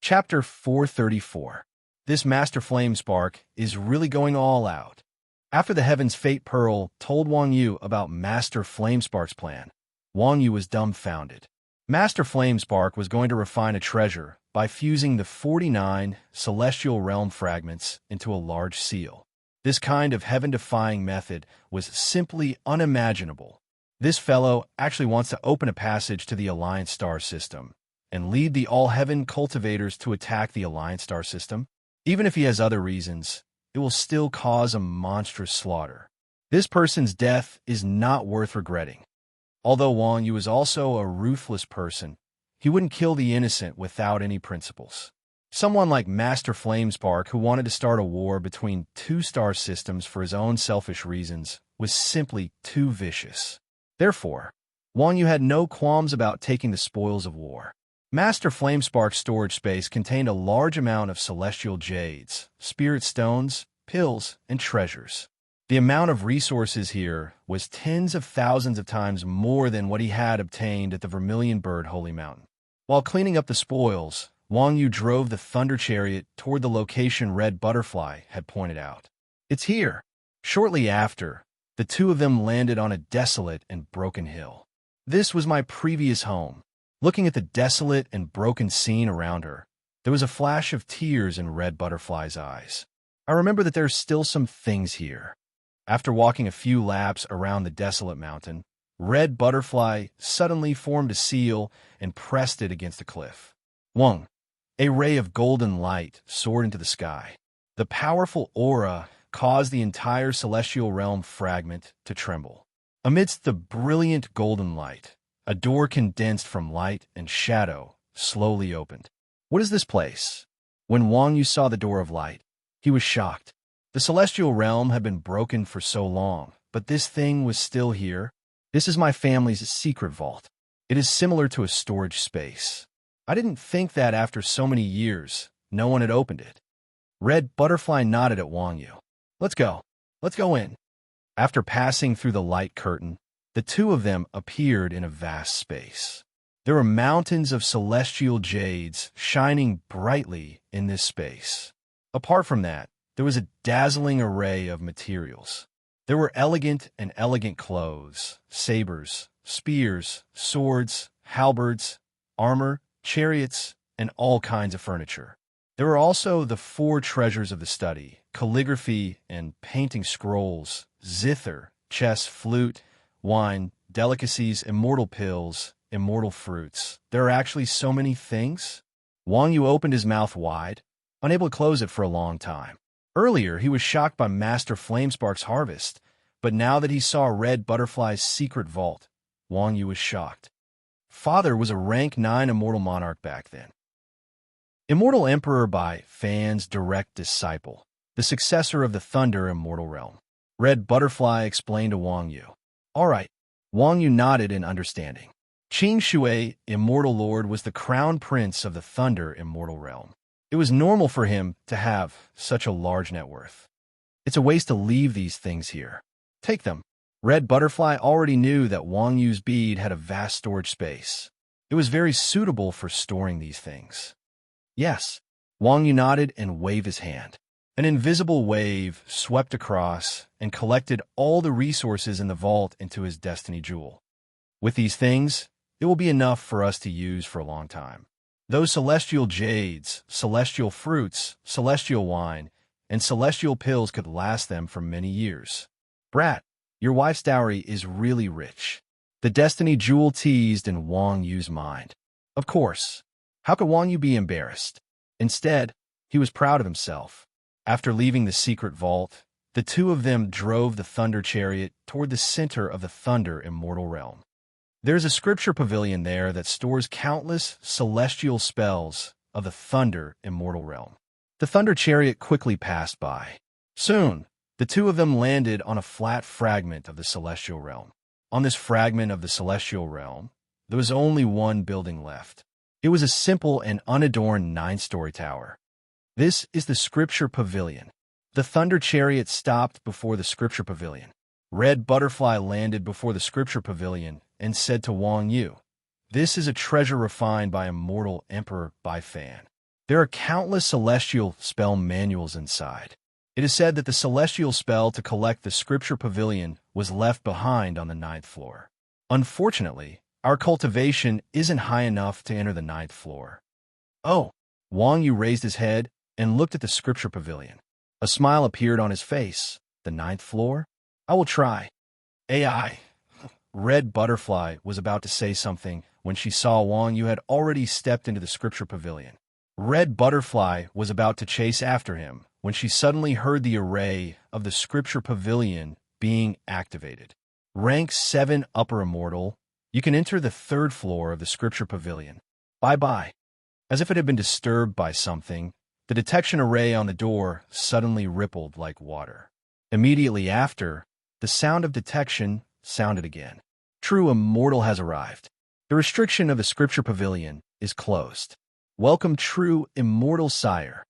Chapter 434. This Master Flamespark is really going all out. After the Heaven's Fate Pearl told Wang Yu about Master Flamespark's plan, Wang Yu was dumbfounded. Master Flamespark was going to refine a treasure by fusing the 49 celestial realm fragments into a large seal. This kind of heaven-defying method was simply unimaginable. This fellow actually wants to open a passage to the Alliance star system and lead the All-Heaven cultivators to attack the Alliance star system. Even if he has other reasons, it will still cause a monstrous slaughter. This person's death is not worth regretting. Although Wang Yu is also a ruthless person, he wouldn't kill the innocent without any principles. Someone like Master Flamespark, who wanted to start a war between two star systems for his own selfish reasons, was simply too vicious. Therefore, Wang Yu had no qualms about taking the spoils of war. Master Flamespark's storage space contained a large amount of celestial jades, spirit stones, pills, and treasures. The amount of resources here was tens of thousands of times more than what he had obtained at the Vermilion Bird Holy Mountain. While cleaning up the spoils, Wang Yu drove the Thunder Chariot toward the location Red Butterfly had pointed out. "It's here." Shortly after, the two of them landed on a desolate and broken hill. This was my previous home. Looking at the desolate and broken scene around her, there was a flash of tears in Red Butterfly's eyes. I remember that there's still some things here. After walking a few laps around the desolate mountain, Red Butterfly suddenly formed a seal and pressed it against a cliff. Wang! A ray of golden light soared into the sky. The powerful aura caused the entire celestial realm fragment to tremble. Amidst the brilliant golden light, a door condensed from light and shadow slowly opened. "What is this place?" When Wang Yu saw the door of light, he was shocked. The celestial realm had been broken for so long, but this thing was still here. "This is my family's secret vault. It is similar to a storage space. I didn't think that after so many years, no one had opened it." Red Butterfly nodded at Wang Yu. Let's go in." After passing through the light curtain, the two of them appeared in a vast space. There were mountains of celestial jades shining brightly in this space. Apart from that, there was a dazzling array of materials. There were elegant clothes, sabers, spears, swords, halberds, armor, chariots, and all kinds of furniture. There were also the four treasures of the study: calligraphy and painting scrolls, zither, chess, flute, wine, delicacies, immortal pills, immortal fruits. There are actually so many things. Wang Yu opened his mouth wide, unable to close it for a long time. Earlier, he was shocked by Master Flamespark's harvest, but now that he saw Red Butterfly's secret vault, Wang Yu was shocked. Father was a rank 9 immortal monarch back then. Immortal Emperor by Fan's direct disciple, the successor of the Thunder Immortal Realm. Red Butterfly explained to Wang Yu. "All right." Wang Yu nodded in understanding. Qing Shui, Immortal Lord, was the crown prince of the Thunder Immortal Realm. It was normal for him to have such a large net worth. "It's a waste to leave these things here. Take them." Red Butterfly already knew that Wang Yu's bead had a vast storage space. It was very suitable for storing these things. "Yes." Wang Yu nodded and waved his hand. An invisible wave swept across and collected all the resources in the vault into his destiny jewel. "With these things, it will be enough for us to use for a long time. Those celestial jades, celestial fruits, celestial wine, and celestial pills could last them for many years." "Brat, your wife's dowry is really rich." The destiny jewel teased in Wang Yu's mind. Of course. How could Wang Yu be embarrassed? Instead, he was proud of himself. After leaving the secret vault, the two of them drove the Thunder Chariot toward the center of the Thunder Immortal Realm. There's a scripture pavilion there that stores countless celestial spells of the Thunder Immortal Realm. The Thunder Chariot quickly passed by. Soon, the two of them landed on a flat fragment of the Celestial Realm. On this fragment of the Celestial Realm, there was only one building left. It was a simple and unadorned 9-story tower. This is the Scripture Pavilion. The Thunder Chariot stopped before the Scripture Pavilion. Red Butterfly landed before the Scripture Pavilion and said to Wang Yu, "This is a treasure refined by Immortal Emperor by Fan." There are countless celestial spell manuals inside. It is said that the celestial spell to collect the scripture pavilion was left behind on the 9th floor. Unfortunately, our cultivation isn't high enough to enter the 9th floor. Oh, Wang Yu raised his head and looked at the scripture pavilion. A smile appeared on his face. The 9th floor? I will try. AI. Red Butterfly was about to say something when she saw Wang Yu had already stepped into the scripture pavilion. Red Butterfly was about to chase after him when she suddenly heard the array of the scripture pavilion being activated. Rank 7 Upper Immortal, you can enter the 3rd floor of the scripture pavilion. Bye-bye. As if it had been disturbed by something, the detection array on the door suddenly rippled like water. Immediately after, the sound of detection sounded again. True Immortal has arrived. The restriction of the scripture pavilion is closed. Welcome, True Immortal Sire.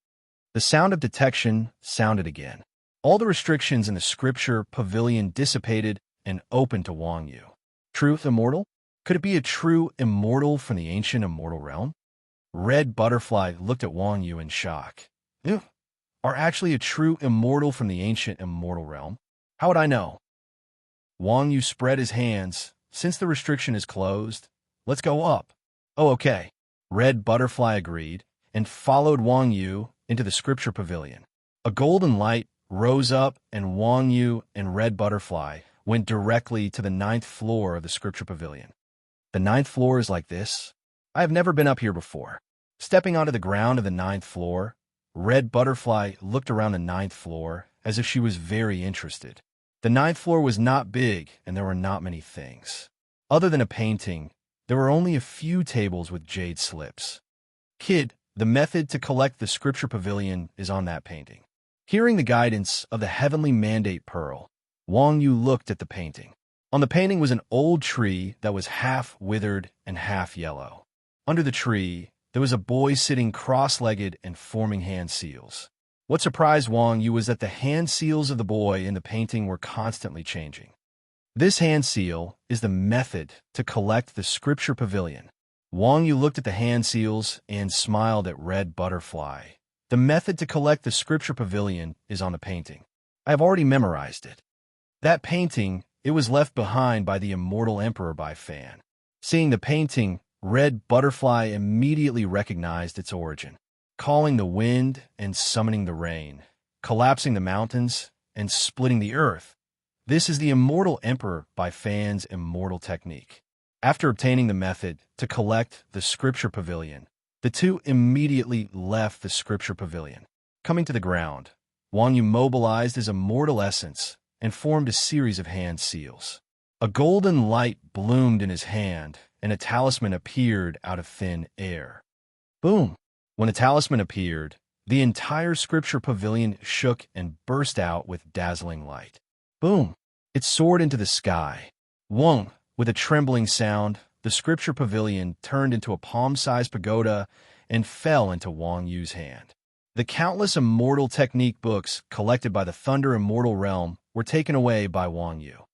The sound of detection sounded again. All the restrictions in the scripture pavilion dissipated and opened to Wang Yu. Truth Immortal? Could it be a true immortal from the ancient immortal realm? Red Butterfly looked at Wang Yu in shock. You are actually a true immortal from the ancient immortal realm? How would I know? Wang Yu spread his hands. Since the restriction is closed, let's go up. Oh, okay. Red Butterfly agreed and followed Wang Yu into the scripture pavilion. A golden light rose up and Wang Yu and Red Butterfly went directly to the 9th floor of the scripture pavilion. The 9th floor is like this? I have never been up here before. Stepping onto the ground of the 9th floor, Red Butterfly looked around the 9th floor as if she was very interested. The 9th floor was not big and there were not many things. Other than a painting, there were only a few tables with jade slips. Kid, the method to collect the scripture pavilion is on that painting. Hearing the guidance of the heavenly mandate pearl, Wang Yu looked at the painting. On the painting was an old tree that was half withered and half yellow. Under the tree, there was a boy sitting cross-legged and forming hand seals. What surprised Wang Yu was that the hand seals of the boy in the painting were constantly changing. This hand seal is the method to collect the scripture pavilion. Wang Yu looked at the hand seals and smiled at Red Butterfly. The method to collect the scripture pavilion is on the painting. I have already memorized it. That painting, it was left behind by the immortal emperor by Fan. Seeing the painting, Red Butterfly immediately recognized its origin, calling the wind and summoning the rain, collapsing the mountains and splitting the earth. This is the immortal emperor by Fan's immortal technique. After obtaining the method to collect the scripture pavilion, the two immediately left the scripture pavilion. Coming to the ground, Wang Yu mobilized his immortal essence and formed a series of hand seals. A golden light bloomed in his hand, and a talisman appeared out of thin air. Boom! When the talisman appeared, the entire scripture pavilion shook and burst out with dazzling light. Boom! It soared into the sky. Whoa! With a trembling sound, the scripture pavilion turned into a palm-sized pagoda and fell into Wang Yu's hand. The countless immortal technique books collected by the Thunder Immortal Realm were taken away by Wang Yu.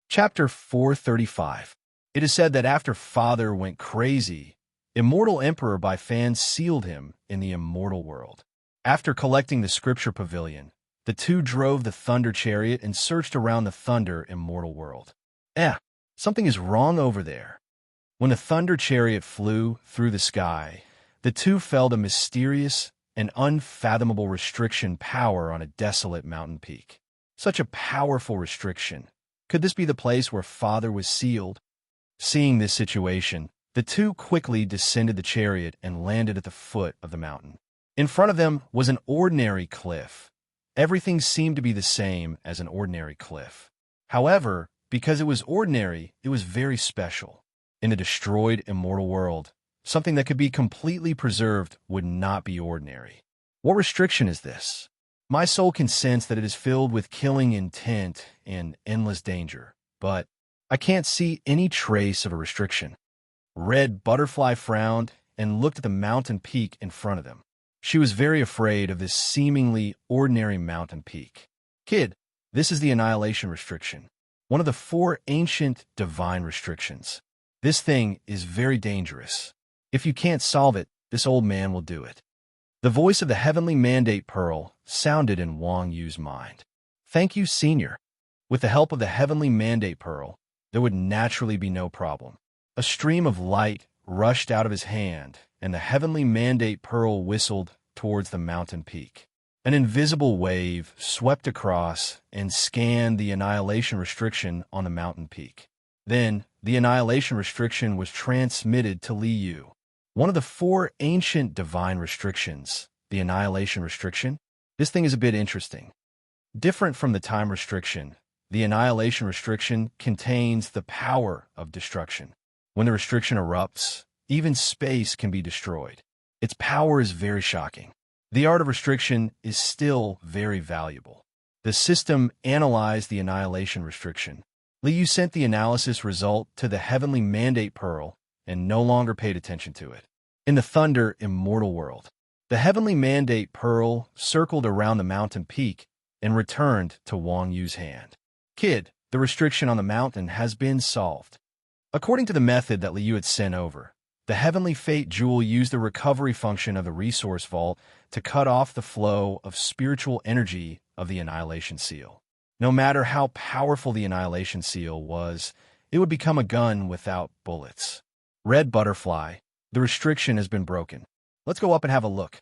Chapter 435. It is said that after Father went crazy, Immortal Emperor by Fan sealed him in the immortal world. After collecting the scripture pavilion, the two drove the thunder chariot and searched around the thunder immortal world. Something is wrong over there. When the thunder chariot flew through the sky, the two felt a mysterious and unfathomable restriction power on a desolate mountain peak. Such a powerful restriction. Could this be the place where Father was sealed? Seeing this situation, the two quickly descended the chariot and landed at the foot of the mountain. In front of them was an ordinary cliff. Everything seemed to be the same as an ordinary cliff. However, because it was ordinary, it was very special. In the destroyed immortal world, something that could be completely preserved would not be ordinary. What restriction is this? My soul can sense that it is filled with killing intent and endless danger, but I can't see any trace of a restriction. Red Butterfly frowned and looked at the mountain peak in front of them. She was very afraid of this seemingly ordinary mountain peak. Kid, this is the annihilation restriction, one of the 4 ancient divine restrictions. This thing is very dangerous. If you can't solve it, This old man will do it. The voice of the heavenly mandate pearl sounded in Wang Yu's mind. Thank you, Senior. With the help of the heavenly mandate pearl, there would naturally be no problem. A stream of light rushed out of his hand, and the heavenly mandate pearl whistled towards the mountain peak. An invisible wave swept across and scanned the annihilation restriction on the mountain peak. Then, the annihilation restriction was transmitted to Li Yu. One of the 4 ancient divine restrictions, the annihilation restriction. This thing is a bit interesting. Different from the time restriction, the annihilation restriction contains the power of destruction. When the restriction erupts, even space can be destroyed. Its power is very shocking. The art of restriction is still very valuable. The system analyzed the annihilation restriction. Li Yu sent the analysis result to the heavenly mandate pearl and no longer paid attention to it. In the Thunder Immortal World, the heavenly mandate pearl circled around the mountain peak and returned to Wang Yu's hand. Kid, the restriction on the mountain has been solved. According to the method that Li Yu had sent over, the Heavenly Fate Jewel used the recovery function of the Resource Vault to cut off the flow of spiritual energy of the Annihilation Seal. No matter how powerful the Annihilation Seal was, it would become a gun without bullets. Red Butterfly, the restriction has been broken. Let's go up and have a look.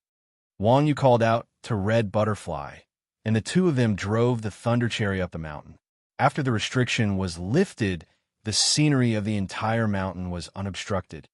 Wang Yu called out to Red Butterfly, and the two of them drove the Thunder Chariot up the mountain. After the restriction was lifted, the scenery of the entire mountain was unobstructed.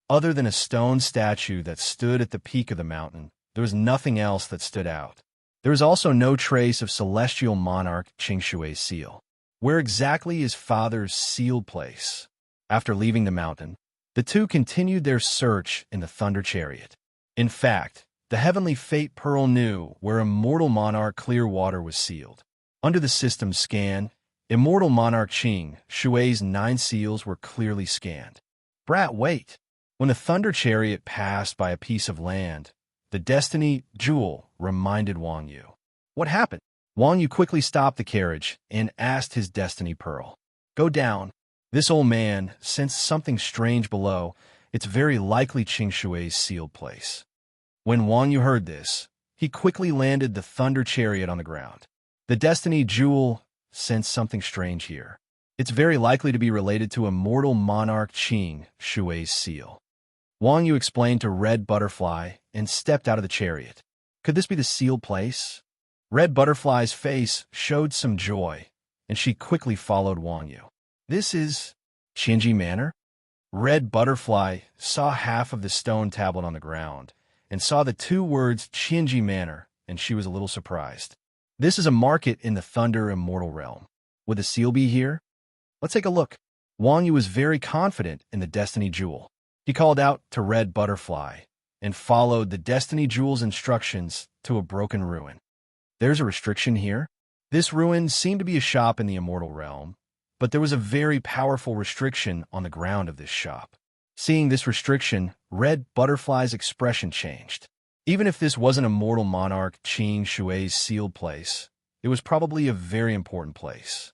Other than a stone statue that stood at the peak of the mountain, there was nothing else that stood out. There was also no trace of celestial monarch Qing Shui's seal. Where exactly is Father's sealed place? After leaving the mountain, the two continued their search in the Thunder Chariot. In fact, the Heavenly Fate Pearl knew where Immortal Monarch Clearwater was sealed. Under the system's scan, Immortal Monarch Qing Shui's 9 seals were clearly scanned. Brat, wait! When the Thunder Chariot passed by a piece of land, the Destiny Jewel reminded Wang Yu. What happened? Wang Yu quickly stopped the carriage and asked his Destiny Pearl. Go down. This old man sensed something strange below. It's very likely Qing Shui's sealed place. When Wang Yu heard this, he quickly landed the Thunder Chariot on the ground. The Destiny Jewel sensed something strange here. It's very likely to be related to Immortal Monarch Qing Shui's seal. Wang Yu explained to Red Butterfly and stepped out of the chariot. Could this be the sealed place? Red Butterfly's face showed some joy, and she quickly followed Wang Yu. This is Qinji Manor? Red Butterfly saw half of the stone tablet on the ground and saw the 2 words Qinji Manor, and she was a little surprised. This is a market in the Thunder Immortal Realm. Would the seal be here? Let's take a look. Wang Yu was very confident in the Destiny Jewel. He called out to Red Butterfly and followed the Destiny Jewel's instructions to a broken ruin. There's a restriction here. This ruin seemed to be a shop in the Immortal Realm, but there was a very powerful restriction on the ground of this shop. Seeing this restriction, Red Butterfly's expression changed. Even if this wasn't Immortal Monarch Qing Shui's sealed place, it was probably a very important place.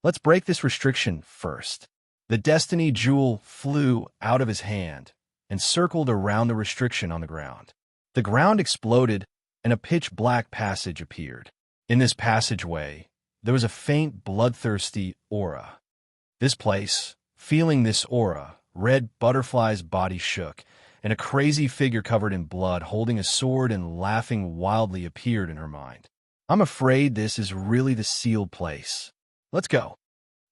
Let's break this restriction first. The Destiny Jewel flew out of his hand and circled around the restriction on the ground. The ground exploded and a pitch-black passage appeared. In this passageway, there was a faint, bloodthirsty aura. This place, feeling this aura, Red Butterfly's body shook, and a crazy figure covered in blood, holding a sword and laughing wildly, appeared in her mind. I'm afraid this is really the sealed place. Let's go.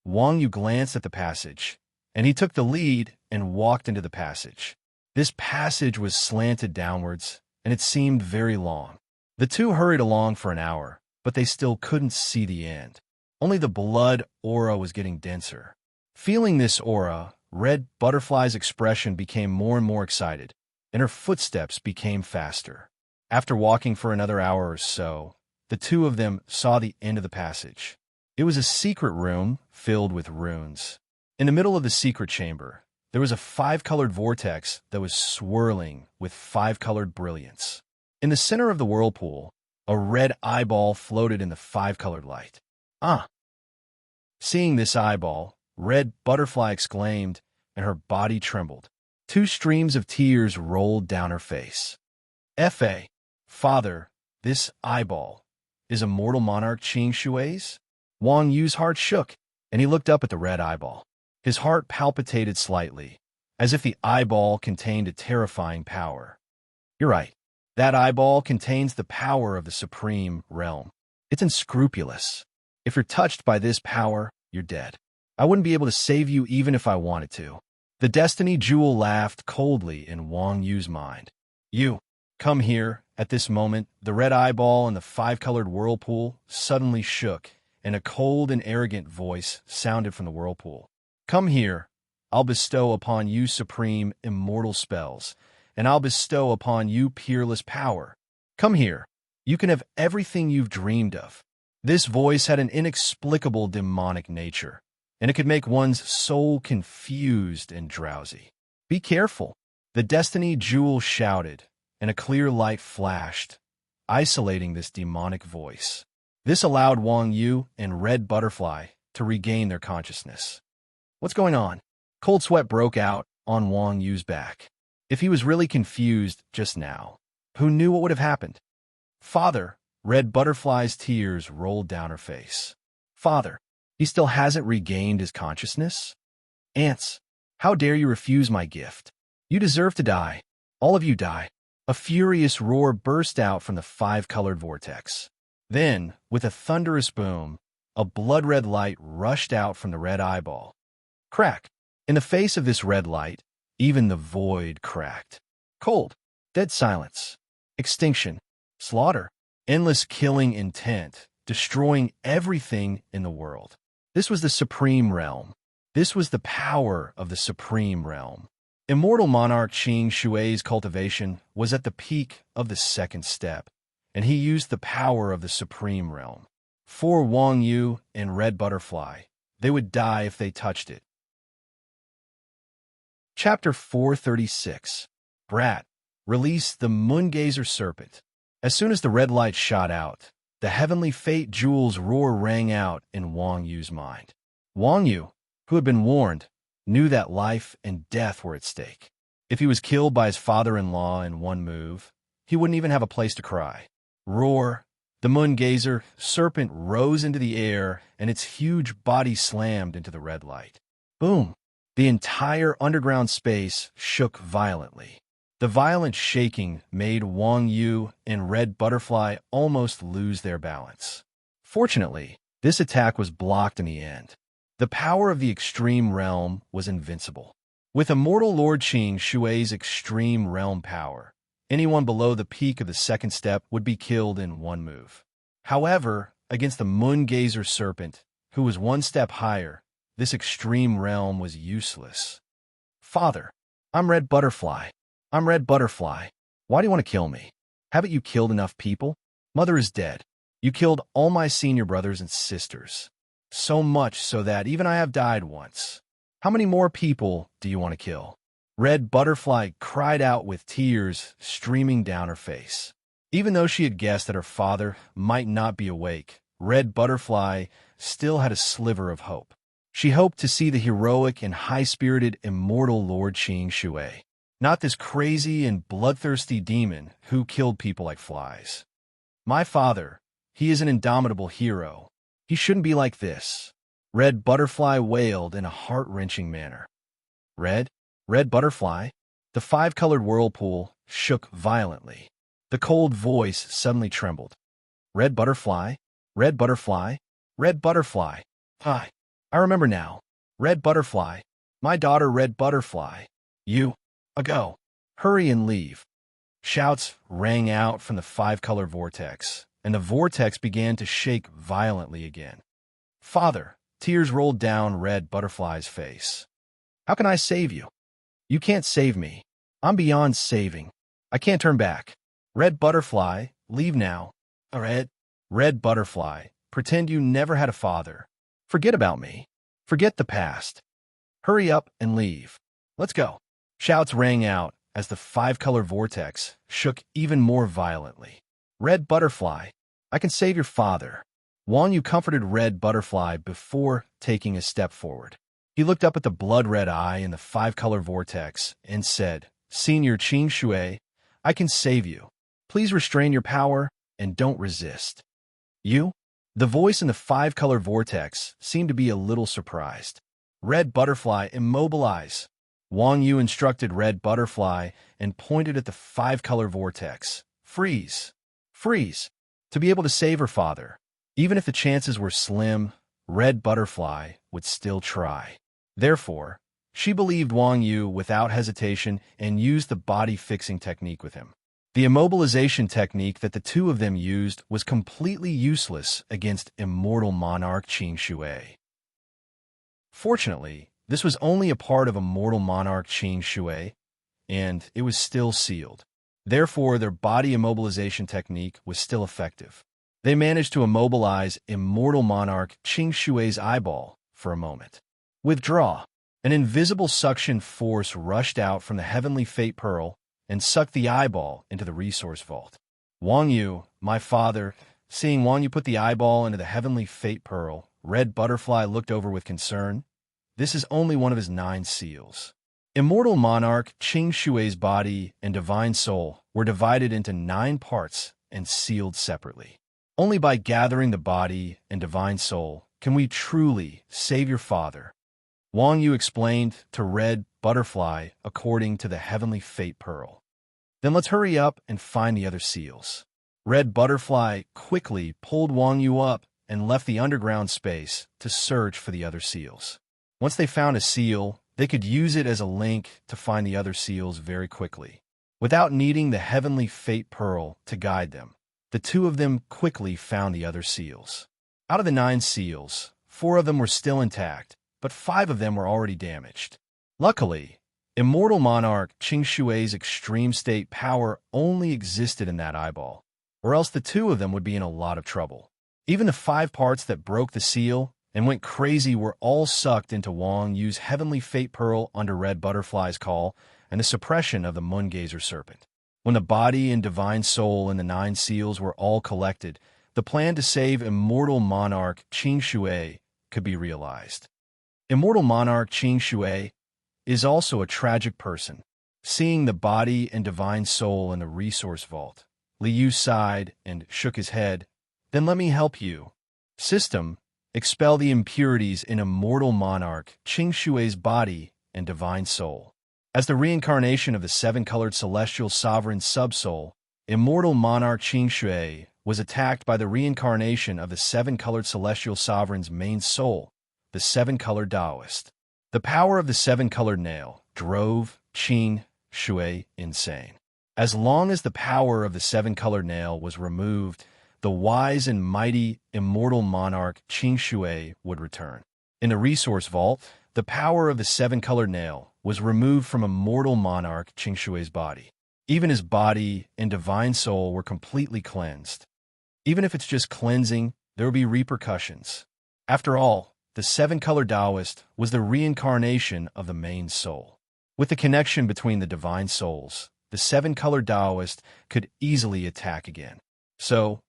Wang Yu glanced at the passage, and he took the lead and walked into the passage. This passage was slanted downwards, and it seemed very long. The two hurried along for an hour, but they still couldn't see the end. Only the blood aura was getting denser. Feeling this aura, Red Butterfly's expression became more and more excited, and her footsteps became faster. After walking for another hour or so, the two of them saw the end of the passage. It was a secret room filled with runes. In the middle of the secret chamber, there was a 5-colored vortex that was swirling with 5-colored brilliance. In the center of the whirlpool, a red eyeball floated in the 5-colored light. Ah! Seeing this eyeball, Red Butterfly exclaimed, and her body trembled. Two streams of tears rolled down her face. Fa. Father, this eyeball is a mortal monarch Qing Shui's? Wang Yu's heart shook, and he looked up at the red eyeball. His heart palpitated slightly, as if the eyeball contained a terrifying power. You're right. That eyeball contains the power of the supreme realm. It's unscrupulous. If you're touched by this power, you're dead. I wouldn't be able to save you even if I wanted to. The Destiny Jewel laughed coldly in Wang Yu's mind. You, come here. At this moment, the red eyeball in the five-colored whirlpool suddenly shook, and a cold and arrogant voice sounded from the whirlpool. Come here. I'll bestow upon you supreme, immortal spells, and I'll bestow upon you peerless power. Come here. You can have everything you've dreamed of. This voice had an inexplicable demonic nature, and it could make one's soul confused and drowsy. Be careful. The Destiny Jewel shouted, and a clear light flashed, isolating this demonic voice. This allowed Wang Yu and Red Butterfly to regain their consciousness. What's going on? Cold sweat broke out on Wang Yu's back. If he was really confused just now, who knew what would have happened? Father, Red Butterfly's tears rolled down her face. Father, he still hasn't regained his consciousness? Ants, how dare you refuse my gift? You deserve to die. All of you die. A furious roar burst out from the five-colored vortex. Then, with a thunderous boom, a blood-red light rushed out from the red eyeball. Crack! In the face of this red light, even the void cracked. Cold, dead silence, extinction, slaughter, endless killing intent, destroying everything in the world. This was the supreme realm. This was the power of the supreme realm. Immortal monarch Qing Shui's cultivation was at the peak of the second step, and he used the power of the supreme realm. For Wang Yu and Red Butterfly, they would die if they touched it. Chapter 436. Brat, release the Moongazer Serpent. As soon as the red light shot out, the heavenly fate jewel's roar rang out in Wang Yu's mind. Wang Yu, who had been warned, knew that life and death were at stake. If he was killed by his father-in-law in one move, he wouldn't even have a place to cry. Roar! The Moongazer Serpent rose into the air, and its huge body slammed into the red light. Boom! The entire underground space shook violently. The violent shaking made Wang Yu and Red Butterfly almost lose their balance. Fortunately, this attack was blocked in the end. The power of the extreme realm was invincible. With Immortal Lord Qing Shui's extreme realm power, anyone below the peak of the second step would be killed in one move. However, against the Moongazer Serpent, who was one step higher, this extreme realm was useless. Father, I'm Red Butterfly. I'm Red Butterfly. Why do you want to kill me? Haven't you killed enough people? Mother is dead. You killed all my senior brothers and sisters. So much so that even I have died once. How many more people do you want to kill? Red Butterfly cried out with tears streaming down her face. Even though she had guessed that her father might not be awake, Red Butterfly still had a sliver of hope. She hoped to see the heroic and high-spirited immortal Lord Qing Shui, not this crazy and bloodthirsty demon who killed people like flies. My father, he is an indomitable hero. He shouldn't be like this. Red Butterfly wailed in a heart-wrenching manner. Red Butterfly? The five-colored whirlpool shook violently. The cold voice suddenly trembled. Red Butterfly? Red Butterfly? Red Butterfly. Hi. I remember now. Red Butterfly. My daughter Red Butterfly. You. Go. Hurry and leave. Shouts rang out from the five-color vortex, and the vortex began to shake violently again. Father, tears rolled down Red Butterfly's face. How can I save you? You can't save me. I'm beyond saving. I can't turn back. Red Butterfly, leave now. Red Butterfly, pretend you never had a father. Forget about me. Forget the past. Hurry up and leave. Let's go. Shouts rang out as the five-color vortex shook even more violently. Red Butterfly, I can save your father. Wang Yu comforted Red Butterfly before taking a step forward. He looked up at the blood-red eye in the five-color vortex and said, "Senior Qing Shui, I can save you. Please restrain your power and don't resist." "You?" The voice in the five-color vortex seemed to be a little surprised. "Red Butterfly, immobilize." Wang Yu instructed Red Butterfly and pointed at the five-color vortex. "Freeze! Freeze!" To be able to save her father. Even if the chances were slim, Red Butterfly would still try. Therefore, she believed Wang Yu without hesitation and used the body-fixing technique with him. The immobilization technique that the two of them used was completely useless against immortal monarch Qing Shui. Fortunately, this was only a part of immortal monarch Qing Shui, and it was still sealed. Therefore, their body immobilization technique was still effective. They managed to immobilize immortal monarch Qing Shui's eyeball for a moment. Withdraw. An invisible suction force rushed out from the heavenly fate pearl and sucked the eyeball into the resource vault. Wang Yu, my father, seeing Wang Yu put the eyeball into the heavenly fate pearl, Red Butterfly looked over with concern. This is only one of his 9 seals. Immortal monarch Qing Shui's body and divine soul were divided into 9 parts and sealed separately. Only by gathering the body and divine soul can we truly save your father. Wang Yu explained to Red Butterfly according to the heavenly fate pearl. Then let's hurry up and find the other seals. Red Butterfly quickly pulled Wang Yu up and left the underground space to search for the other seals. Once they found a seal, they could use it as a link to find the other seals very quickly. Without needing the heavenly fate pearl to guide them, the two of them quickly found the other seals. Out of the 9 seals, 4 of them were still intact, but 5 of them were already damaged. Luckily, immortal monarch Qing Shui's extreme state power only existed in that eyeball, or else the 2 of them would be in a lot of trouble. Even the 5 parts that broke the seal and went crazy were all sucked into Wang Yu's heavenly fate pearl under Red Butterfly's call and the suppression of the Moongazer serpent. When the body and divine soul and the 9 seals were all collected, the plan to save immortal monarch Qing Shui could be realized. Immortal monarch Qing Shui is also a tragic person. Seeing the body and divine soul in the resource vault, Li Yu sighed and shook his head. "Then let me help you. System, expel the impurities in immortal monarch Qing Shui's body and divine soul." As the reincarnation of the 7-colored celestial sovereign's subsoul, immortal monarch Qing Shui was attacked by the reincarnation of the 7-colored celestial sovereign's main soul, the 7-colored Taoist. The power of the 7-colored nail drove Qing Shui insane. As long as the power of the 7-colored nail was removed, the wise and mighty immortal monarch Qing Shui would return. In the resource vault, the power of the 7-colored nail was removed from immortal monarch Qing Shui's body. Even his body and divine soul were completely cleansed. Even if it's just cleansing, there will be repercussions. After all, the 7-colored Taoist was the reincarnation of the main soul. With the connection between the divine souls, the 7-colored Taoist could easily attack again. So,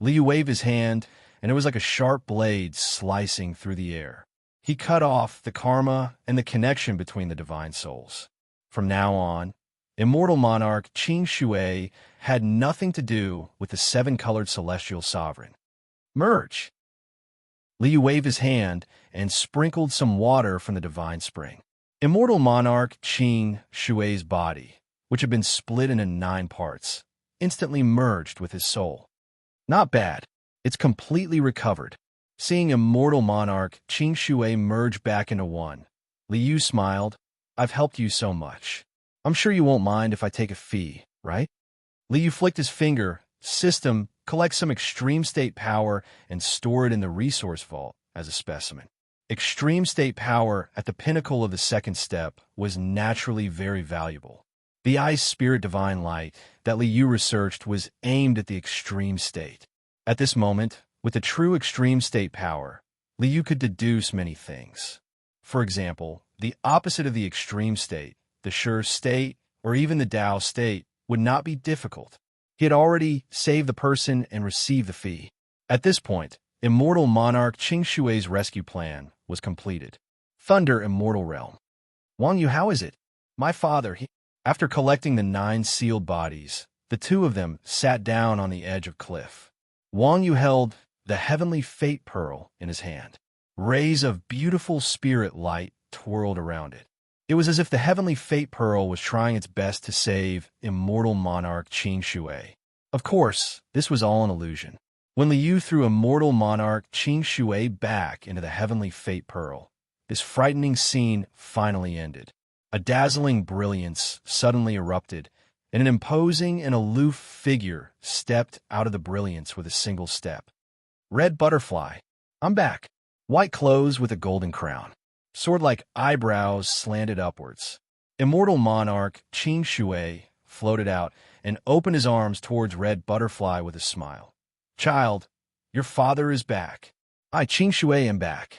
Liu waved his hand, and it was like a sharp blade slicing through the air. He cut off the karma and the connection between the divine souls. From now on, immortal monarch Qing Shui had nothing to do with the 7-colored celestial sovereign. Merge! Liu waved his hand and sprinkled some water from the divine spring. Immortal monarch Qing Shui's body, which had been split into 9 parts, instantly merged with his soul. Not bad. It's completely recovered. Seeing immortal monarch Qing Shui merge back into one, Liu smiled. "I've helped you so much. I'm sure you won't mind if I take a fee, right?" Liu flicked his finger. "System, collect some extreme state power and store it in the resource vault as a specimen." Extreme state power at the pinnacle of the 2nd step was naturally very valuable. The Ice Spirit Divine Light that Liu researched was aimed at the extreme state. At this moment, with the true extreme state power, Liu could deduce many things. For example, the opposite of the extreme state, the sure state, or even the Tao state, would not be difficult. He had already saved the person and received the fee. At this point, immortal monarch Qing Shui's rescue plan was completed. Thunder Immortal Realm. Wang Yu, how is it? My father, After collecting the 9 sealed bodies, the 2 of them sat down on the edge of cliff. Wang Yu held the heavenly fate pearl in his hand. Rays of beautiful spirit light twirled around it. It was as if the heavenly fate pearl was trying its best to save immortal monarch Qing Shui. Of course, this was all an illusion. When Liu threw immortal monarch Qing Shui back into the heavenly fate pearl, this frightening scene finally ended. A dazzling brilliance suddenly erupted, and an imposing and aloof figure stepped out of the brilliance with a single step. Red Butterfly. I'm back. White clothes with a golden crown. Sword-like eyebrows slanted upwards. Immortal monarch Qing Shui floated out and opened his arms towards Red Butterfly with a smile. Child, your father is back. I, Qing Shui, am back.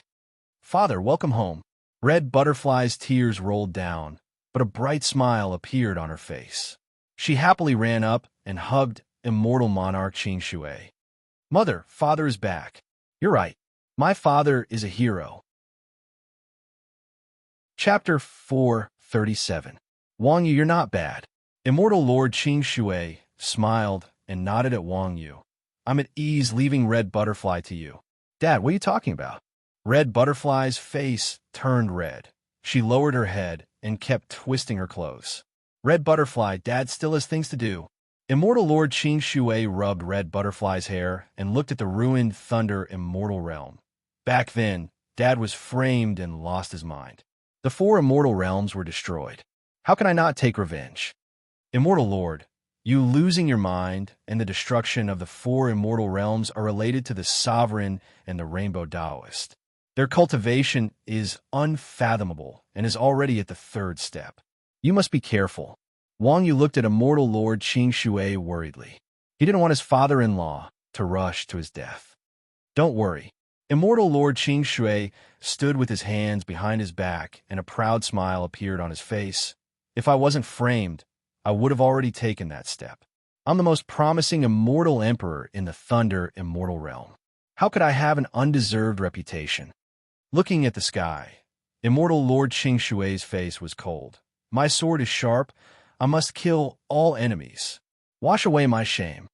Father, welcome home. Red Butterfly's tears rolled down, but a bright smile appeared on her face. She happily ran up and hugged immortal monarch Qing Shui. Mother, father is back. You're right. My father is a hero. Chapter 437. Wang Yu, you're not bad. Immortal Lord Qing Shui smiled and nodded at Wang Yu. I'm at ease leaving Red Butterfly to you. Dad, what are you talking about? Red Butterfly's face turned red. She lowered her head and kept twisting her clothes. Red Butterfly, Dad still has things to do. Immortal Lord Qing Shui rubbed Red Butterfly's hair and looked at the ruined Thunder Immortal Realm. Back then, Dad was framed and lost his mind. The 4 immortal realms were destroyed. How can I not take revenge? Immortal Lord, you losing your mind and the destruction of the 4 immortal realms are related to the Sovereign and the Rainbow Taoist. Their cultivation is unfathomable and is already at the 3rd step. You must be careful. Wang Yu looked at Immortal Lord Qing Shui worriedly. He didn't want his father-in-law to rush to his death. Don't worry. Immortal Lord Qing Shui stood with his hands behind his back and a proud smile appeared on his face. If I wasn't framed, I would have already taken that step. I'm the most promising immortal emperor in the Thunder Immortal Realm. How could I have an undeserved reputation? Looking at the sky, Immortal Lord Qing Shui's face was cold. My sword is sharp. I must kill all enemies. Wash away my shame.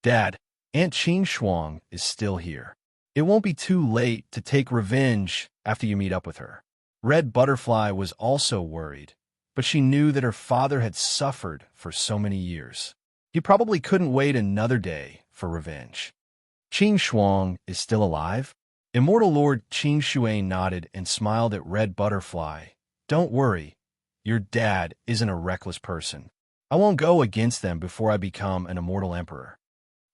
Dad, Aunt Qing Shuang is still here. It won't be too late to take revenge after you meet up with her. Red Butterfly was also worried, but she knew that her father had suffered for so many years. He probably couldn't wait another day for revenge. Qing Shuang is still alive? Immortal Lord Qing Shui nodded and smiled at Red Butterfly. Don't worry. Your dad isn't a reckless person. I won't go against them before I become an immortal emperor.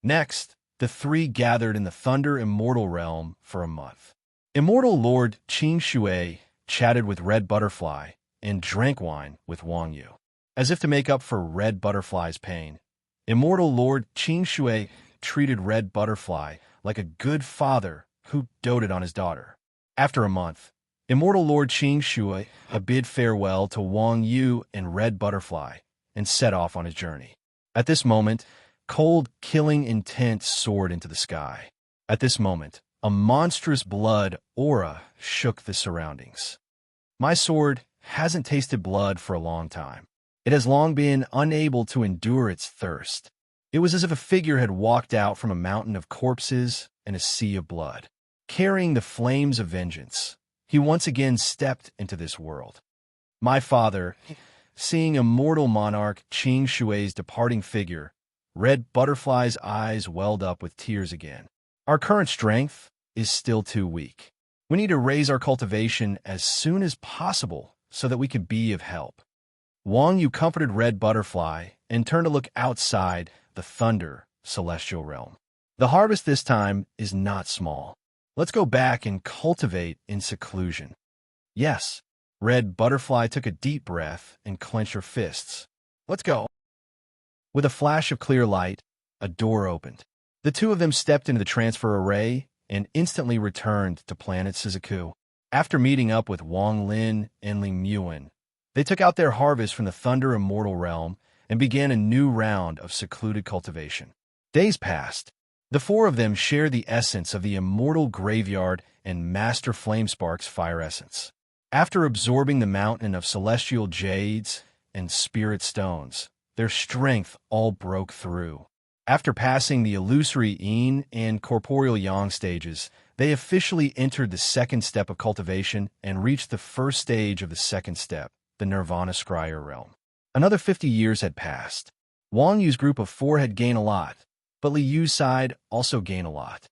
Next, the 3 gathered in the Thunder Immortal Realm for a month. Immortal Lord Qing Shui chatted with Red Butterfly and drank wine with Wang Yu. As if to make up for Red Butterfly's pain, Immortal Lord Qing Shui treated Red Butterfly like a good father who doted on his daughter. After a month, Immortal Lord Qing Shui bid farewell to Wang Yu and Red Butterfly and set off on his journey. At this moment, cold, killing intent soared into the sky. At this moment, a monstrous blood aura shook the surroundings. My sword hasn't tasted blood for a long time. It has long been unable to endure its thirst. It was as if a figure had walked out from a mountain of corpses and a sea of blood. Carrying the flames of vengeance, he once again stepped into this world. My father, seeing immortal monarch Qing Shui's departing figure, Red Butterfly's eyes welled up with tears again. Our current strength is still too weak. We need to raise our cultivation as soon as possible so that we can be of help. Wang Yu comforted Red Butterfly and turned to look outside the Thunder Celestial Realm. The harvest this time is not small. Let's go back and cultivate in seclusion. Yes. Red Butterfly took a deep breath and clenched her fists. Let's go. With a flash of clear light, a door opened. The 2 of them stepped into the transfer array and instantly returned to planet Shizuku. After meeting up with Wang Lin and Ling Muan, they took out their harvest from the Thunder Immortal Realm and began a new round of secluded cultivation. Days passed. The 4 of them shared the essence of the Immortal Graveyard and Master Flamespark's fire essence. After absorbing the mountain of celestial jades and spirit stones, their strength all broke through. After passing the illusory yin and corporeal yang stages, they officially entered the second step of cultivation and reached the first stage of the second step, the nirvana scryer realm. Another 50 years had passed. Wang Yu's group of 4 had gained a lot, but Li Yu's side also gained a lot.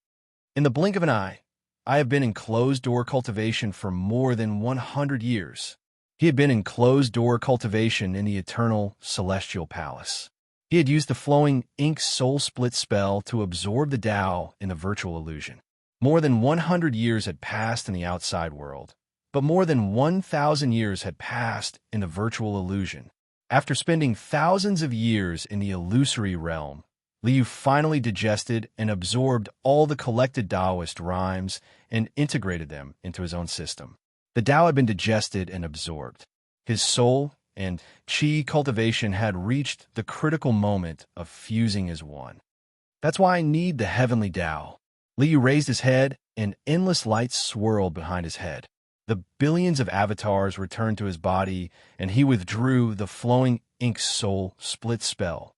In the blink of an eye, I have been in closed-door cultivation for more than 100 years. He had been in closed-door cultivation in the eternal celestial palace. He had used the flowing ink soul split spell to absorb the Tao in the virtual illusion. More than 100 years had passed in the outside world, but more than 1,000 years had passed in the virtual illusion. After spending thousands of years in the illusory realm, Liu finally digested and absorbed all the collected Taoist rhymes and integrated them into his own system. The Tao had been digested and absorbed. His soul and qi cultivation had reached the critical moment of fusing as one. That's why I need the heavenly Tao. Liu raised his head, and endless lights swirled behind his head. The billions of avatars returned to his body, and he withdrew the flowing ink soul split spell.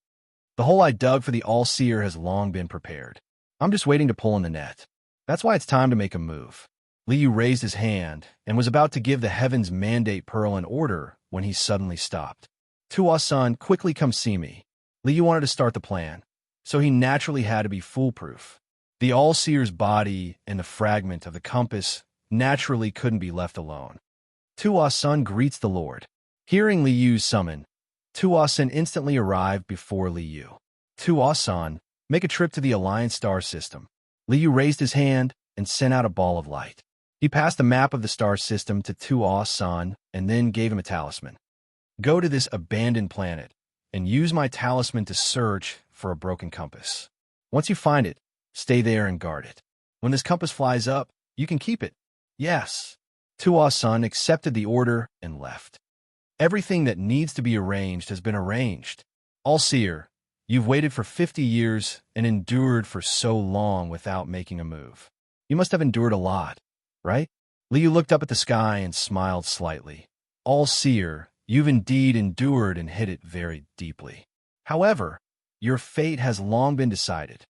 The hole I dug for the all-seer has long been prepared. I'm just waiting to pull in the net. That's why it's time to make a move. Liu raised his hand and was about to give the heaven's mandate pearl an order when he suddenly stopped. Tuo-san, quickly come see me. Liu wanted to start the plan, so he naturally had to be foolproof. The all-seer's body and the fragment of the compass naturally couldn't be left alone. Tuo-san greets the Lord. Hearing Liu's summon, Tuo-san instantly arrived before Liu. Tuo-san, make a trip to the Alliance star system. Liu raised his hand and sent out a ball of light. He passed a map of the star system to Tuo-san and then gave him a talisman. Go to this abandoned planet and use my talisman to search for a broken compass. Once you find it, stay there and guard it. When this compass flies up, you can keep it. Yes. Tuo-san accepted the order and left. Everything that needs to be arranged has been arranged. All-seer, you've waited for 50 years and endured for so long without making a move. You must have endured a lot, right? Liu looked up at the sky and smiled slightly. All-seer, you've indeed endured and hit it very deeply. However, your fate has long been decided.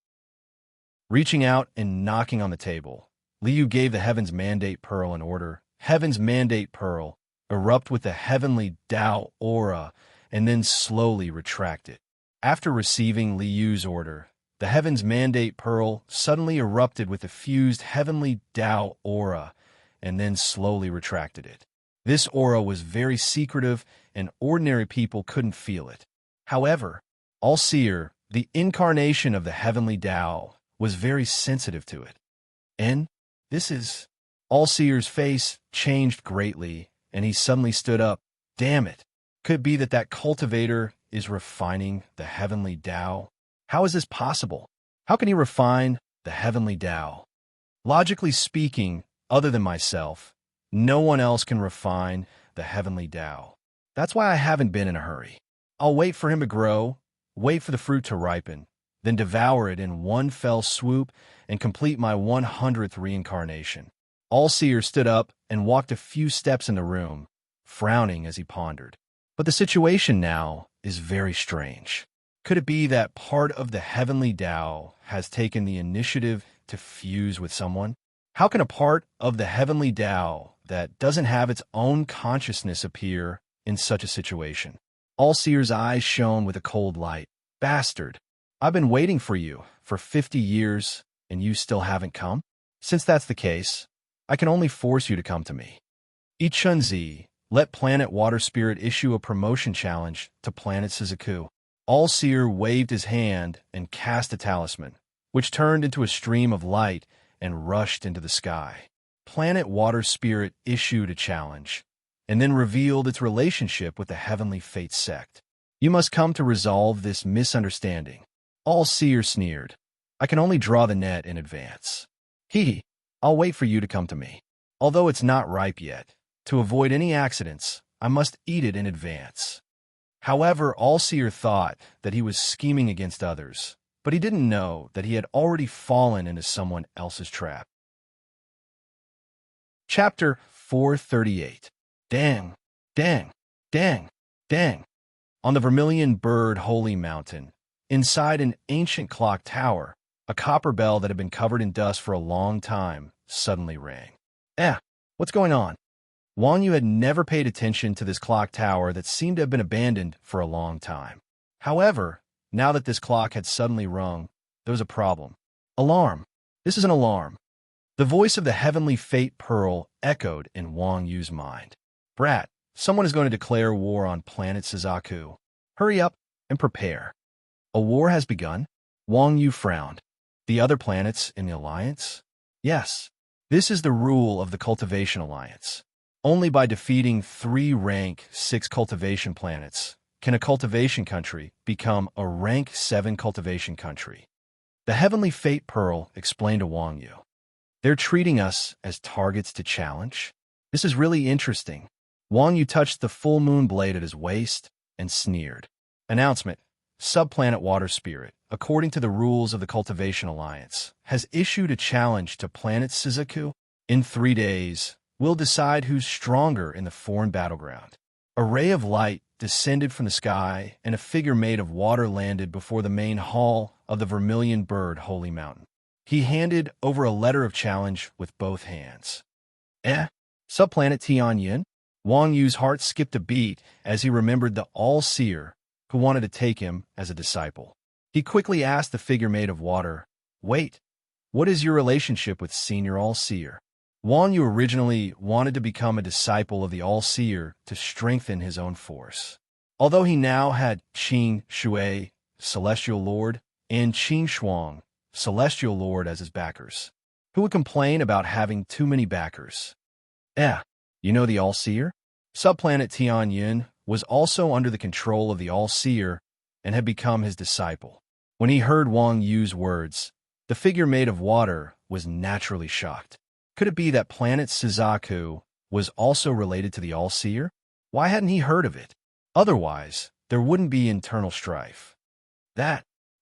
Reaching out and knocking on the table, Liu gave the Heaven's Mandate Pearl an order. Heaven's Mandate Pearl, erupt with the heavenly Tao aura, and then slowly retract it. After receiving Liu's order, the Heaven's Mandate Pearl suddenly erupted with the fused heavenly Tao aura, and then slowly retracted it. This aura was very secretive, and ordinary people couldn't feel it. However, All-Seer, the incarnation of the heavenly Tao, was very sensitive to it. And this is... All-Seer's face changed greatly, and he suddenly stood up. Damn it. Could it be that cultivator is refining the heavenly Tao? How is this possible? How can he refine the heavenly Tao? Logically speaking, other than myself, no one else can refine the heavenly Tao. That's why I haven't been in a hurry. I'll wait for him to grow, wait for the fruit to ripen, then devour it in one fell swoop and complete my 100th reincarnation. All-Seer stood up and walked a few steps in the room, frowning as he pondered. But the situation now is very strange. Could it be that part of the heavenly Tao has taken the initiative to fuse with someone? How can a part of the heavenly Tao that doesn't have its own consciousness appear in such a situation? All-Seer's eyes shone with a cold light. Bastard, I've been waiting for you for 50 years, and you still haven't come? Since that's the case, I can only force you to come to me. Ichunzi, let Planet Water Spirit issue a promotion challenge to Planet Suzaku. All-Seer waved his hand and cast a talisman, which turned into a stream of light and rushed into the sky. Planet Water Spirit issued a challenge, and then revealed its relationship with the Heavenly Fate sect. You must come to resolve this misunderstanding. All-Seer sneered. I can only draw the net in advance. I'll wait for you to come to me. Although it's not ripe yet, to avoid any accidents, I must eat it in advance. However, All-Seer thought that he was scheming against others, but he didn't know that he had already fallen into someone else's trap. Chapter 438. Dang, dang, dang, dang. On the Vermilion Bird Holy Mountain, inside an ancient clock tower, a copper bell that had been covered in dust for a long time suddenly rang. What's going on? Wang Yu had never paid attention to this clock tower that seemed to have been abandoned for a long time. However, now that this clock had suddenly rung, there was a problem. Alarm! This is an alarm. The voice of the heavenly fate pearl echoed in Wang Yu's mind. Brat, someone is going to declare war on planet Suzaku. Hurry up and prepare. A war has begun? Wang Yu frowned. The other planets in the alliance? Yes. This is the rule of the Cultivation Alliance. Only by defeating 3 rank 6 cultivation planets can a cultivation country become a rank 7 cultivation country. The Heavenly Fate Pearl explained to Wang Yu. They're treating us as targets to challenge? This is really interesting. Wang Yu touched the full moon blade at his waist and sneered. Announcement. Subplanet Water Spirit, according to the rules of the Cultivation Alliance, has issued a challenge to planet Suzaku. In 3 days, we'll decide who's stronger in the foreign battleground. A ray of light descended from the sky, and a figure made of water landed before the main hall of the Vermilion Bird Holy Mountain. He handed over a letter of challenge with both hands. Subplanet Tianyin? Wang Yu's heart skipped a beat as he remembered the All-Seer who wanted to take him as a disciple. He quickly asked the figure made of water, "Wait, what is your relationship with Senior All-Seer?" Wang Yu originally wanted to become a disciple of the All-Seer to strengthen his own force. Although he now had Qin Shui, Celestial Lord, and Qin Shuang, Celestial Lord, as his backers. Who would complain about having too many backers? You know the All-Seer? Subplanet Tianyin was also under the control of the All-Seer and had become his disciple. When he heard Wang Yu's words, the figure made of water was naturally shocked. Could it be that planet Suzaku was also related to the All-Seer? Why hadn't he heard of it? Otherwise, there wouldn't be internal strife.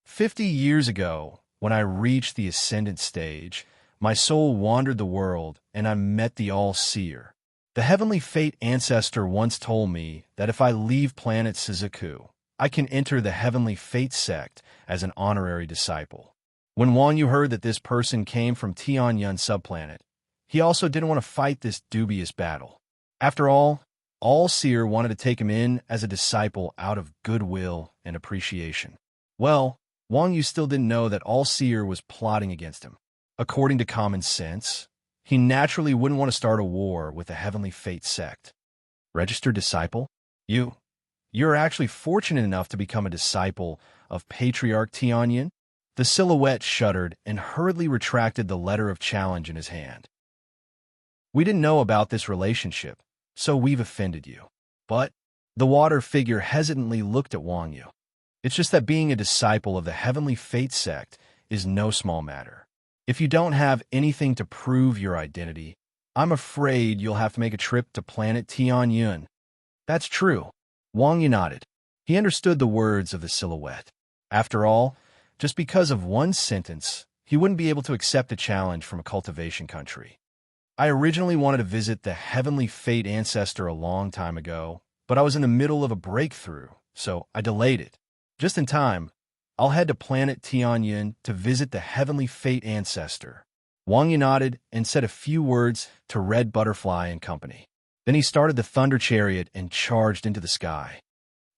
50 years ago, when I reached the Ascendant stage, my soul wandered the world and I met the All-Seer. The Heavenly Fate Ancestor once told me that if I leave planet Suzaku, I can enter the Heavenly Fate sect as an honorary disciple. When Wang Yu heard that this person came from Tianyun subplanet, he also didn't want to fight this dubious battle. After all Seer wanted to take him in as a disciple out of goodwill and appreciation. Well, Wang Yu still didn't know that All-Seer was plotting against him. According to common sense, he naturally wouldn't want to start a war with the Heavenly Fate sect. Registered disciple? You're actually fortunate enough to become a disciple of Patriarch Tianyin? The silhouette shuddered and hurriedly retracted the letter of challenge in his hand. We didn't know about this relationship, so we've offended you. But the water figure hesitantly looked at Wang Yu. It's just that being a disciple of the Heavenly Fate sect is no small matter. If you don't have anything to prove your identity, I'm afraid you'll have to make a trip to planet Tianyun. That's true. Wang Yu nodded. He understood the words of the silhouette. After all, just because of one sentence, he wouldn't be able to accept a challenge from a cultivation country. I originally wanted to visit the Heavenly Fate Ancestor a long time ago, but I was in the middle of a breakthrough, so I delayed it. Just in time, I'll head to planet Tianyin to visit the Heavenly Fate Ancestor. Wang Yu nodded and said a few words to Red Butterfly and company. Then he started the Thunder Chariot and charged into the sky.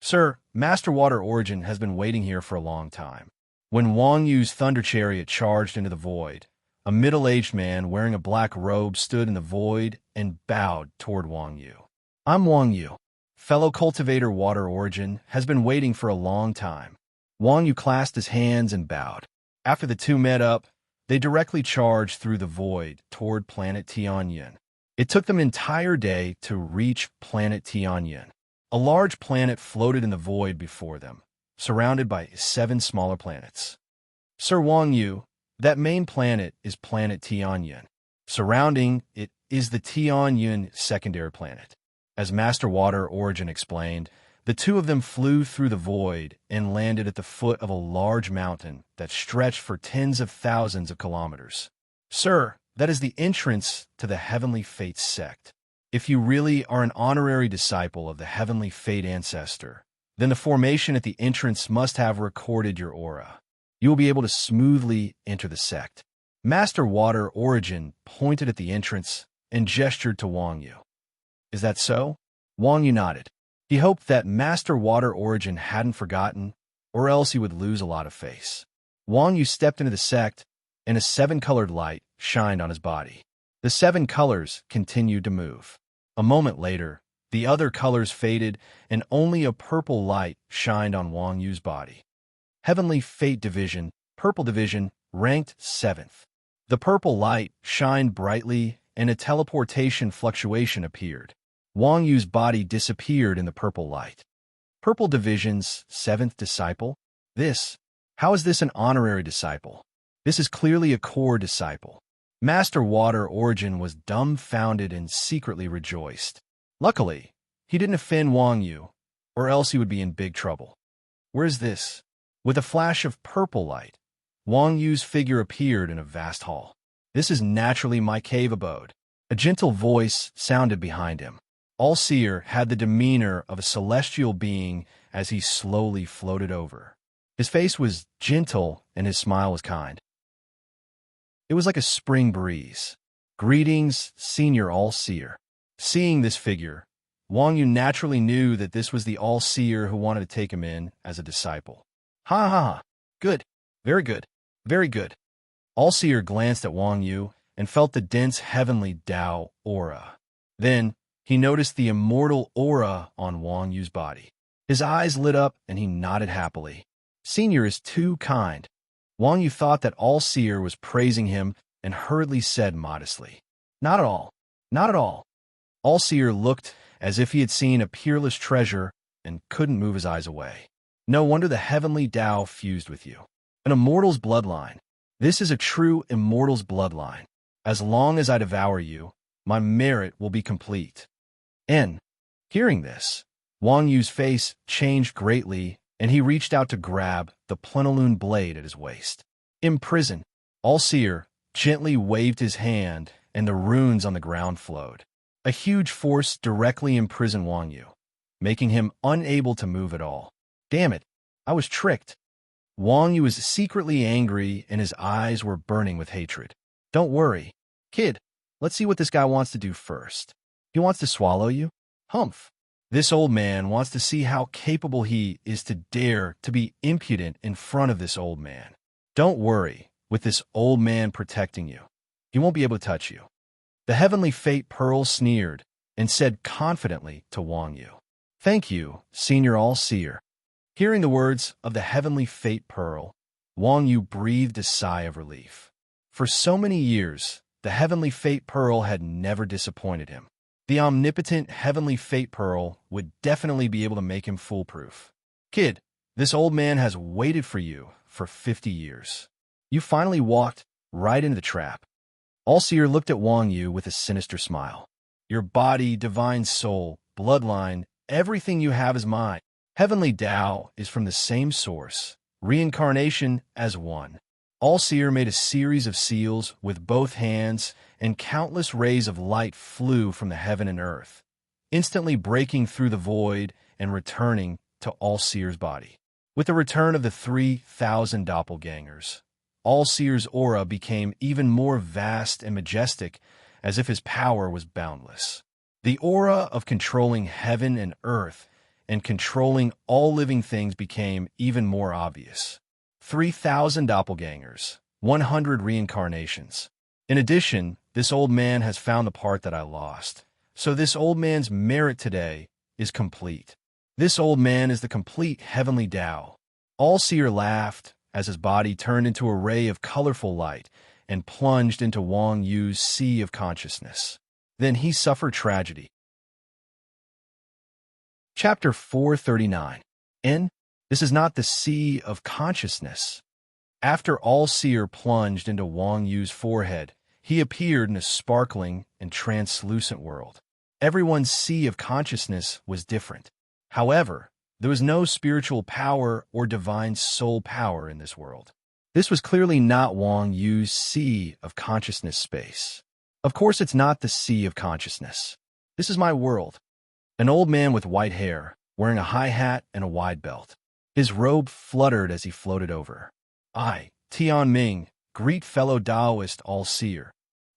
Sir, Master Water Origin has been waiting here for a long time. When Wang Yu's Thunder Chariot charged into the void, a middle-aged man wearing a black robe stood in the void and bowed toward Wang Yu. I'm Wang Yu. Fellow cultivator Water Origin has been waiting for a long time. Wang Yu clasped his hands and bowed. After the two met up, they directly charged through the void toward planet Tianyin. It took them an entire day to reach planet Tianyin. A large planet floated in the void before them, surrounded by 7 smaller planets. Sir Wang Yu, that main planet is planet Tianyin. Surrounding it is the Tianyin secondary planet. As Master Water Origin explained, the two of them flew through the void and landed at the foot of a large mountain that stretched for tens of thousands of kilometers. Sir, that is the entrance to the Heavenly Fate sect. If you really are an honorary disciple of the heavenly fate ancestor, then the formation at the entrance must have recorded your aura. You will be able to smoothly enter the sect. Master Water Origin pointed at the entrance and gestured to Wang Yu. Is that so? Wang Yu nodded. He hoped that Master Water Origin hadn't forgotten, or else he would lose a lot of face. Wang Yu stepped into the sect, and a seven-colored light shined on his body. The seven colors continued to move. A moment later, the other colors faded, and only a purple light shined on Wang Yu's body. Heavenly Fate Division, Purple Division, ranked 7th. The purple light shined brightly, and a teleportation fluctuation appeared. Wang Yu's body disappeared in the purple light. Purple Division's 7th disciple? How is this an honorary disciple? This is clearly a core disciple. Master Water Origin was dumbfounded and secretly rejoiced. Luckily, he didn't offend Wang Yu, or else he would be in big trouble. Where is this? With a flash of purple light, Wang Yu's figure appeared in a vast hall. This is naturally my cave abode. A gentle voice sounded behind him. All-Seer had the demeanor of a celestial being as he slowly floated over. His face was gentle and his smile was kind. It was like a spring breeze. Greetings, Senior All-Seer. Seeing this figure, Wang Yu naturally knew that this was the All-Seer who wanted to take him in as a disciple. Ha ha ha. Good. Very good. Very good. All-Seer glanced at Wang Yu and felt the dense heavenly Tao aura. Then, he noticed the immortal aura on Wang Yu's body. His eyes lit up and he nodded happily. Senior is too kind. Wang Yu thought that All-Seer was praising him and hurriedly said modestly, Not at all. Not at all. All-Seer looked as if he had seen a peerless treasure and couldn't move his eyes away. No wonder the heavenly Tao fused with you. An immortal's bloodline. This is a true immortal's bloodline. As long as I devour you, my merit will be complete. And, hearing this, Wang Yu's face changed greatly, and he reached out to grab the plenilune blade at his waist. Imprisoned, All-Seer gently waved his hand, and the runes on the ground flowed. A huge force directly imprisoned Wang Yu, making him unable to move at all. Damn it, I was tricked. Wang Yu was secretly angry, and his eyes were burning with hatred. Don't worry, kid. Let's see what this guy wants to do first. He wants to swallow you? Humph. This old man wants to see how capable he is to dare to be impudent in front of this old man. Don't worry, with this old man protecting you, he won't be able to touch you. The heavenly fate pearl sneered and said confidently to Wang Yu, Thank you, Senior All-Seer. Hearing the words of the heavenly fate pearl, Wang Yu breathed a sigh of relief. For so many years, the heavenly fate pearl had never disappointed him. The omnipotent heavenly fate pearl would definitely be able to make him foolproof. Kid, this old man has waited for you for 50 years. You finally walked right into the trap. All-Seer looked at Wang Yu with a sinister smile. Your body, divine soul, bloodline, everything you have is mine. Heavenly Tao is from the same source, reincarnation as one. All-Seer made a series of seals with both hands, and countless rays of light flew from the heaven and earth, instantly breaking through the void and returning to All-Seer's body. With the return of the 3,000 doppelgangers, All-Seer's aura became even more vast and majestic, as if his power was boundless. The aura of controlling heaven and earth and controlling all living things became even more obvious. 3,000 doppelgangers, 100 reincarnations. In addition, this old man has found the part that I lost. So this old man's merit today is complete. This old man is the complete heavenly Tao. All-Seer laughed as his body turned into a ray of colorful light and plunged into Wang Yu's sea of consciousness. Then he suffered tragedy. Chapter 439. This is not the sea of consciousness. After All-Seer plunged into Wang Yu's forehead, he appeared in a sparkling and translucent world. Everyone's sea of consciousness was different. However, there was no spiritual power or divine soul power in this world. This was clearly not Wang Yu's sea of consciousness space. Of course, it's not the sea of consciousness. This is my world. An old man with white hair, wearing a high hat and a wide belt. His robe fluttered as he floated over. I, Tian Ming, greet fellow Taoist all-seer.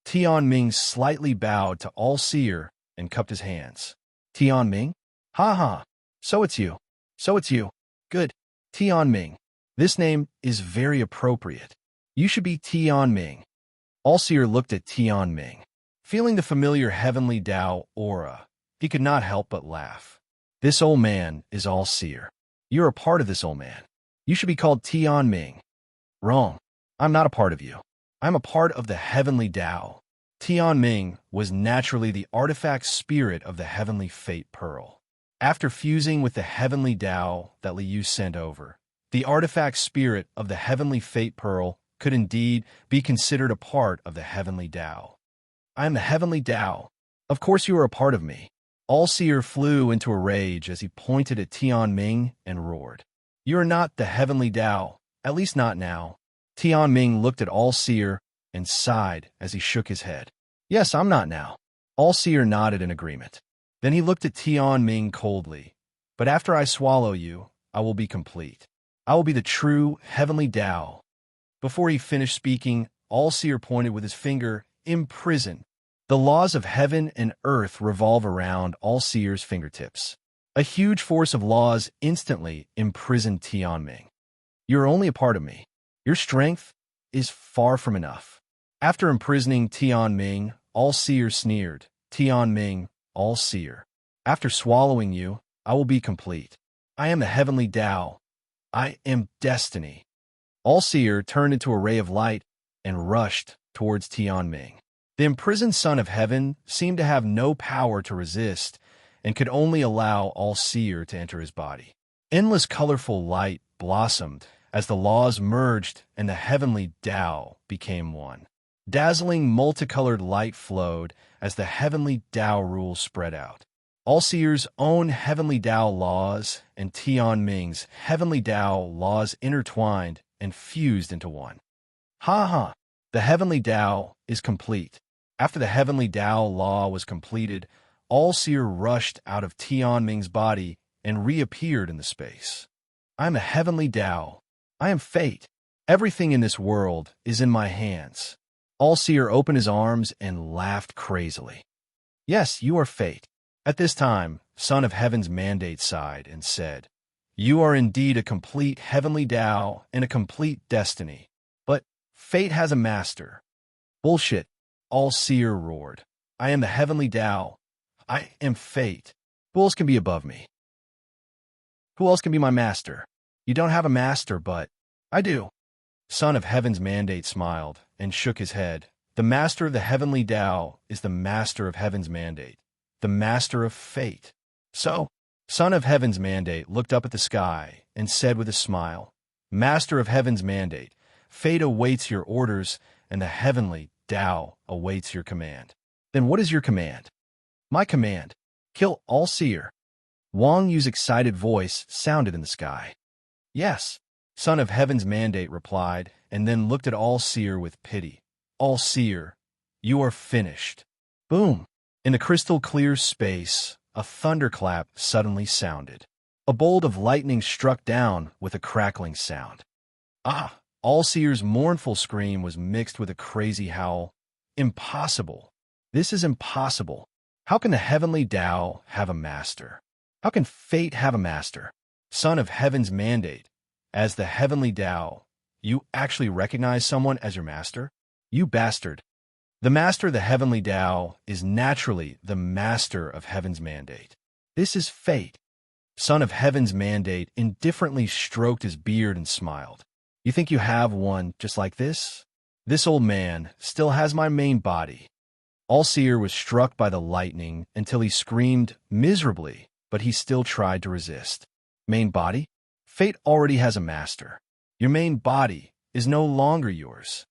Tian Ming slightly bowed to all-seer and cupped his hands. Tian Ming? Ha ha. So it's you. So it's you. Good. Tian Ming. This name is very appropriate. You should be Tian Ming. All-seer looked at Tian Ming. Feeling the familiar heavenly Tao aura, he could not help but laugh. This old man is all-seer. You're a part of this old man. You should be called Tian Ming. Wrong. I'm not a part of you. I'm a part of the heavenly Tao. Tian Ming was naturally the artifact spirit of the heavenly fate pearl. After fusing with the heavenly Tao that Liu sent over, the artifact spirit of the heavenly fate pearl could indeed be considered a part of the heavenly Tao. I am the heavenly Tao. Of course you are a part of me. All-seer flew into a rage as he pointed at Tian Ming and roared. You are not the heavenly Tao, at least not now. Tian Ming looked at All-seer and sighed as he shook his head. Yes, I'm not now. All-seer nodded in agreement. Then he looked at Tian Ming coldly. But after I swallow you, I will be complete. I will be the true heavenly Tao. Before he finished speaking, All-seer pointed with his finger, imprison. The laws of heaven and earth revolve around All-seer's fingertips. A huge force of laws instantly imprisoned Tian Ming. You're only a part of me. Your strength is far from enough. After imprisoning Tian Ming, All-seer sneered. Tian Ming, All-seer. After swallowing you, I will be complete. I am the heavenly Tao. I am destiny. All-seer turned into a ray of light and rushed towards Tian Ming. The imprisoned son of heaven seemed to have no power to resist and could only allow All-seer to enter his body. Endless colorful light blossomed as the laws merged and the heavenly Tao became one. Dazzling multicolored light flowed as the heavenly Tao rule spread out. All-seer's own heavenly Tao laws and Tian Ming's heavenly Tao laws intertwined and fused into one. Ha ha! The heavenly Tao is complete. After the heavenly Tao law was completed, All-seer rushed out of Tian Ming's body and reappeared in the space. I am a heavenly Tao. I am fate. Everything in this world is in my hands. All-seer opened his arms and laughed crazily. Yes, you are fate. At this time, Son of Heaven's mandate sighed and said, You are indeed a complete heavenly Tao and a complete destiny. But fate has a master. Bullshit, All-seer roared. I am the heavenly Tao. I am fate. Who else can be above me? Who else can be my master? You don't have a master, but I do. Son of Heaven's mandate smiled and shook his head. The master of the heavenly Tao is the master of Heaven's mandate, the master of fate. So, Son of Heaven's mandate looked up at the sky and said with a smile, Master of Heaven's mandate, fate awaits your orders and the heavenly Tao awaits your command. Then what is your command? My command, kill All-seer. Wang Yu's excited voice sounded in the sky. Yes, Son of Heaven's mandate replied, and then looked at All-seer with pity. All-seer, you are finished. Boom! In the crystal-clear space, a thunderclap suddenly sounded. A bolt of lightning struck down with a crackling sound. Ah! All-seer's mournful scream was mixed with a crazy howl. Impossible! This is impossible. How can the heavenly Tao have a master? How can fate have a master? Son of Heaven's mandate, as the heavenly Tao, you actually recognize someone as your master? You bastard. The master of the heavenly Tao is naturally the master of Heaven's mandate. This is fate. Son of Heaven's mandate indifferently stroked his beard and smiled. You think you have one just like this? This old man still has my main body. All-seer was struck by the lightning until he screamed miserably, but he still tried to resist. Main body? Fate already has a master. Your main body is no longer yours.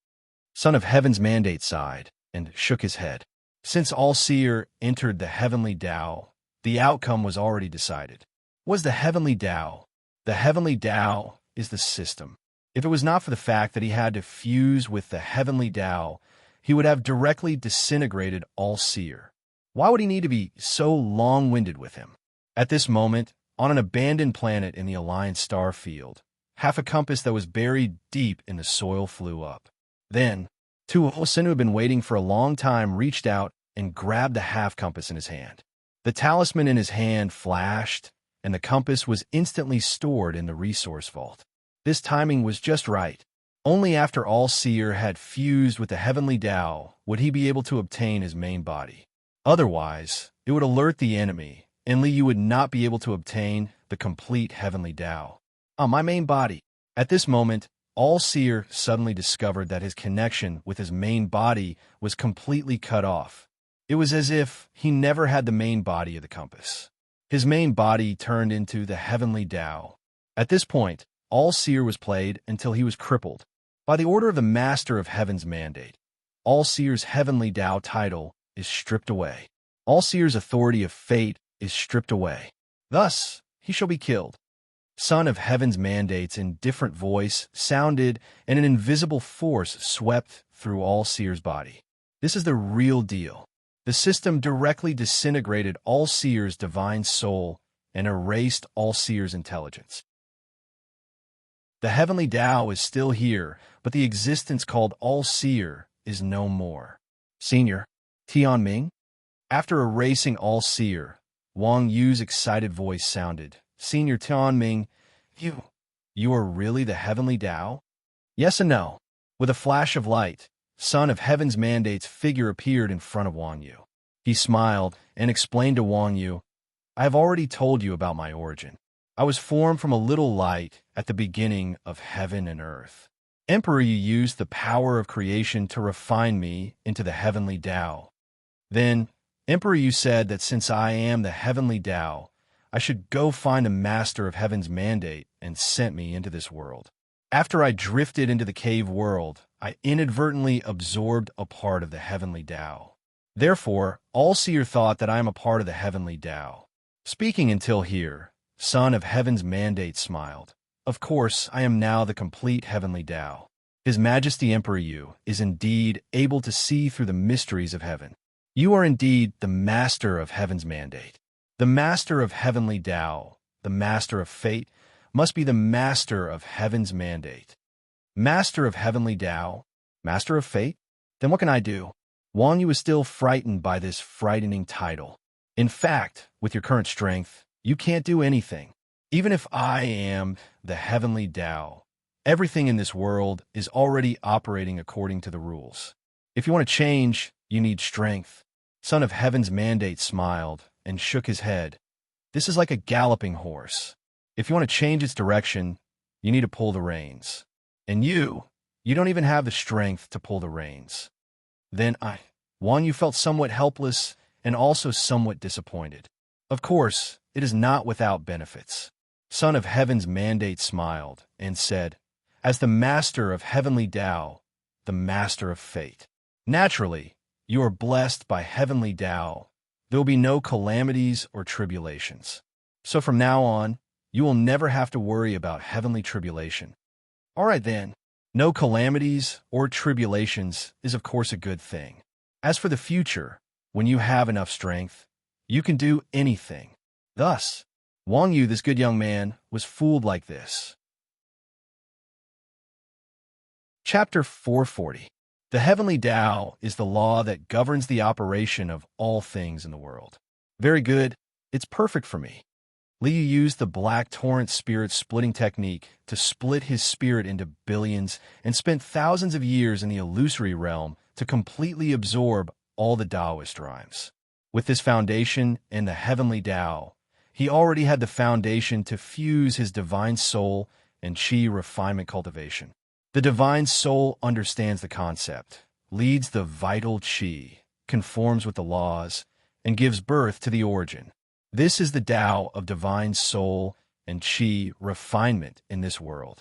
Son of Heaven's mandate sighed and shook his head. Since All-seer entered the heavenly Tao, the outcome was already decided. Was the heavenly Tao? The heavenly Tao is the system. If it was not for the fact that he had to fuse with the heavenly Tao, he would have directly disintegrated All-seer. Why would he need to be so long-winded with him? At this moment, on an abandoned planet in the Alliance star field, half a compass that was buried deep in the soil flew up. Then, Tuosin, who had been waiting for a long time, reached out and grabbed the half-compass in his hand. The talisman in his hand flashed, and the compass was instantly stored in the resource vault. This timing was just right. Only after All-Seer had fused with the heavenly Tao would he be able to obtain his main body. Otherwise, it would alert the enemy, and Liu would not be able to obtain the complete heavenly Tao. My main body. At this moment, All-Seer suddenly discovered that his connection with his main body was completely cut off. It was as if he never had the main body of the compass. His main body turned into the heavenly Tao. At this point, All-Seer was played until he was crippled. By the order of the Master of Heaven's mandate, All-Seer's heavenly Tao title is stripped away. All-Seer's authority of fate is stripped away. Thus, he shall be killed. Son of Heaven's mandates in different voice sounded, and an invisible force swept through All-Seer's body. This is the real deal. The system directly disintegrated All-Seer's divine soul and erased All-Seer's intelligence. The heavenly Tao is still here, but the existence called All-Seer is no more. Senior, Tianming? After erasing All-Seer, Wang Yu's excited voice sounded. Senior Tianming, you are really the heavenly Tao? Yes and no. With a flash of light, Son of Heaven's mandate's figure appeared in front of Wang Yu. He smiled and explained to Wang Yu, I have already told you about my origin. I was formed from a little light at the beginning of heaven and earth. Emperor Yu used the power of creation to refine me into the heavenly Tao. Then, Emperor Yu said that since I am the heavenly Tao, I should go find a master of heaven's mandate and sent me into this world. After I drifted into the cave world, I inadvertently absorbed a part of the heavenly Tao. Therefore, All-Seer thought that I am a part of the heavenly Tao. Speaking until here, Son of Heaven's mandate smiled. Of course, I am now the complete heavenly Tao. His Majesty Emperor Yu is indeed able to see through the mysteries of heaven. You are indeed the master of heaven's mandate. The master of heavenly Tao, the master of fate, must be the master of heaven's mandate. Master of heavenly Tao, master of fate? Then what can I do? Wang Yu is still frightened by this frightening title. In fact, with your current strength, you can't do anything. Even if I am the heavenly Tao, everything in this world is already operating according to the rules. If you want to change, you need strength. Son of Heaven's mandate smiled and shook his head. This is like a galloping horse. If you want to change its direction, you need to pull the reins. And you don't even have the strength to pull the reins. Then Wang Yu felt somewhat helpless and also somewhat disappointed. Of course, it is not without benefits. Son of Heaven's mandate smiled and said, as the master of heavenly Tao, the master of fate. Naturally, you are blessed by heavenly Tao. There will be no calamities or tribulations. So from now on, you will never have to worry about heavenly tribulation. All right then, no calamities or tribulations is of course a good thing. As for the future, when you have enough strength, you can do anything. Thus, Wang Yu, this good young man, was fooled like this. Chapter 440. The heavenly Tao is the law that governs the operation of all things in the world. Very good. It's perfect for me. Liu used the black torrent spirit splitting technique to split his spirit into billions and spent thousands of years in the illusory realm to completely absorb all the Taoist rhymes. With this foundation and the heavenly Tao, he already had the foundation to fuse his divine soul and Qi refinement cultivation. The divine soul understands the concept, leads the vital Qi, conforms with the laws, and gives birth to the origin. This is the Tao of divine soul and Qi refinement in this world.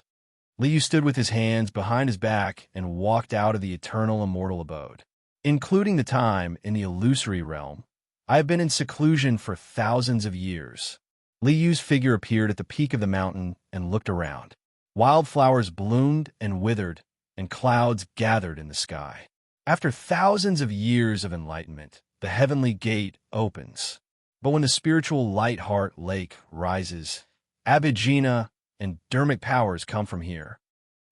Liu stood with his hands behind his back and walked out of the eternal immortal abode. Including the time in the illusory realm, I have been in seclusion for thousands of years. Liyu's figure appeared at the peak of the mountain and looked around. Wildflowers bloomed and withered, and clouds gathered in the sky. After thousands of years of enlightenment, the heavenly gate opens. But when the spiritual Lightheart Lake rises, Abhijna and Dermic powers come from here.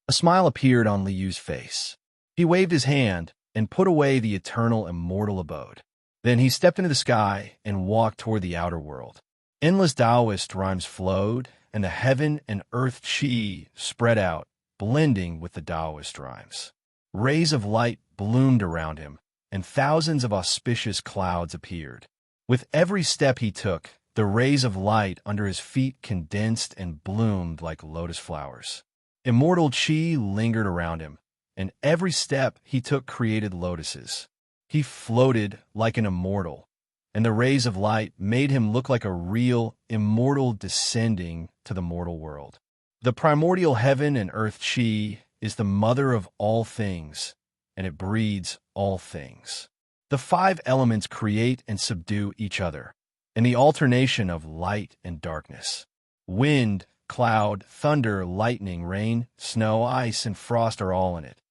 A smile appeared on Liyu's face. He waved his hand and put away the eternal immortal abode. Then he stepped into the sky and walked toward the outer world. Endless Taoist rhymes flowed, and the heaven and earth chi spread out, blending with the Taoist rhymes. Rays of light bloomed around him, and thousands of auspicious clouds appeared. With every step he took, the rays of light under his feet condensed and bloomed like lotus flowers. Immortal chi lingered around him, and every step he took created lotuses. He floated like an immortal, and the rays of light made him look like a real immortal descending to the mortal world. The primordial heaven and earth chi is the mother of all things, and it breeds all things. The five elements create and subdue each other, in the alternation of light and darkness. Wind, cloud, thunder, lightning, rain, snow, ice, and frost are all in it.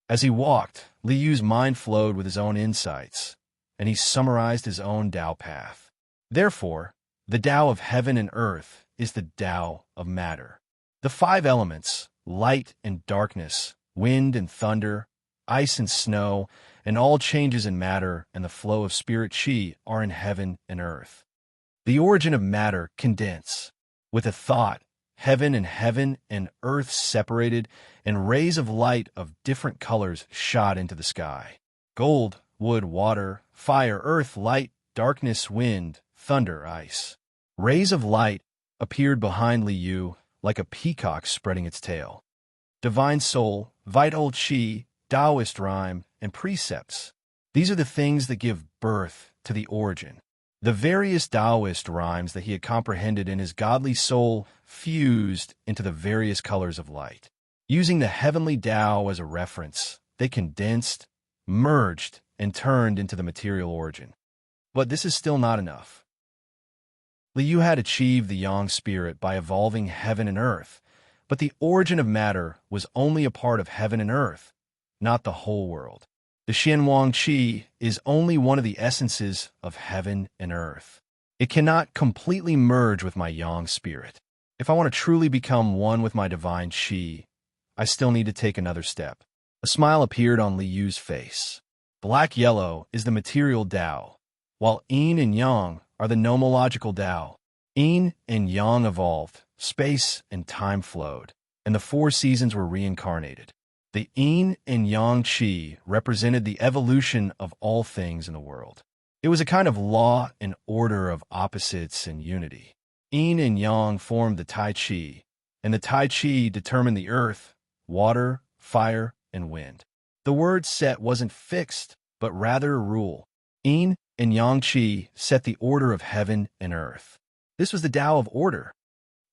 As he walked, Liyu's mind flowed with his own insights, and he summarized his own Tao path. Therefore, the Tao of heaven and earth is the Tao of matter. The five elements, light and darkness, wind and thunder, ice and snow, and all changes in matter and the flow of spirit chi are in heaven and earth. The origin of matter condense. With a thought, heaven and earth separated, and rays of light of different colors shot into the sky. Gold, wood, water, fire, earth, light, darkness, wind, thunder, ice. Rays of light appeared behind Liyu like a peacock spreading its tail. Divine soul, vital chi, Taoist rhyme, and precepts. These are the things that give birth to the origin. The various Taoist rhymes that he had comprehended in his godly soul fused into the various colors of light. Using the heavenly Tao as a reference, they condensed, merged, and turned into the material origin. But this is still not enough. Liu had achieved the yang spirit by evolving heaven and earth, but the origin of matter was only a part of heaven and earth, not the whole world. The Xianwang Qi is only one of the essences of heaven and earth. It cannot completely merge with my yang spirit. If I want to truly become one with my divine Qi, I still need to take another step. A smile appeared on Liyu's face. Black-yellow is the material Tao, while yin and yang are the nomological Tao. Yin and yang evolved, space and time flowed, and the four seasons were reincarnated. The yin and yang qi represented the evolution of all things in the world. It was a kind of law and order of opposites and unity. Yin and yang formed the Tai Chi, and the Tai Chi determined the earth, water, fire, and wind. The word set wasn't fixed, but rather a rule. Yin and yang qi set the order of heaven and earth. This was the Tao of order.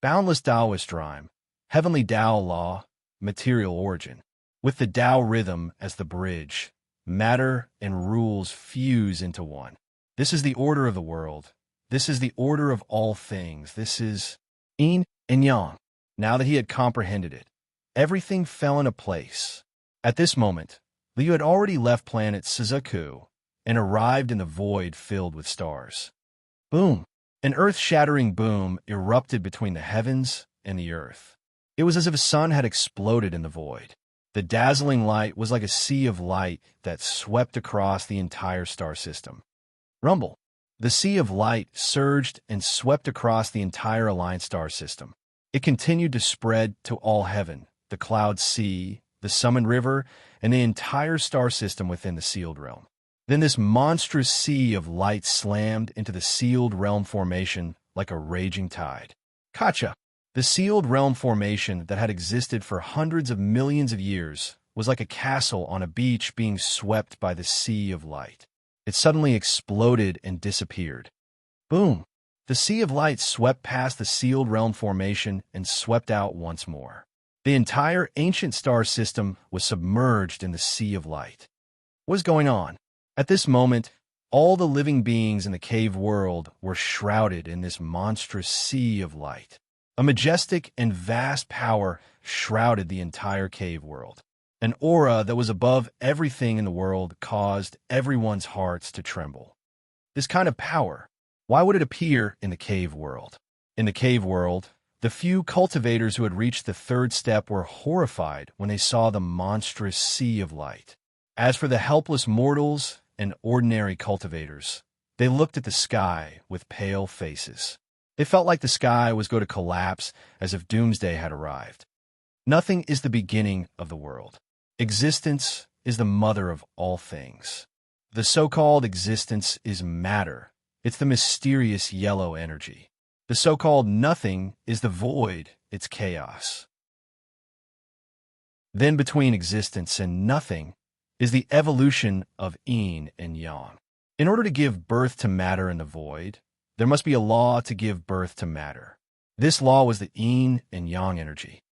Boundless Taoist rhyme, heavenly Tao law, material origin. With the Tao rhythm as the bridge, matter and rules fuse into one. This is the order of the world. This is the order of all things. This is yin and yang. Now that he had comprehended it, everything fell into place. At this moment, Liu had already left planet Suzaku and arrived in the void filled with stars. Boom! An earth-shattering boom erupted between the heavens and the earth. It was as if a sun had exploded in the void. The dazzling light was like a sea of light that swept across the entire star system. Rumble. The sea of light surged and swept across the entire Alliance star system. It continued to spread to all heaven, the cloud sea, the summoned river, and the entire star system within the sealed realm. Then this monstrous sea of light slammed into the sealed realm formation like a raging tide. Kacha. The sealed realm formation that had existed for hundreds of millions of years was like a castle on a beach being swept by the sea of light. It suddenly exploded and disappeared. Boom! The sea of light swept past the sealed realm formation and swept out once more. The entire ancient star system was submerged in the sea of light. What was going on? At this moment, all the living beings in the cave world were shrouded in this monstrous sea of light. A majestic and vast power shrouded the entire cave world. An aura that was above everything in the world caused everyone's hearts to tremble. This kind of power, why would it appear in the cave world? In the cave world, the few cultivators who had reached the third step were horrified when they saw the monstrous sea of light. As for the helpless mortals and ordinary cultivators, they looked at the sky with pale faces. It felt like the sky was going to collapse as if doomsday had arrived. Nothing is the beginning of the world. Existence is the mother of all things. The so-called existence is matter. It's the mysterious yellow energy. The so-called nothing is the void. It's chaos. Then between existence and nothing is the evolution of yin and yang. In order to give birth to matter in the void, there must be a law to give birth to matter. This law was the yin and yang energy.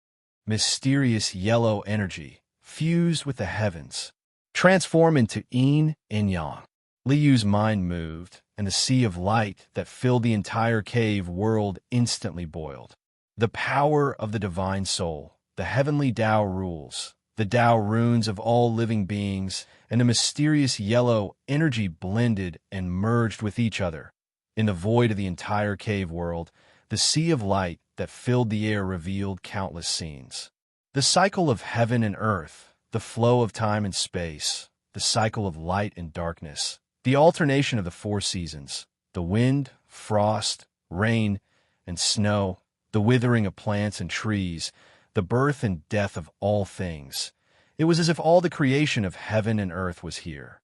Mysterious yellow energy, fused with the heavens, transform into yin and yang. Liyu's mind moved, and the sea of light that filled the entire cave world instantly boiled. The power of the divine soul, the heavenly Tao rules, the Tao runes of all living beings, and the mysterious yellow energy blended and merged with each other. In the void of the entire cave world, the sea of light that filled the air revealed countless scenes. The cycle of heaven and earth, the flow of time and space, the cycle of light and darkness, the alternation of the four seasons, the wind, frost, rain, and snow, the withering of plants and trees, the birth and death of all things. It was as if all the creation of heaven and earth was here.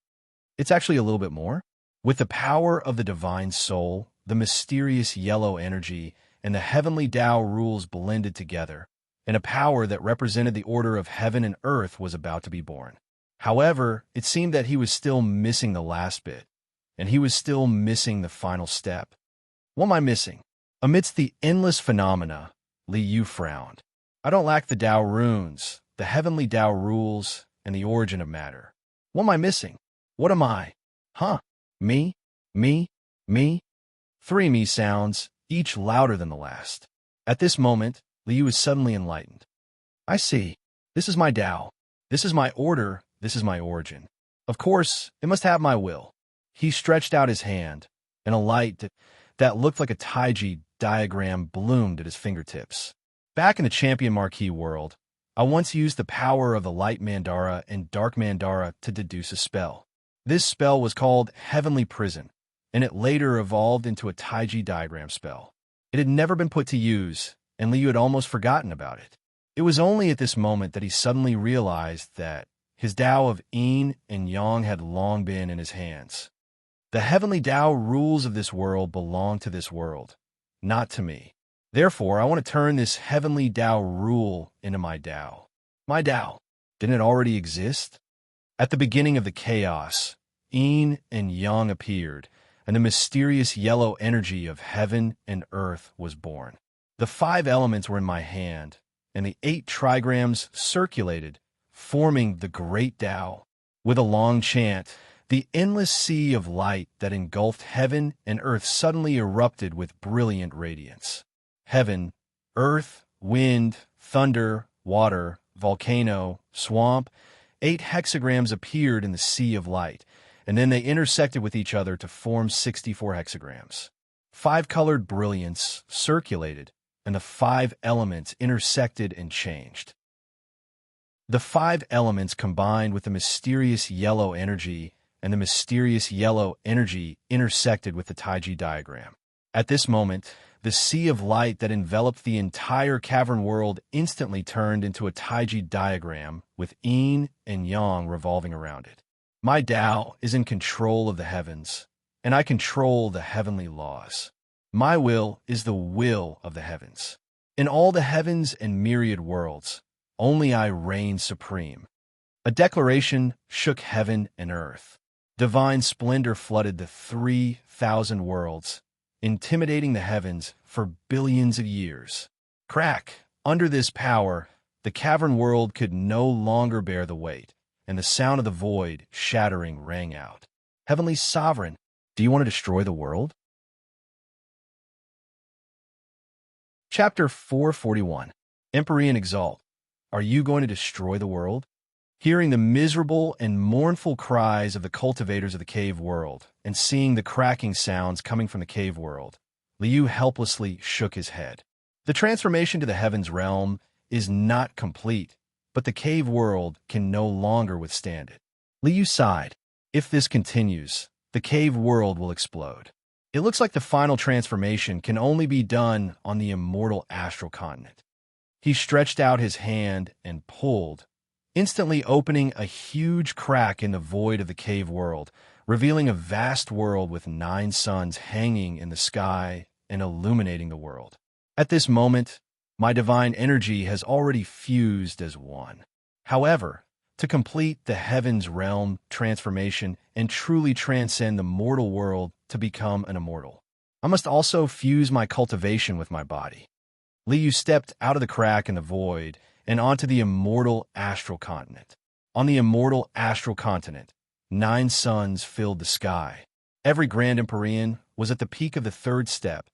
It's actually a little bit more. With the power of the divine soul, the mysterious yellow energy, and the heavenly Tao rules blended together, and a power that represented the order of heaven and earth was about to be born. However, it seemed that he was still missing the last bit, and he was still missing the final step. What am I missing? Amidst the endless phenomena, Liyu frowned. I don't lack the Tao runes, the heavenly Tao rules, and the origin of matter. What am I missing? What am I? Huh? Me? Me? Me? Three me sounds, each louder than the last. At this moment, Liu was suddenly enlightened. I see. This is my Tao. This is my order. This is my origin. Of course, it must have my will. He stretched out his hand, and a light that looked like a Taiji diagram bloomed at his fingertips. Back in the Champion Marquis world, I once used the power of the Light Mandara and Dark Mandara to deduce a spell. This spell was called Heavenly Prison, and it later evolved into a Taiji diagram spell. It had never been put to use, and Liu had almost forgotten about it. It was only at this moment that he suddenly realized that his Tao of Yin and Yang had long been in his hands. The heavenly Tao rules of this world belong to this world, not to me. Therefore, I want to turn this heavenly Tao rule into my Tao. My Tao, didn't it already exist? At the beginning of the chaos, Yin and Yang appeared, and the mysterious yellow energy of heaven and earth was born. The 5 elements were in my hand, and the 8 trigrams circulated, forming the great Tao. With a long chant, the endless sea of light that engulfed heaven and earth suddenly erupted with brilliant radiance. Heaven, earth, wind, thunder, water, volcano, swamp, 8 hexagrams appeared in the sea of light, and then they intersected with each other to form 64 hexagrams. 5-colored brilliance circulated, and the 5 elements intersected and changed. The 5 elements combined with the mysterious yellow energy, and the mysterious yellow energy intersected with the Taiji diagram. At this moment, the sea of light that enveloped the entire cavern world instantly turned into a Taiji diagram with Yin and Yang revolving around it. My Tao is in control of the heavens, and I control the heavenly laws. My will is the will of the heavens. In all the heavens and myriad worlds, only I reign supreme. A declaration shook heaven and earth. Divine splendor flooded the 3,000 worlds, intimidating the heavens for billions of years. Crack! Under this power, the cavern world could no longer bear the weight, and the sound of the void shattering rang out. Heavenly Sovereign, do you want to destroy the world? Chapter 441. Empyrean Exalt. Are you going to destroy the world? Hearing the miserable and mournful cries of the cultivators of the cave world and seeing the cracking sounds coming from the cave world, Liu helplessly shook his head. The transformation to the heavens realm is not complete, but the cave world can no longer withstand it. Liu sighed. If this continues, the cave world will explode. It looks like the final transformation can only be done on the immortal astral continent. He stretched out his hand and pulled, instantly opening a huge crack in the void of the cave world, revealing a vast world with 9 suns hanging in the sky and illuminating the world. At this moment, my divine energy has already fused as one. However, to complete the heavens realm transformation and truly transcend the mortal world to become an immortal, I must also fuse my cultivation with my body. Liu stepped out of the crack in the void and onto the immortal astral continent. On the immortal astral continent, 9 suns filled the sky. Every Grand Empyrean was at the peak of the 3rd step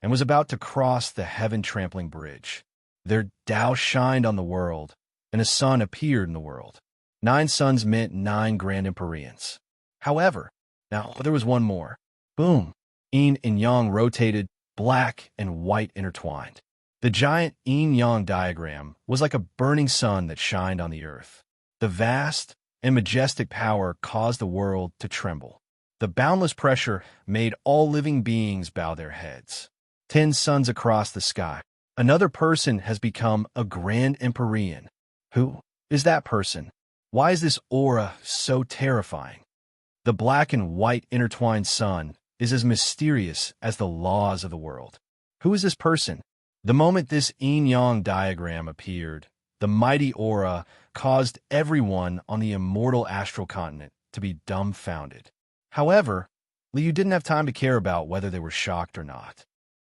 and was about to cross the heaven-trampling bridge. Their Tao shined on the world, and a sun appeared in the world. 9 suns meant 9 Grand Empyreans. However, now there was one more. Boom! Yin and Yang rotated, black and white intertwined. The giant yin-yang diagram was like a burning sun that shined on the earth. The vast and majestic power caused the world to tremble. The boundless pressure made all living beings bow their heads. 10 suns across the sky. Another person has become a Grand Empyrean. Who is that person? Why is this aura so terrifying? The black and white intertwined sun is as mysterious as the laws of the world. Who is this person? The moment this yin-yang diagram appeared, the mighty aura caused everyone on the immortal astral continent to be dumbfounded. However, Liu didn't have time to care about whether they were shocked or not.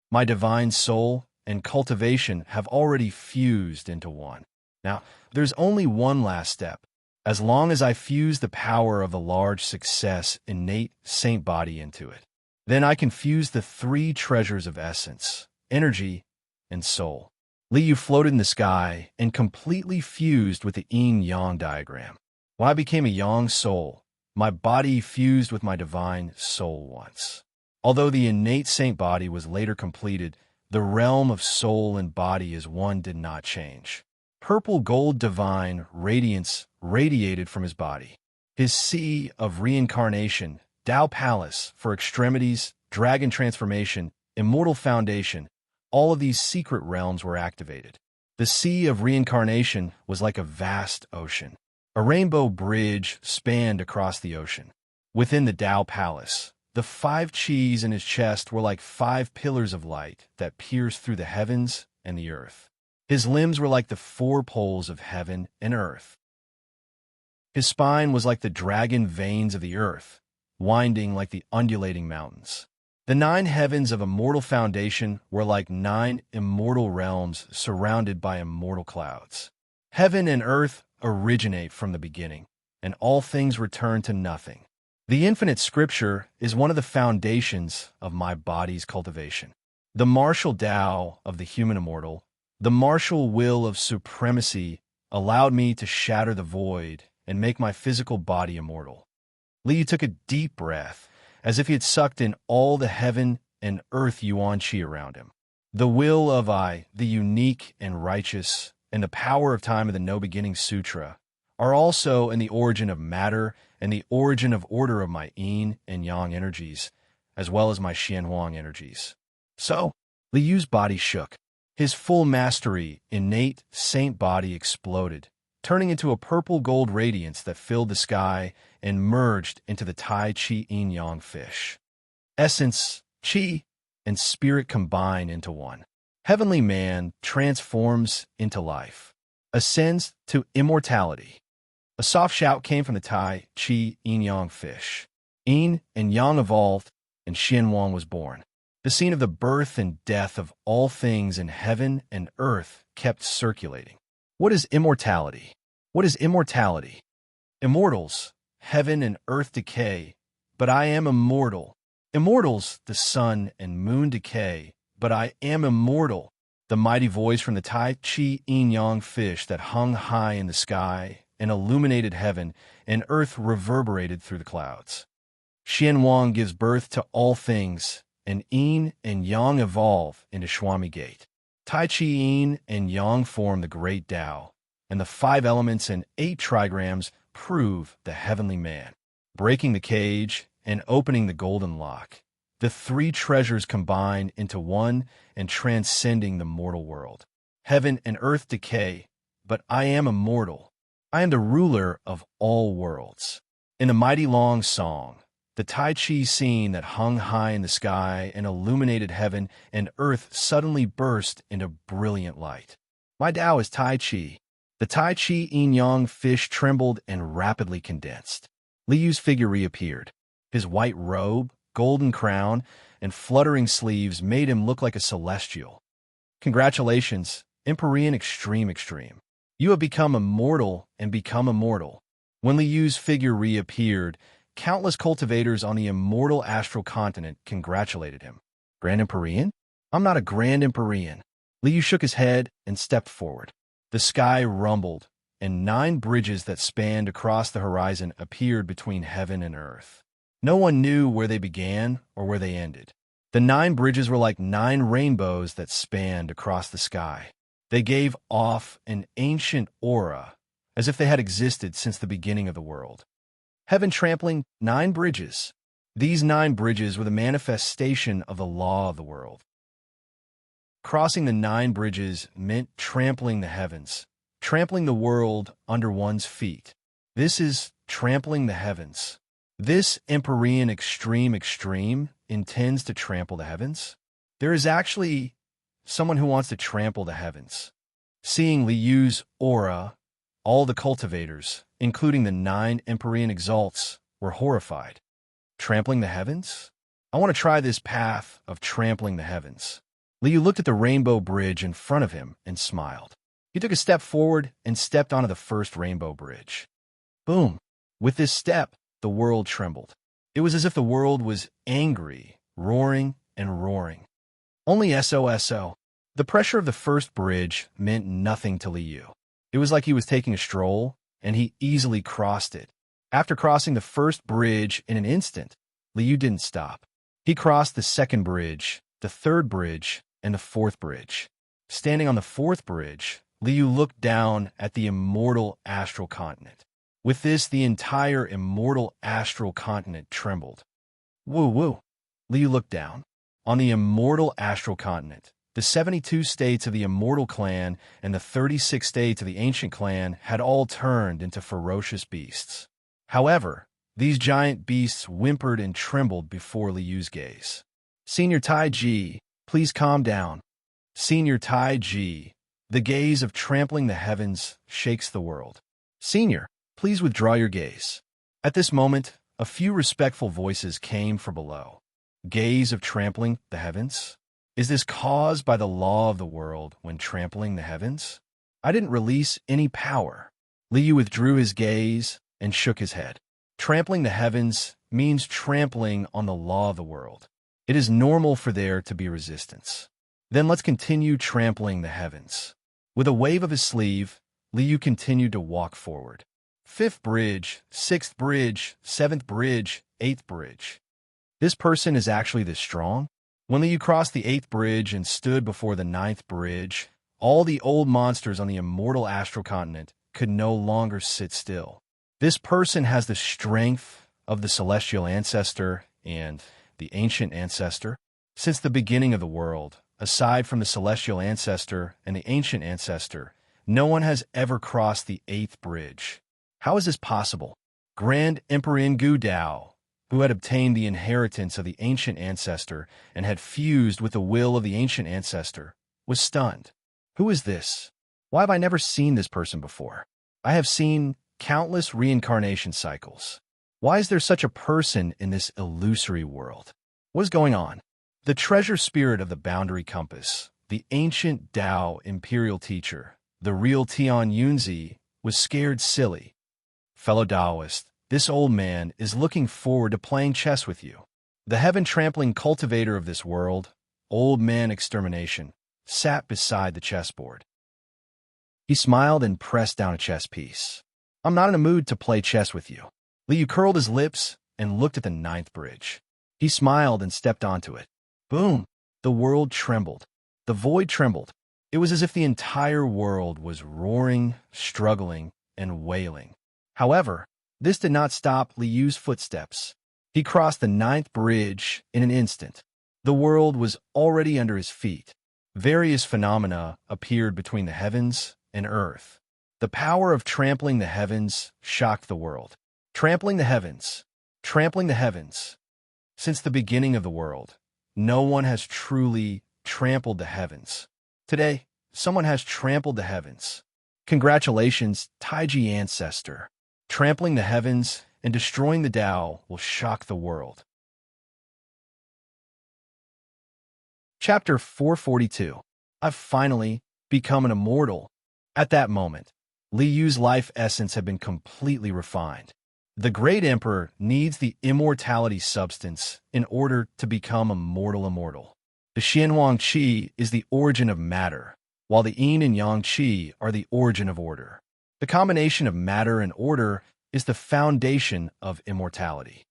My divine soul and cultivation have already fused into one. Now, there's only one last step. As long as I fuse the power of the large success innate saint body into it, then I can fuse the 3 treasures of essence, energy, and soul. Liu floated in the sky and completely fused with the yin-yang diagram. When I became a yang soul, my body fused with my divine soul once. Although the innate saint body was later completed, the realm of soul and body as one did not change. Purple gold divine radiance radiated from his body. His sea of reincarnation, Tao Palace for extremities, dragon transformation, immortal foundation, all of these secret realms were activated. The sea of reincarnation was like a vast ocean. A rainbow bridge spanned across the ocean. Within the Tao Palace, the 5 chis in his chest were like 5 pillars of light that pierced through the heavens and the earth. His limbs were like the 4 poles of heaven and earth. His spine was like the dragon veins of the earth, winding like the undulating mountains. The 9 heavens of immortal foundation were like 9 immortal realms surrounded by immortal clouds. Heaven and earth originate from the beginning, and all things return to nothing. The infinite scripture is one of the foundations of my body's cultivation. The martial Tao of the human immortal, the martial will of supremacy allowed me to shatter the void and make my physical body immortal. Li took a deep breath, as if he had sucked in all the heaven and earth yuan qi around him. The will of I, the unique and righteous, and the power of time of the No Beginning Sutra are also in the origin of matter and the origin of order of my yin and yang energies, as well as my xianhuang energies. So, Liu's body shook. His full mastery, innate saint body exploded, turning into a purple gold radiance that filled the sky and merged into the Tai Chi yin-yang fish. Essence, chi, and spirit combine into one. Heavenly man transforms into life, ascends to immortality. A soft shout came from the Tai Chi yin-yang fish. Yin and yang evolved, and Xianhuang was born. The scene of the birth and death of all things in heaven and earth kept circulating. What is immortality? What is immortality? Immortals, heaven and earth decay, but I am immortal. Immortals, the sun and moon decay, but I am immortal. The mighty voice from the Tai Chi yin-yang fish that hung high in the sky and illuminated heaven, and earth reverberated through the clouds. Xian Wang gives birth to all things, and yin and yang evolve into Xuanmi Gate. Tai Chi yin and yang form the great Tao, and the 5 elements and 8 trigrams prove the heavenly man. Breaking the cage and opening the golden lock, the 3 treasures combine into one and transcending the mortal world. Heaven and earth decay, but I am immortal. I am the ruler of all worlds. In a mighty long song, the Tai Chi scene that hung high in the sky and illuminated heaven and earth suddenly burst into brilliant light. My Tao is Tai Chi. The Tai Chi yin-yang fish trembled and rapidly condensed. Liyu's figure reappeared. His white robe, golden crown, and fluttering sleeves made him look like a celestial. Congratulations, Empyrean Extreme. You have become immortal and become immortal. When Liyu's figure reappeared, countless cultivators on the immortal astral continent congratulated him. Grand Empyrean? I'm not a Grand Empyrean. Liyu shook his head and stepped forward. The sky rumbled, and 9 bridges that spanned across the horizon appeared between heaven and earth. No one knew where they began or where they ended. The 9 bridges were like 9 rainbows that spanned across the sky. They gave off an ancient aura, as if they had existed since the beginning of the world. Heaven trampling 9 bridges. These 9 bridges were the manifestation of the law of the world. Crossing the 9 bridges meant trampling the heavens, trampling the world under one's feet. This is trampling the heavens. This Empyrean Extreme intends to trample the heavens. There is actually someone who wants to trample the heavens. Seeing Liyu's aura, all the cultivators, including the 9 Empyrean exalts, were horrified. Trampling the heavens? I want to try this path of trampling the heavens. Liu looked at the rainbow bridge in front of him and smiled. He took a step forward and stepped onto the first rainbow bridge. Boom! With this step, the world trembled. It was as if the world was angry, roaring, and roaring. Only SOSO. The pressure of the first bridge meant nothing to Liu. It was like he was taking a stroll, and he easily crossed it. After crossing the first bridge in an instant, Liu didn't stop. He crossed the second bridge, the third bridge, and the fourth bridge. Standing on the fourth bridge, Liu looked down at the immortal astral continent. With this, the entire immortal astral continent trembled. Woo-woo. Liu looked down. On the immortal astral continent, the 72 states of the immortal clan and the 36 states of the ancient clan had all turned into ferocious beasts. However, these giant beasts whimpered and trembled before Liu's gaze. Senior Tai Ji, please calm down. Senior Tai Ji, the gaze of trampling the heavens shakes the world. Senior, please withdraw your gaze. At this moment, a few respectful voices came from below. Gaze of trampling the heavens? Is this caused by the law of the world when trampling the heavens? I didn't release any power. Liu withdrew his gaze and shook his head. Trampling the heavens means trampling on the law of the world. It is normal for there to be resistance. Then let's continue trampling the heavens. With a wave of his sleeve, Liu continued to walk forward. 5th bridge, 6th bridge, 7th bridge, 8th bridge. This person is actually this strong? When Liu crossed the 8th bridge and stood before the 9th bridge, all the old monsters on the immortal astral continent could no longer sit still. This person has the strength of the celestial ancestor and the ancient ancestor. Since the beginning of the world, aside from the celestial ancestor and the ancient ancestor, no one has ever crossed the 8th bridge. How is this possible? Grand Emperor Gu Dao, who had obtained the inheritance of the ancient ancestor and had fused with the will of the ancient ancestor, was stunned. Who is this? Why have I never seen this person before? I have seen countless reincarnation cycles. Why is there such a person in this illusory world? What is going on? The treasure spirit of the boundary compass, the ancient Tao imperial teacher, the real Tian Yunzi, was scared silly. Fellow Taoist, this old man is looking forward to playing chess with you. The heaven-trampling cultivator of this world, old man extermination, sat beside the chessboard. He smiled and pressed down a chess piece. I'm not in a mood to play chess with you. Liu curled his lips and looked at the ninth bridge. He smiled and stepped onto it. Boom! The world trembled. The void trembled. It was as if the entire world was roaring, struggling, and wailing. However, this did not stop Liu's footsteps. He crossed the ninth bridge in an instant. The world was already under his feet. Various phenomena appeared between the heavens and earth. The power of trampling the heavens shocked the world. Trampling the heavens. Trampling the heavens. Since the beginning of the world, no one has truly trampled the heavens. Today, someone has trampled the heavens. Congratulations, Taiji ancestor. Trampling the heavens and destroying the Tao will shock the world. Chapter 442. I've finally become an immortal. At that moment, Liyu's life essence had been completely refined. The great emperor needs the immortality substance in order to become a mortal immortal. The Xianhuang Qi is the origin of matter, while the Yin and Yang Qi are the origin of order. The combination of matter and order is the foundation of immortality.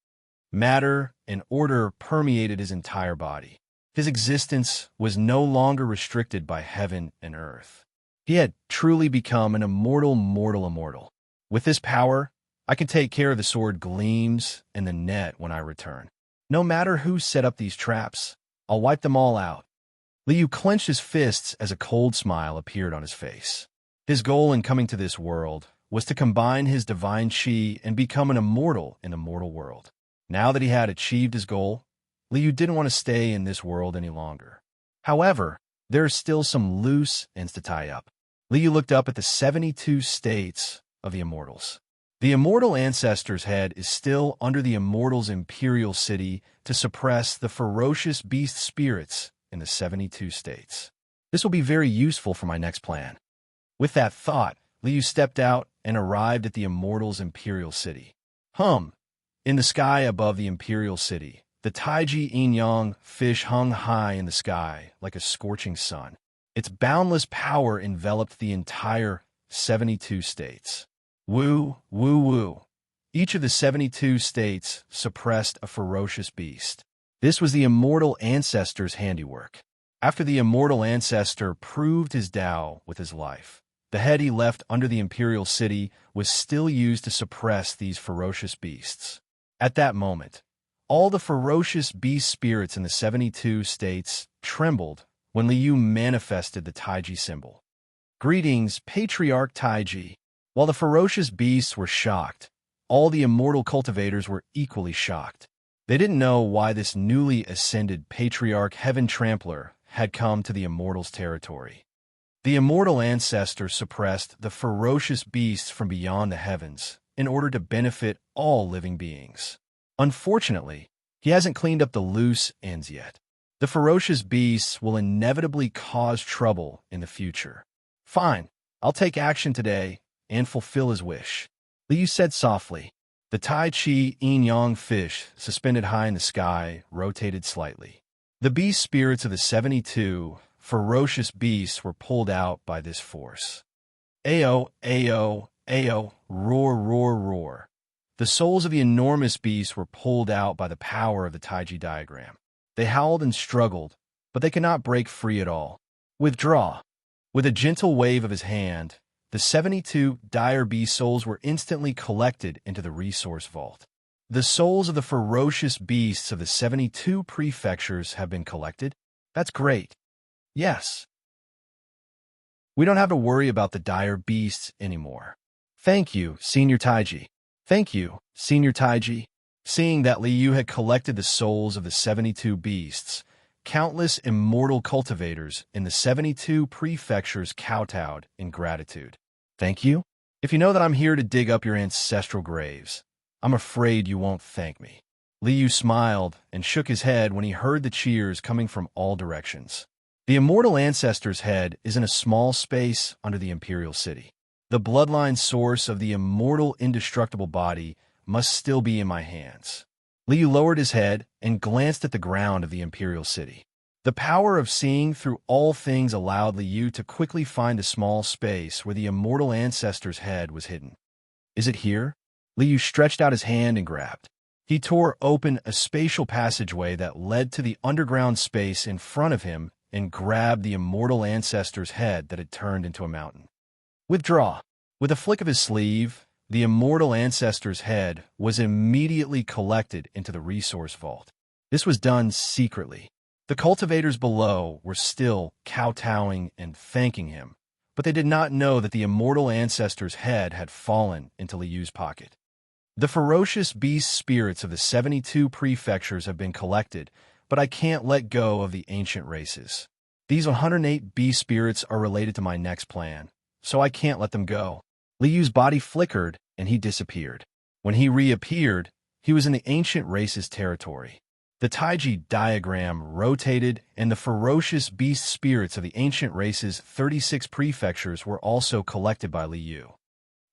Matter and order permeated his entire body. His existence was no longer restricted by heaven and earth. He had truly become an immortal immortal. With this power, I can take care of the sword gleams and the net when I return. No matter who set up these traps, I'll wipe them all out. Liu clenched his fists as a cold smile appeared on his face. His goal in coming to this world was to combine his divine qi and become an immortal in the mortal world. Now that he had achieved his goal, Liu didn't want to stay in this world any longer. However, there are still some loose ends to tie up. Liu looked up at the 72 states of the immortals. The immortal ancestor's head is still under the immortal's imperial city to suppress the ferocious beast spirits in the 72 states. This will be very useful for my next plan. With that thought, Liu stepped out and arrived at the immortal's imperial city. In the sky above the imperial city, the Taiji yin-yang fish hung high in the sky like a scorching sun. Its boundless power enveloped the entire 72 states. Woo, woo, woo. Each of the 72 states suppressed a ferocious beast. This was the immortal ancestor's handiwork. After the immortal ancestor proved his Tao with his life, the head he left under the imperial city was still used to suppress these ferocious beasts. At that moment, all the ferocious beast spirits in the 72 states trembled when Liu manifested the Taiji symbol. Greetings, Patriarch Taiji. While the ferocious beasts were shocked, all the immortal cultivators were equally shocked. They didn't know why this newly ascended Patriarch Heaven Trampler had come to the immortals' territory. The immortal ancestor suppressed the ferocious beasts from beyond the heavens in order to benefit all living beings. Unfortunately, he hasn't cleaned up the loose ends yet. The ferocious beasts will inevitably cause trouble in the future. Fine, I'll take action today and fulfill his wish. Liu said softly. The Tai Chi yin-yang fish, suspended high in the sky, rotated slightly. The beast spirits of the 72 ferocious beasts were pulled out by this force. Ayo, ayo, ayo, roar, roar, roar. The souls of the enormous beasts were pulled out by the power of the Taiji diagram. They howled and struggled, but they could not break free at all. Withdraw. With a gentle wave of his hand, the 72 dire beast souls were instantly collected into the resource vault. The souls of the ferocious beasts of the 72 prefectures have been collected. That's great. Yes. We don't have to worry about the dire beasts anymore. Thank you, Senior Taiji. Thank you, Senior Taiji. Seeing that Liu had collected the souls of the 72 beasts, countless immortal cultivators in the 72 prefectures kowtowed in gratitude. Thank you? If you know that I'm here to dig up your ancestral graves, I'm afraid you won't thank me. Liu smiled and shook his head when he heard the cheers coming from all directions. The immortal ancestor's head is in a small space under the imperial city. The bloodline source of the immortal indestructible body must still be in my hands. Liu lowered his head and glanced at the ground of the imperial city. The power of seeing through all things allowed Liu to quickly find a small space where the immortal ancestor's head was hidden. Is it here? Liu stretched out his hand and grabbed. He tore open a spatial passageway that led to the underground space in front of him and grabbed the immortal ancestor's head that had turned into a mountain. Withdraw. With a flick of his sleeve, the immortal ancestor's head was immediately collected into the resource vault. This was done secretly. The cultivators below were still kowtowing and thanking him, but they did not know that the immortal ancestor's head had fallen into Liu's pocket. The ferocious beast spirits of the 72 prefectures have been collected, but I can't let go of the ancient races. These 108 beast spirits are related to my next plan, so I can't let them go. Liu's body flickered, and he disappeared. When he reappeared, he was in the ancient race's territory. The Taiji diagram rotated, and the ferocious beast spirits of the ancient race's 36 prefectures were also collected by Liu.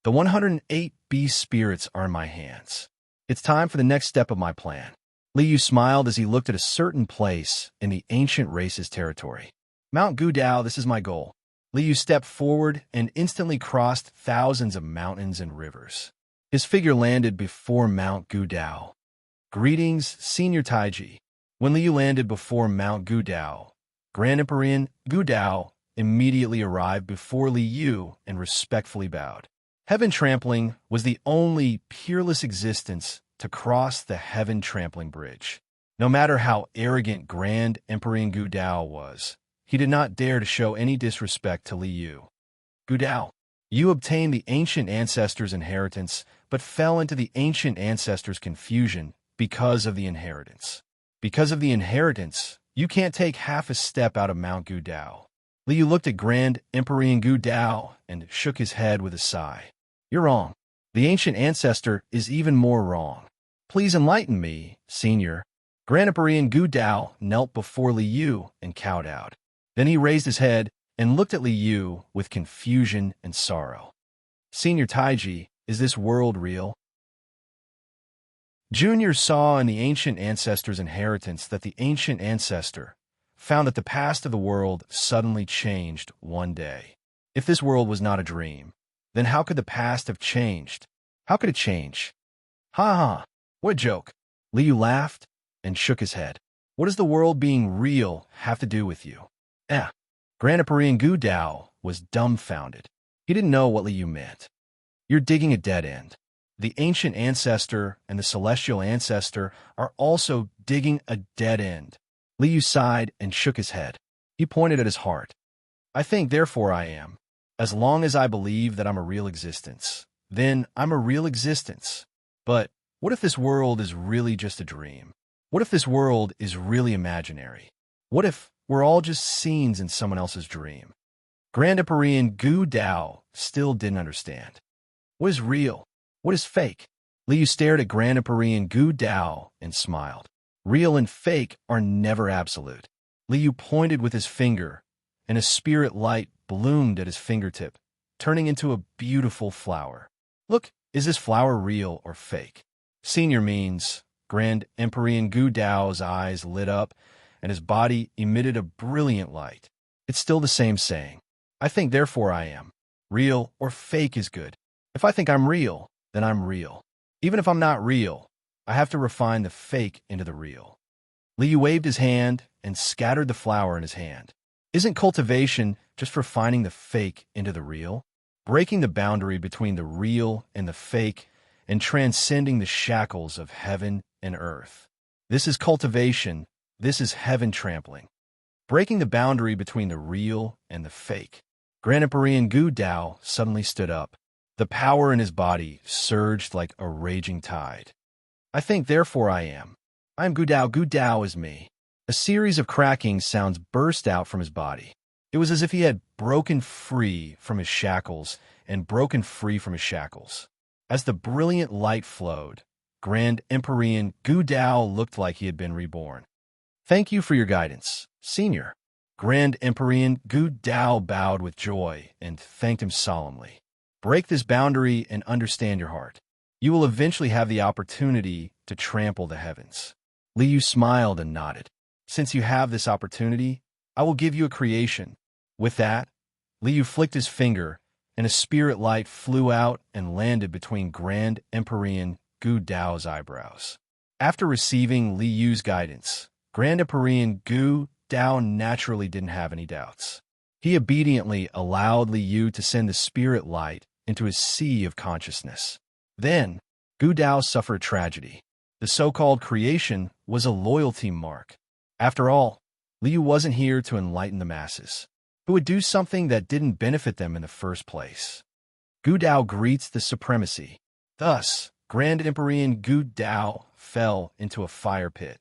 The 108 beast spirits are in my hands. It's time for the next step of my plan. Liu smiled as he looked at a certain place in the ancient race's territory. Mount Gudao, this is my goal. Liu stepped forward and instantly crossed thousands of mountains and rivers. His figure landed before Mount Gudao. Greetings, Senior Taiji. When Liu landed before Mount Gudao, Grand Emperor Gudao immediately arrived before Liu and respectfully bowed. Heaven Trampling was the only peerless existence to cross the Heaven Trampling Bridge. No matter how arrogant Grand Emperor Gudao was, he did not dare to show any disrespect to Liu. Gudao, you obtained the ancient ancestors' inheritance, but fell into the ancient ancestors' confusion because of the inheritance. Because of the inheritance, you can't take half a step out of Mount Gudao. Liu looked at Grand Emperor Gudao and shook his head with a sigh. You're wrong. The ancient ancestor is even more wrong. Please enlighten me, Senior. Grand Emperor Gudao knelt before Liu and kowtowed. Then he raised his head and looked at Liu with confusion and sorrow. Senior Taiji, is this world real? Junior saw in the ancient ancestor's inheritance that the ancient ancestor found that the past of the world suddenly changed one day. If this world was not a dream, then how could the past have changed? How could it change? Ha ha, what a joke. Liu laughed and shook his head. What does the world being real have to do with you? Grand Emperor Gudao was dumbfounded. He didn't know what Liu meant. You're digging a dead end. The ancient ancestor and the celestial ancestor are also digging a dead end. Liu sighed and shook his head. He pointed at his heart. I think, therefore I am. As long as I believe that I'm a real existence, then I'm a real existence. But what if this world is really just a dream? What if this world is really imaginary? What if we're all just scenes in someone else's dream? Grand Emperor Gudao still didn't understand. What is real? What is fake? Liu stared at Grand Emperor Gudao and smiled. Real and fake are never absolute. Liu pointed with his finger, and a spirit light bloomed at his fingertip, turning into a beautiful flower. Look, is this flower real or fake? Senior means. Grand Emperor Gudao's eyes lit up, and his body emitted a brilliant light. It's still the same saying. I think, therefore I am. Real or fake is good. If I think I'm real, then I'm real. Even if I'm not real, I have to refine the fake into the real. Liu waved his hand and scattered the flower in his hand. Isn't cultivation just refining the fake into the real? Breaking the boundary between the real and the fake and transcending the shackles of heaven and earth. This is cultivation. This is heaven trampling. Breaking the boundary between the real and the fake. Grand Emperor Gudao suddenly stood up. The power in his body surged like a raging tide. I think, therefore I am. I am Gudao. Gudao is me. A series of cracking sounds burst out from his body. It was as if he had broken free from his shackles and broken free from his shackles. As the brilliant light flowed, Grand Emperor Gudao looked like he had been reborn. Thank you for your guidance, Senior. Grand Emperor Gudao bowed with joy and thanked him solemnly. Break this boundary and understand your heart. You will eventually have the opportunity to trample the heavens. Liu smiled and nodded. Since you have this opportunity, I will give you a creation. With that, Liu flicked his finger, and a spirit light flew out and landed between Grand Empyrean Gu Dao's eyebrows. After receiving Li Yu's guidance, Grand Empyrean Gu Dao naturally didn't have any doubts. He obediently allowed Li Yu to send the spirit light into his sea of consciousness. Then, Gu Dao suffered tragedy. The so-called creation was a loyalty mark. After all, Li Yu wasn't here to enlighten the masses, who would do something that didn't benefit them in the first place. Gu Dao greets the supremacy. Thus, Grand Empyrean Gu Dao fell into a fire pit.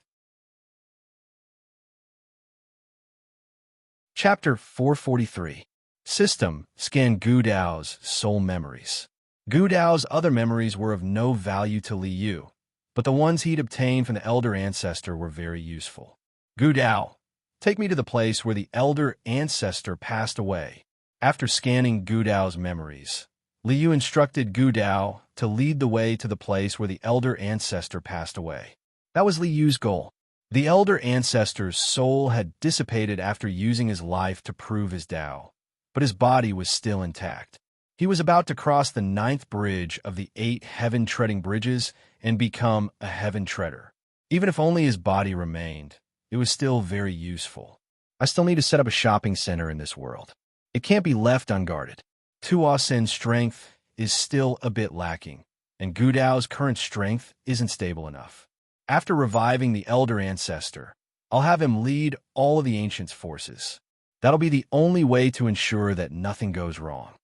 Chapter 443. System Scan Gu Dao's soul memories. Gu Dao's other memories were of no value to Li Yu, but the ones he'd obtained from the elder ancestor were very useful. Gu Dao, take me to the place where the elder ancestor passed away. After scanning Gu Dao's memories, Li Yu instructed Gu Dao to lead the way to the place where the elder ancestor passed away. That was Li Yu's goal. The elder ancestor's soul had dissipated after using his life to prove his Dao, but his body was still intact. He was about to cross the 9th bridge of the 8 heaven-treading bridges and become a heaven treader. Even if only his body remained, it was still very useful. I still need to set up a shopping center in this world. It can't be left unguarded. Tuasen's strength is still a bit lacking, and Gu Dao's current strength isn't stable enough. After reviving the elder ancestor, I'll have him lead all of the ancients' forces. That'll be the only way to ensure that nothing goes wrong.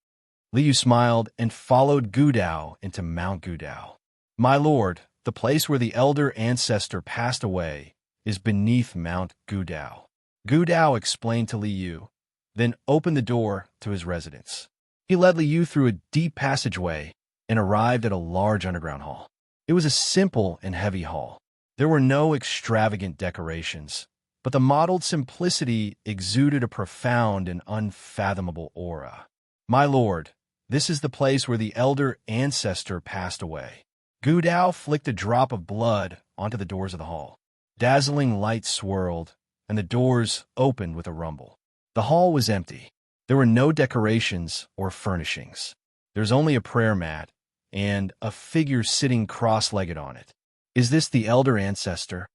Li Yu smiled and followed Gu Dao into Mount Gu Dao. My lord, the place where the elder ancestor passed away is beneath Mount Gu Dao. Gu Dao explained to Li Yu, then opened the door to his residence. He led Li Yu through a deep passageway and arrived at a large underground hall. It was a simple and heavy hall. There were no extravagant decorations, but the modeled simplicity exuded a profound and unfathomable aura. My lord, this is the place where the elder ancestor passed away. Gu Dao flicked a drop of blood onto the doors of the hall. Dazzling light swirled, and the doors opened with a rumble. The hall was empty. There were no decorations or furnishings. There's only a prayer mat and a figure sitting cross-legged on it. Is this the elder ancestor?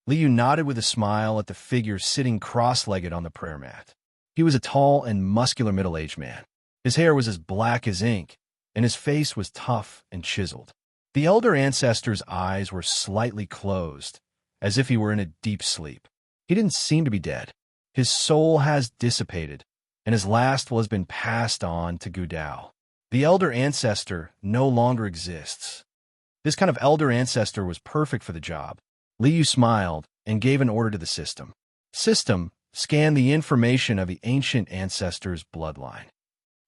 Li Yu nodded with a smile at the figure sitting cross-legged on the prayer mat. He was a tall and muscular middle-aged man. His hair was as black as ink, and his face was tough and chiseled. The elder ancestor's eyes were slightly closed, as if he were in a deep sleep. He didn't seem to be dead. His soul has dissipated, and his last will has been passed on to Gu Dao. The elder ancestor no longer exists. This kind of elder ancestor was perfect for the job. Li Yu smiled and gave an order to the system. System, scan the information of the ancient ancestor's bloodline.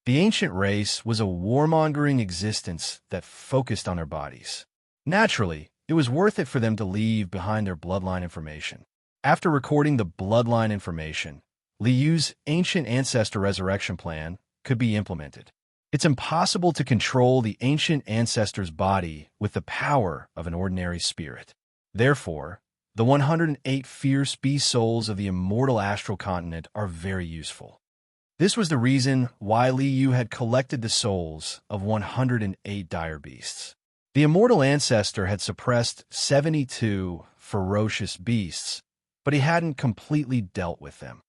The ancient race was a warmongering existence that focused on their bodies. Naturally, it was worth it for them to leave behind their bloodline information. After recording the bloodline information, Li Yu's ancient ancestor resurrection plan could be implemented. It's impossible to control the ancient ancestor's body with the power of an ordinary spirit. Therefore, the 108 fierce beast souls of the immortal astral continent are very useful. This was the reason why Li Yu had collected the souls of 108 dire beasts. The immortal ancestor had suppressed 72 ferocious beasts, but he hadn't completely dealt with them.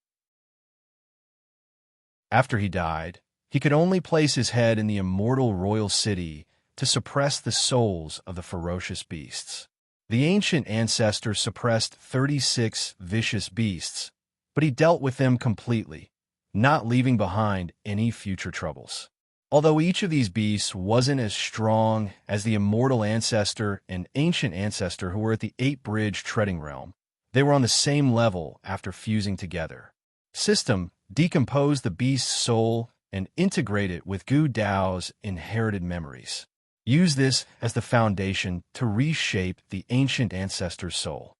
After he died, he could only place his head in the immortal royal city to suppress the souls of the ferocious beasts. The ancient ancestor suppressed 36 vicious beasts, but he dealt with them completely, not leaving behind any future troubles. Although each of these beasts wasn't as strong as the immortal ancestor and ancient ancestor who were at the 8-bridge treading realm, they were on the same level after fusing together. System decomposed the beast's soul and integrate it with Gu Dao's inherited memories. Use this as the foundation to reshape the ancient ancestor's soul.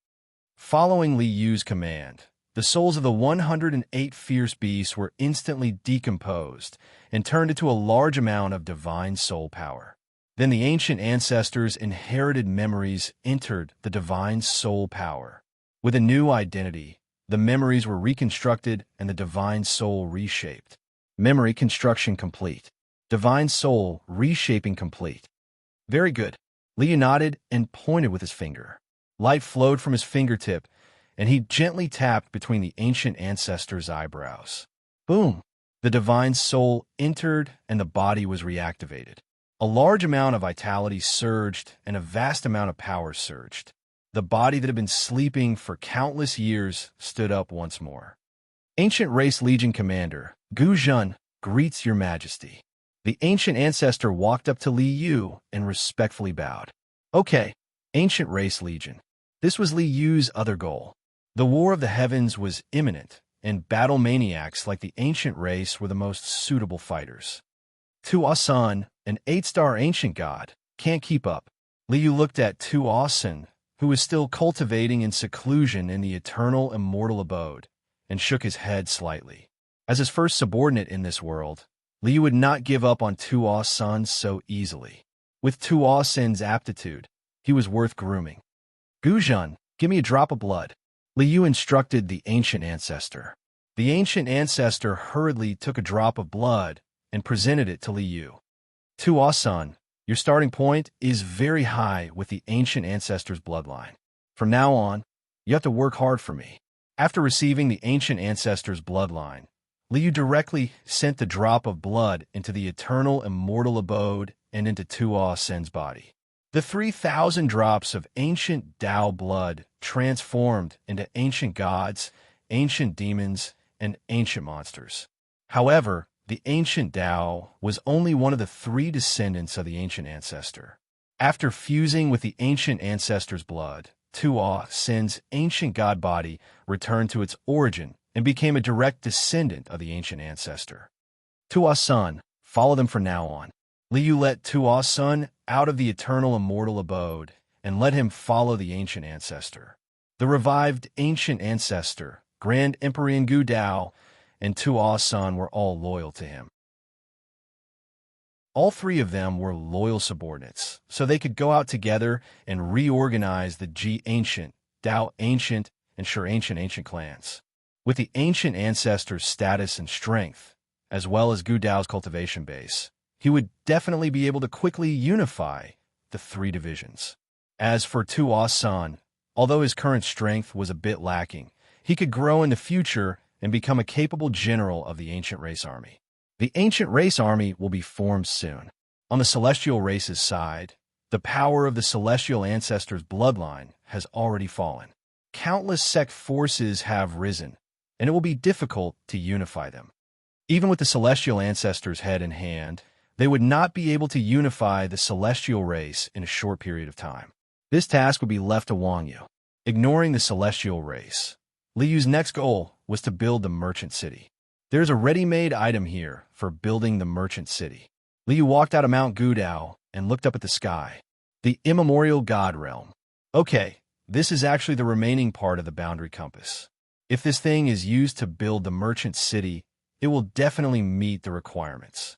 Following Li Yu's command, the souls of the 108 fierce beasts were instantly decomposed and turned into a large amount of divine soul power. Then the ancient ancestors' inherited memories entered the divine soul power. With a new identity, the memories were reconstructed and the divine soul reshaped. Memory construction complete. Divine soul reshaping complete. Very good. Liu nodded and pointed with his finger. Light flowed from his fingertip, and he gently tapped between the ancient ancestor's eyebrows. Boom! The divine soul entered, and the body was reactivated. A large amount of vitality surged, and a vast amount of power surged. The body that had been sleeping for countless years stood up once more. Ancient Race Legion Commander, Gu Zhen, greets your majesty. The ancient ancestor walked up to Li Yu and respectfully bowed. Okay, Ancient Race Legion. This was Li Yu's other goal. The War of the Heavens was imminent, and battle maniacs like the ancient race were the most suitable fighters. Tu Asan, an 8-star ancient god, can't keep up. Li Yu looked at Tu Asan, who was still cultivating in seclusion in the eternal immortal abode, and shook his head slightly. As his first subordinate in this world, Li Yu would not give up on Tu Asan so easily. With Tu Asan's aptitude, he was worth grooming. Gu Zhen, give me a drop of blood. Li Yu instructed the ancient ancestor. The ancient ancestor hurriedly took a drop of blood and presented it to Li Yu. Tu Asan, your starting point is very high with the ancient ancestor's bloodline. From now on, you have to work hard for me. After receiving the ancient ancestor's bloodline, Li Yu directly sent the drop of blood into the eternal immortal abode and into Tu Asan's body. The 3,000 drops of ancient Tao blood transformed into ancient gods, ancient demons, and ancient monsters. However, the ancient Tao was only one of the 3 descendants of the ancient ancestor. After fusing with the ancient ancestor's blood, Tu Asan's ancient god body returned to its origin and became a direct descendant of the ancient ancestor. Tu Asan, follow them from now on. Li Yu let Tu Asan out of the eternal immortal abode and let him follow the ancient ancestor. The revived ancient ancestor, Grand Emperor Gu Dao, and Tu Asan were all loyal to him. All 3 of them were loyal subordinates, so they could go out together and reorganize the Ji Ancient, Dao Ancient, and Sure Ancient clans. With the ancient ancestor's status and strength, as well as Gu Dao's cultivation base, he would definitely be able to quickly unify the 3 divisions. As for Tu Asan, although his current strength was a bit lacking, he could grow in the future and become a capable general of the Ancient Race Army. The Ancient Race Army will be formed soon. On the Celestial Race's side, the power of the Celestial Ancestor's bloodline has already fallen. Countless sect forces have risen, and it will be difficult to unify them. Even with the Celestial Ancestor's head in hand, they would not be able to unify the Celestial Race in a short period of time. This task would be left to Wang Yu. Ignoring the Celestial Race, Li Yu's next goal was to build the Merchant City. There's a ready-made item here for building the Merchant City. Li Yu walked out of Mount Gudao and looked up at the sky. The immemorial God realm. Okay, this is actually the remaining part of the boundary compass. If this thing is used to build the Merchant City, it will definitely meet the requirements.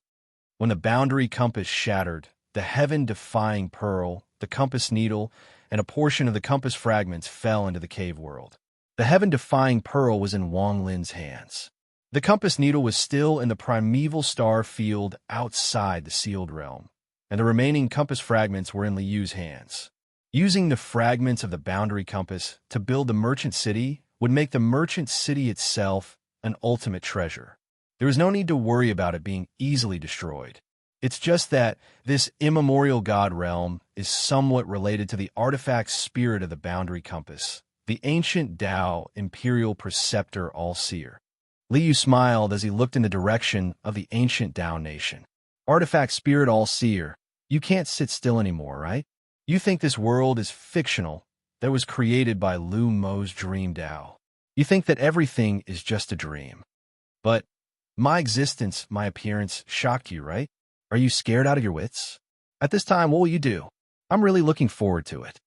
When the boundary compass shattered, the heaven-defying pearl, the compass needle, and a portion of the compass fragments fell into the cave world. The heaven-defying pearl was in Wang Lin's hands. The compass needle was still in the primeval star field outside the sealed realm, and the remaining compass fragments were in Li Yu's hands. Using the fragments of the boundary compass to build the Merchant City would make the Merchant City itself an ultimate treasure. There is no need to worry about it being easily destroyed. It's just that this immemorial god realm is somewhat related to the artifact spirit of the boundary compass, the ancient Tao Imperial Preceptor All-Seer. Li Yu smiled as he looked in the direction of the ancient Tao nation. Artifact spirit All-Seer, you can't sit still anymore, right? You think this world is fictional, that was created by Lu Mo's dream Tao. You think that everything is just a dream. But my existence, my appearance, shocked you, right? Are you scared out of your wits? At this time, what will you do? I'm really looking forward to it.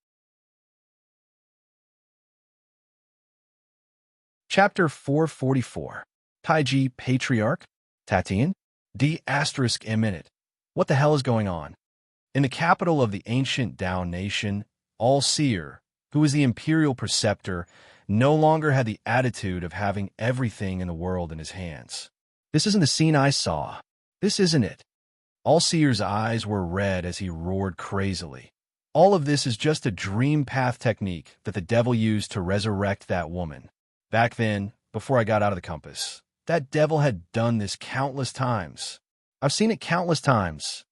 Chapter 444. Taiji Patriarch? Tatian? D***. What the hell is going on? In the capital of the ancient Tao nation, All-Seer, who was the imperial preceptor, no longer had the attitude of having everything in the world in his hands. This isn't the scene I saw. This isn't it. All-Seer's eyes were red as he roared crazily. All of this is just a dream path technique that the devil used to resurrect that woman. Back then, before I got out of the compass, that devil had done this countless times. I've seen it countless times.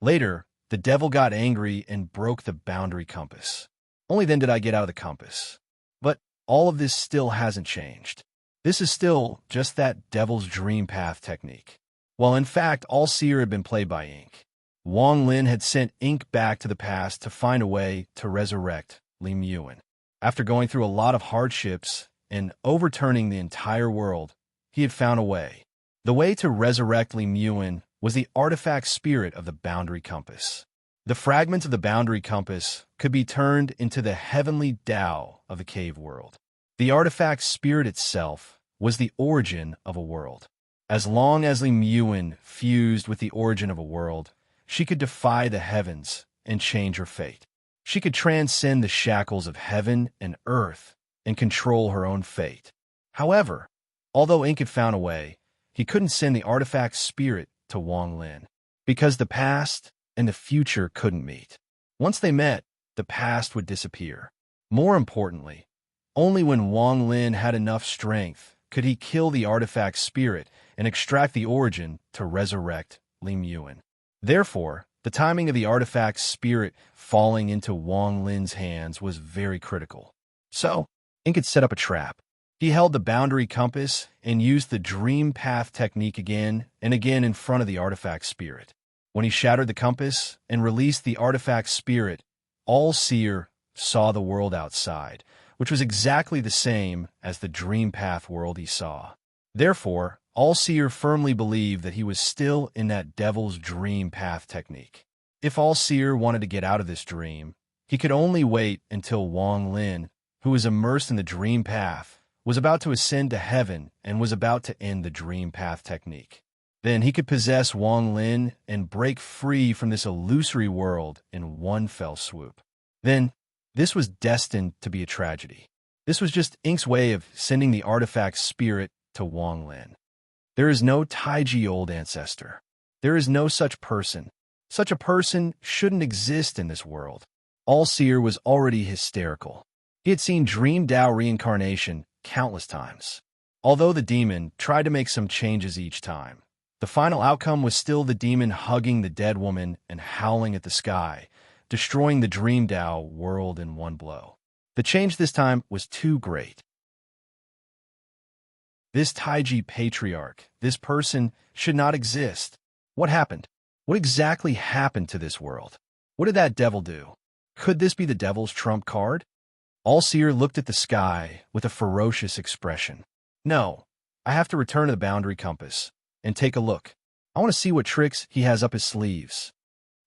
Later, the devil got angry and broke the boundary compass. Only then did I get out of the compass. But all of this still hasn't changed. This is still just that devil's dream path technique. Well, in fact, All-Seer had been played by Ink. Wang Lin had sent Ink back to the past to find a way to resurrect Li Muyun. After going through a lot of hardships and overturning the entire world, he had found a way. The way to resurrect Li Muyun was the artifact spirit of the boundary compass. The fragments of the boundary compass could be turned into the heavenly Tao of the cave world. The artifact spirit itself was the origin of a world. As long as Li Muyun fused with the origin of a world, she could defy the heavens and change her fate. She could transcend the shackles of heaven and earth and control her own fate. However, although Ink had found a way, he couldn't send the artifact spirit to Wang Lin, because the past and the future couldn't meet. Once they met, the past would disappear. More importantly, only when Wang Lin had enough strength could he kill the artifact spirit and extract the origin to resurrect Li Muyun. Therefore, the timing of the artifact spirit falling into Wang Lin's hands was very critical. So, Ink had set up a trap. He held the boundary compass and used the dream path technique again and again in front of the artifact spirit. When he shattered the compass and released the artifact spirit, All-Seer saw the world outside, which was exactly the same as the dream path world he saw. Therefore, All-Seer firmly believed that he was still in that devil's dream path technique. If All-Seer wanted to get out of this dream, he could only wait until Wang Lin, who was immersed in the dream path, was about to ascend to heaven and was about to end the dream path technique. Then he could possess Wang Lin and break free from this illusory world in one fell swoop. Then, this was destined to be a tragedy. This was just Ink's way of sending the artifact spirit to Wang Lin. There is no Taiji old ancestor. There is no such person. Such a person shouldn't exist in this world. All-Seer was already hysterical. He had seen Dream Tao reincarnation countless times. Although the demon tried to make some changes each time, the final outcome was still the demon hugging the dead woman and howling at the sky, destroying the Dream Tao world in one blow. The change this time was too great. This Taiji patriarch, this person, should not exist. What happened? What exactly happened to this world? What did that devil do? Could this be the devil's trump card? All-Seer looked at the sky with a ferocious expression. No, I have to return to the boundary compass and take a look. I want to see what tricks he has up his sleeves.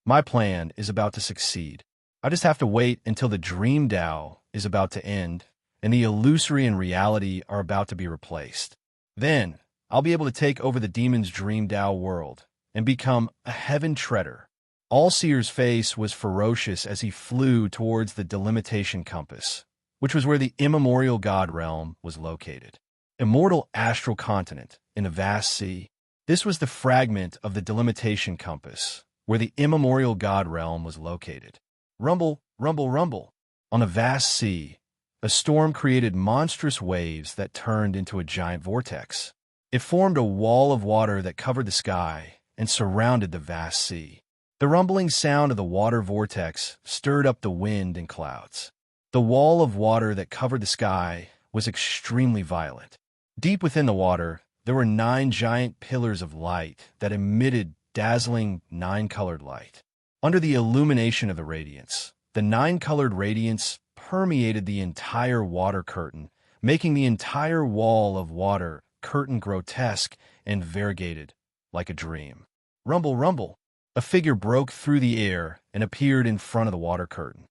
My plan is about to succeed. I just have to wait until the Dream Tao is about to end and the illusory and reality are about to be replaced. Then, I'll be able to take over the demon's Dream Tao world and become a heaven treader. All-Seer's face was ferocious as he flew towards the delimitation compass, which was where the immemorial God realm was located. Immortal astral continent in a vast sea. This was the fragment of the delimitation compass, where the immemorial God realm was located. Rumble, rumble, rumble. On a vast sea, a storm created monstrous waves that turned into a giant vortex. It formed a wall of water that covered the sky and surrounded the vast sea. The rumbling sound of the water vortex stirred up the wind and clouds. The wall of water that covered the sky was extremely violent. Deep within the water, there were 9 giant pillars of light that emitted dazzling 9-colored light. Under the illumination of the radiance, the 9-colored radiance permeated the entire water curtain, making the entire wall of water curtain grotesque and variegated like a dream. Rumble, rumble. A figure broke through the air and appeared in front of the water curtain.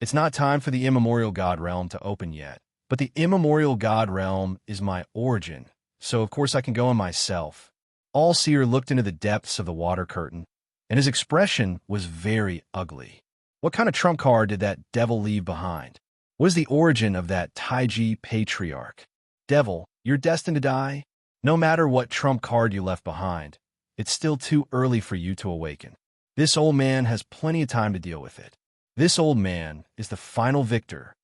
It's not time for the immemorial God realm to open yet, but the immemorial God realm is my origin, so of course I can go in myself. All-Seer looked into the depths of the water curtain, and his expression was very ugly. What kind of trump card did that devil leave behind? What is the origin of that Taiji patriarch? Devil, you're destined to die. No matter what trump card you left behind, It's still too early for you to awaken. This old man has plenty of time to deal with it. This old man is the final victor.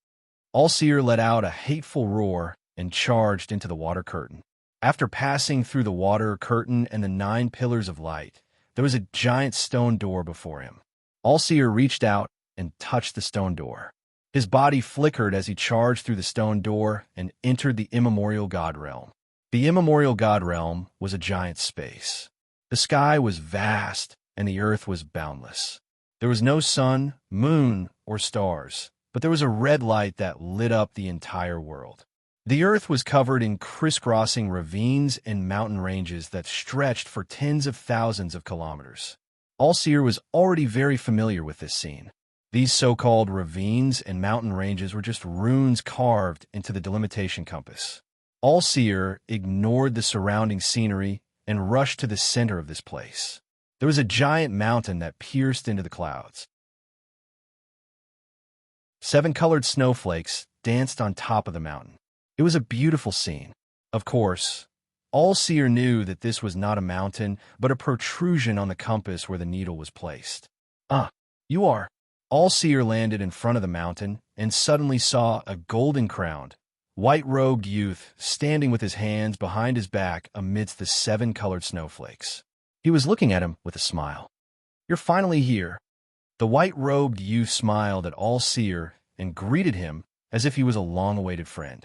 All-Seer let out a hateful roar and charged into the water curtain. After passing through the water curtain and the 9 pillars of light, there was a giant stone door before him. All-Seer reached out and touched the stone door. His body flickered as he charged through the stone door and entered the immemorial God realm. The immemorial God realm was a giant space. The sky was vast and the earth was boundless. There was no sun, moon, or stars, but there was a red light that lit up the entire world. The earth was covered in crisscrossing ravines and mountain ranges that stretched for tens of thousands of kilometers. All-Seer was already very familiar with this scene. These so-called ravines and mountain ranges were just runes carved into the delimitation compass. All-Seer ignored the surrounding scenery and rushed to the center of this place. There was a giant mountain that pierced into the clouds. 7 colored snowflakes danced on top of the mountain. It was a beautiful scene. Of course, All-Seer knew that this was not a mountain, but a protrusion on the compass where the needle was placed. You are. All-Seer landed in front of the mountain and suddenly saw a golden-crowned, white-robed youth standing with his hands behind his back amidst the 7 colored snowflakes. He was looking at him with a smile. "You're finally here." The white-robed youth smiled at All-Seer and greeted him as if he was a long-awaited friend.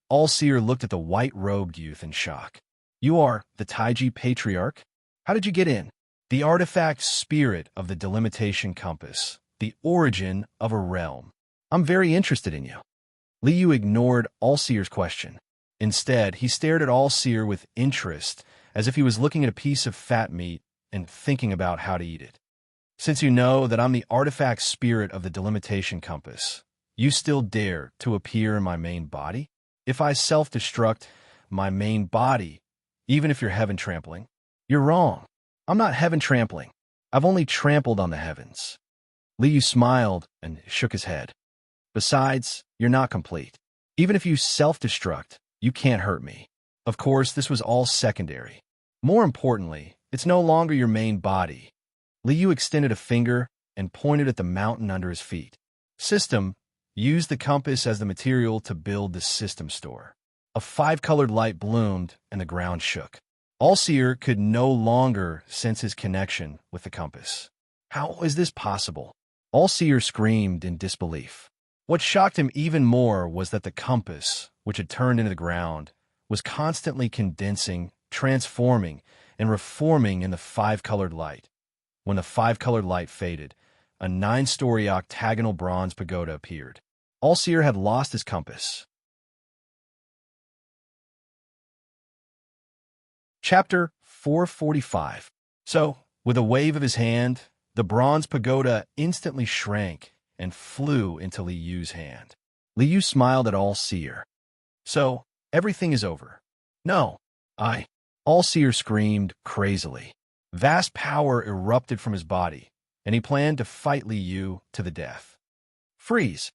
All-Seer looked at the white-robed youth in shock. "You are the Taiji Patriarch? How did you get in?" "The artifact spirit of the delimitation compass, the origin of a realm. I'm very interested in you." Liu ignored All-Seer's question. Instead, he stared at All-Seer with interest, as if he was looking at a piece of fat meat and thinking about how to eat it. "Since you know that I'm the artifact spirit of the delimitation compass, you still dare to appear in my main body? If I self-destruct my main body, even if you're heaven trampling?" "You're wrong. I'm not heaven trampling. I've only trampled on the heavens." Liu smiled and shook his head. "Besides, you're not complete. Even if you self-destruct, you can't hurt me." Of course, this was all secondary. More importantly, it's no longer your main body. Liu extended a finger and pointed at the mountain under his feet. "System, use the compass as the material to build the system store." A 5-colored light bloomed and the ground shook. All-Seer could no longer sense his connection with the compass. How is this possible? All-Seer screamed in disbelief. What shocked him even more was that the compass, which had turned into the ground, was constantly condensing, transforming, and reforming in the 5-colored light. When the 5-colored light faded, a 9-story octagonal bronze pagoda appeared. All-Seer had lost his compass. Chapter 445. So, with a wave of his hand, the bronze pagoda instantly shrank and flew into Liu's hand. Liu smiled at All-Seer. "So, everything is over." "No, All-Seer screamed crazily. Vast power erupted from his body, and he planned to fight Liu to the death. "Freeze!"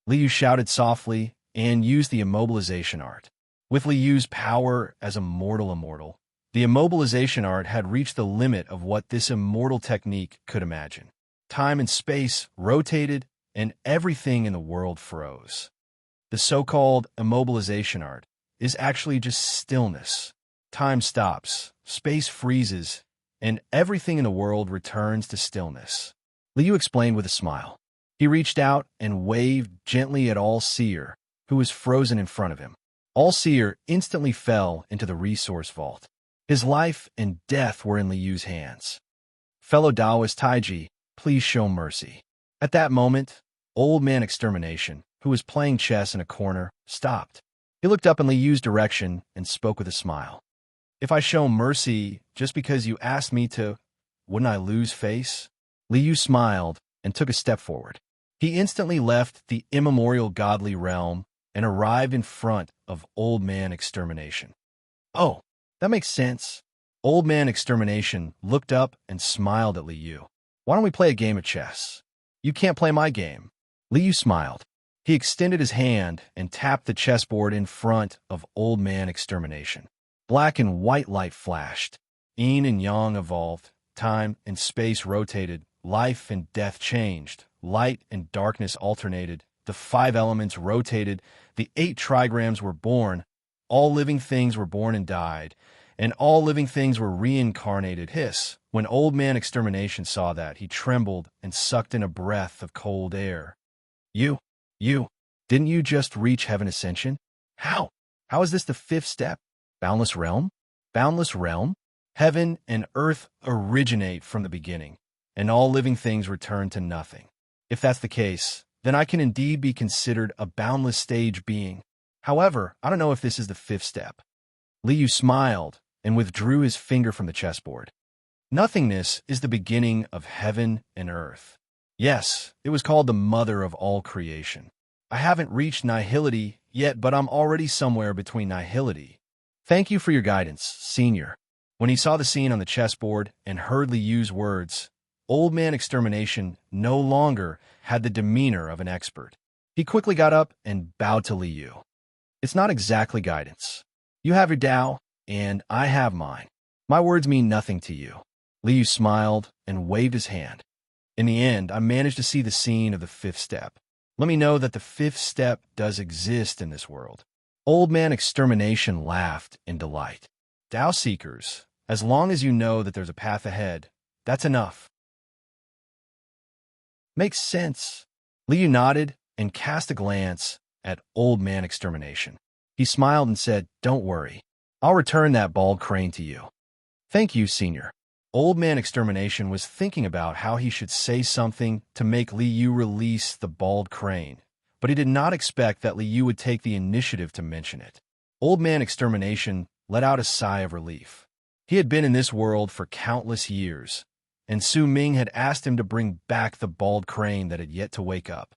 Liu shouted softly and used the immobilization art. With Liu's power as a mortal immortal, the immobilization art had reached the limit of what this immortal technique could imagine. Time and space rotated, and everything in the world froze. The so-called immobilization art is actually just stillness. Time stops, space freezes, and everything in the world returns to stillness. Liu explained with a smile. He reached out and waved gently at All-Seer, who was frozen in front of him. All-Seer instantly fell into the resource vault. His life and death were in Liu's hands. "Fellow Taoist Taiji, please show mercy." At that moment, Old Man Extermination, who was playing chess in a corner, stopped. He looked up in Liu's direction and spoke with a smile. "If I show mercy just because you asked me to, wouldn't I lose face?" Liu smiled and took a step forward. He instantly left the immemorial godly realm and arrived in front of Old Man Extermination. "Oh, that makes sense." Old Man Extermination looked up and smiled at Liu. "Why don't we play a game of chess?" "You can't play my game." Liu smiled. He extended his hand and tapped the chessboard in front of Old Man Extermination. Black and white light flashed. Yin and yang evolved, time and space rotated, life and death changed, light and darkness alternated, the 5 elements rotated, the 8 trigrams were born, all living things were born and died, and all living things were reincarnated. Hiss. When Old Man Extermination saw that, he trembled and sucked in a breath of cold air. You, didn't you just reach heaven ascension? How? How is this the 5th step? Boundless realm? Boundless realm? Heaven and earth originate from the beginning, and all living things return to nothing. If that's the case, then I can indeed be considered a boundless stage being. However, I don't know if this is the 5th step. Liu smiled and withdrew his finger from the chessboard. Nothingness is the beginning of heaven and earth. Yes, it was called the mother of all creation. I haven't reached nihility yet, but I'm already somewhere between nihility. Thank you for your guidance, Senior. When he saw the scene on the chessboard and heard Liu's words, Old Man Extermination no longer had the demeanor of an expert. He quickly got up and bowed to Liu. It's not exactly guidance. You have your Tao, and I have mine. My words mean nothing to you. Liu smiled and waved his hand. In the end, I managed to see the scene of the 5th step. Let me know that the 5th step does exist in this world. Old Man Extermination laughed in delight. Tao Seekers, as long as you know that there's a path ahead, that's enough. Makes sense. Liu nodded and cast a glance at Old Man Extermination. He smiled and said, "Don't worry. I'll return that bald crane to you." "Thank you, Senior." Old Man Extermination was thinking about how he should say something to make Liu release the bald crane, but he did not expect that Liu would take the initiative to mention it. Old Man Extermination let out a sigh of relief. He had been in this world for countless years, and Su Ming had asked him to bring back the bald crane that had yet to wake up.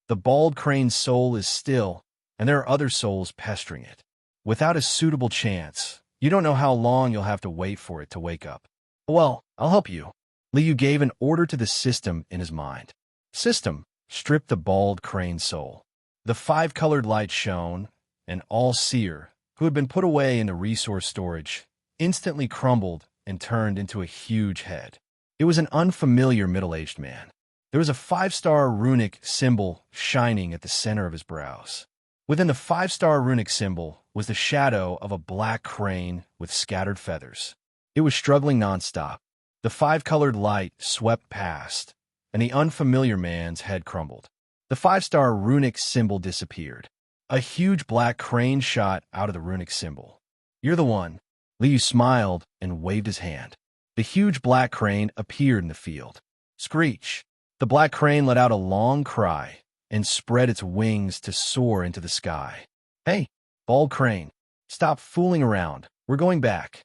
The bald crane's soul is still, and there are other souls pestering it. Without a suitable chance, you don't know how long you'll have to wait for it to wake up. "Well, I'll help you." Liu gave an order to the system in his mind. System, strip the bald crane soul. The 5-colored light shone, and all-seer, who had been put away in the resource storage, instantly crumbled and turned into a huge head. It was an unfamiliar middle-aged man. There was a 5-star runic symbol shining at the center of his brows. Within the 5-star runic symbol was the shadow of a black crane with scattered feathers. It was struggling nonstop. The 5-colored light swept past, and the unfamiliar man's head crumbled. The 5-star runic symbol disappeared. A huge black crane shot out of the runic symbol. "You're the one." Liu smiled and waved his hand. The huge black crane appeared in the field. Screech! The black crane let out a long cry and spread its wings to soar into the sky. "Hey, bald crane, stop fooling around. We're going back."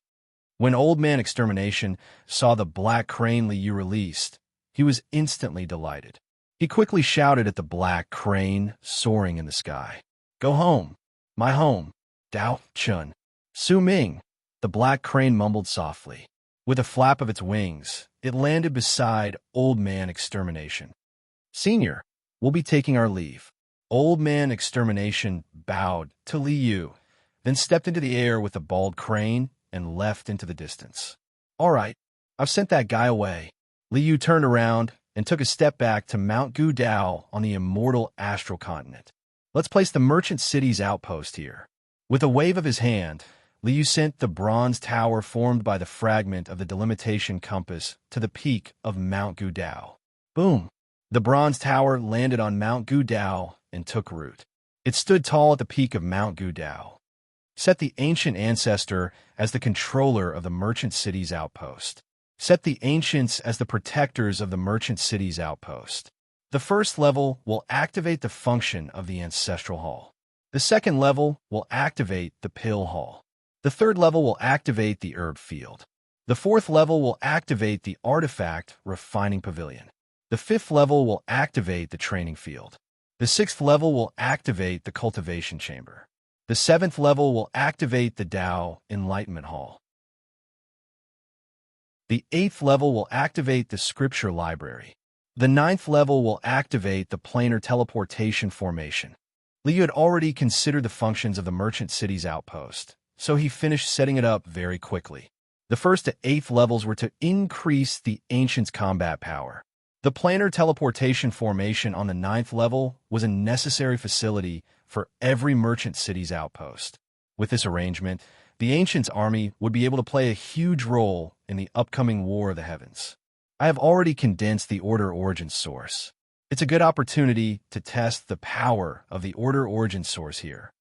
When Old Man Extermination saw the black crane Liu released, he was instantly delighted. He quickly shouted at the black crane soaring in the sky. "Go home. My home. Dao Chun. Su Ming." The black crane mumbled softly. With a flap of its wings, it landed beside Old Man Extermination. "Senior, we'll be taking our leave." Old Man Extermination bowed to Liu, then stepped into the air with the bald crane and left into the distance. "All right, I've sent that guy away." Liu turned around and took a step back to Mount Gudao on the immortal astral continent. "Let's place the merchant city's outpost here." With a wave of his hand, Liu sent the bronze tower formed by the fragment of the delimitation compass to the peak of Mount Gudao. Boom! The bronze tower landed on Mount Gudao and took root. It stood tall at the peak of Mount Gudao. Set the ancient ancestor as the controller of the merchant city's outpost. Set the ancients as the protectors of the merchant city's outpost. The first level will activate the function of the ancestral hall. The second level will activate the pill hall. The third level will activate the herb field. The fourth level will activate the artifact refining pavilion. The fifth level will activate the training field. The sixth level will activate the cultivation chamber. The seventh level will activate the Tao Enlightenment Hall. The eighth level will activate the Scripture Library. The ninth level will activate the Planar Teleportation Formation. Liu had already considered the functions of the Merchant City's outpost, so he finished setting it up very quickly. The first to 8th levels were to increase the Ancients' combat power. The planar teleportation formation on the 9th level was a necessary facility for every merchant city's outpost. With this arrangement, the Ancients' army would be able to play a huge role in the upcoming War of the Heavens. I have already condensed the Order Origin source. It's a good opportunity to test the power of the Order Origin source here.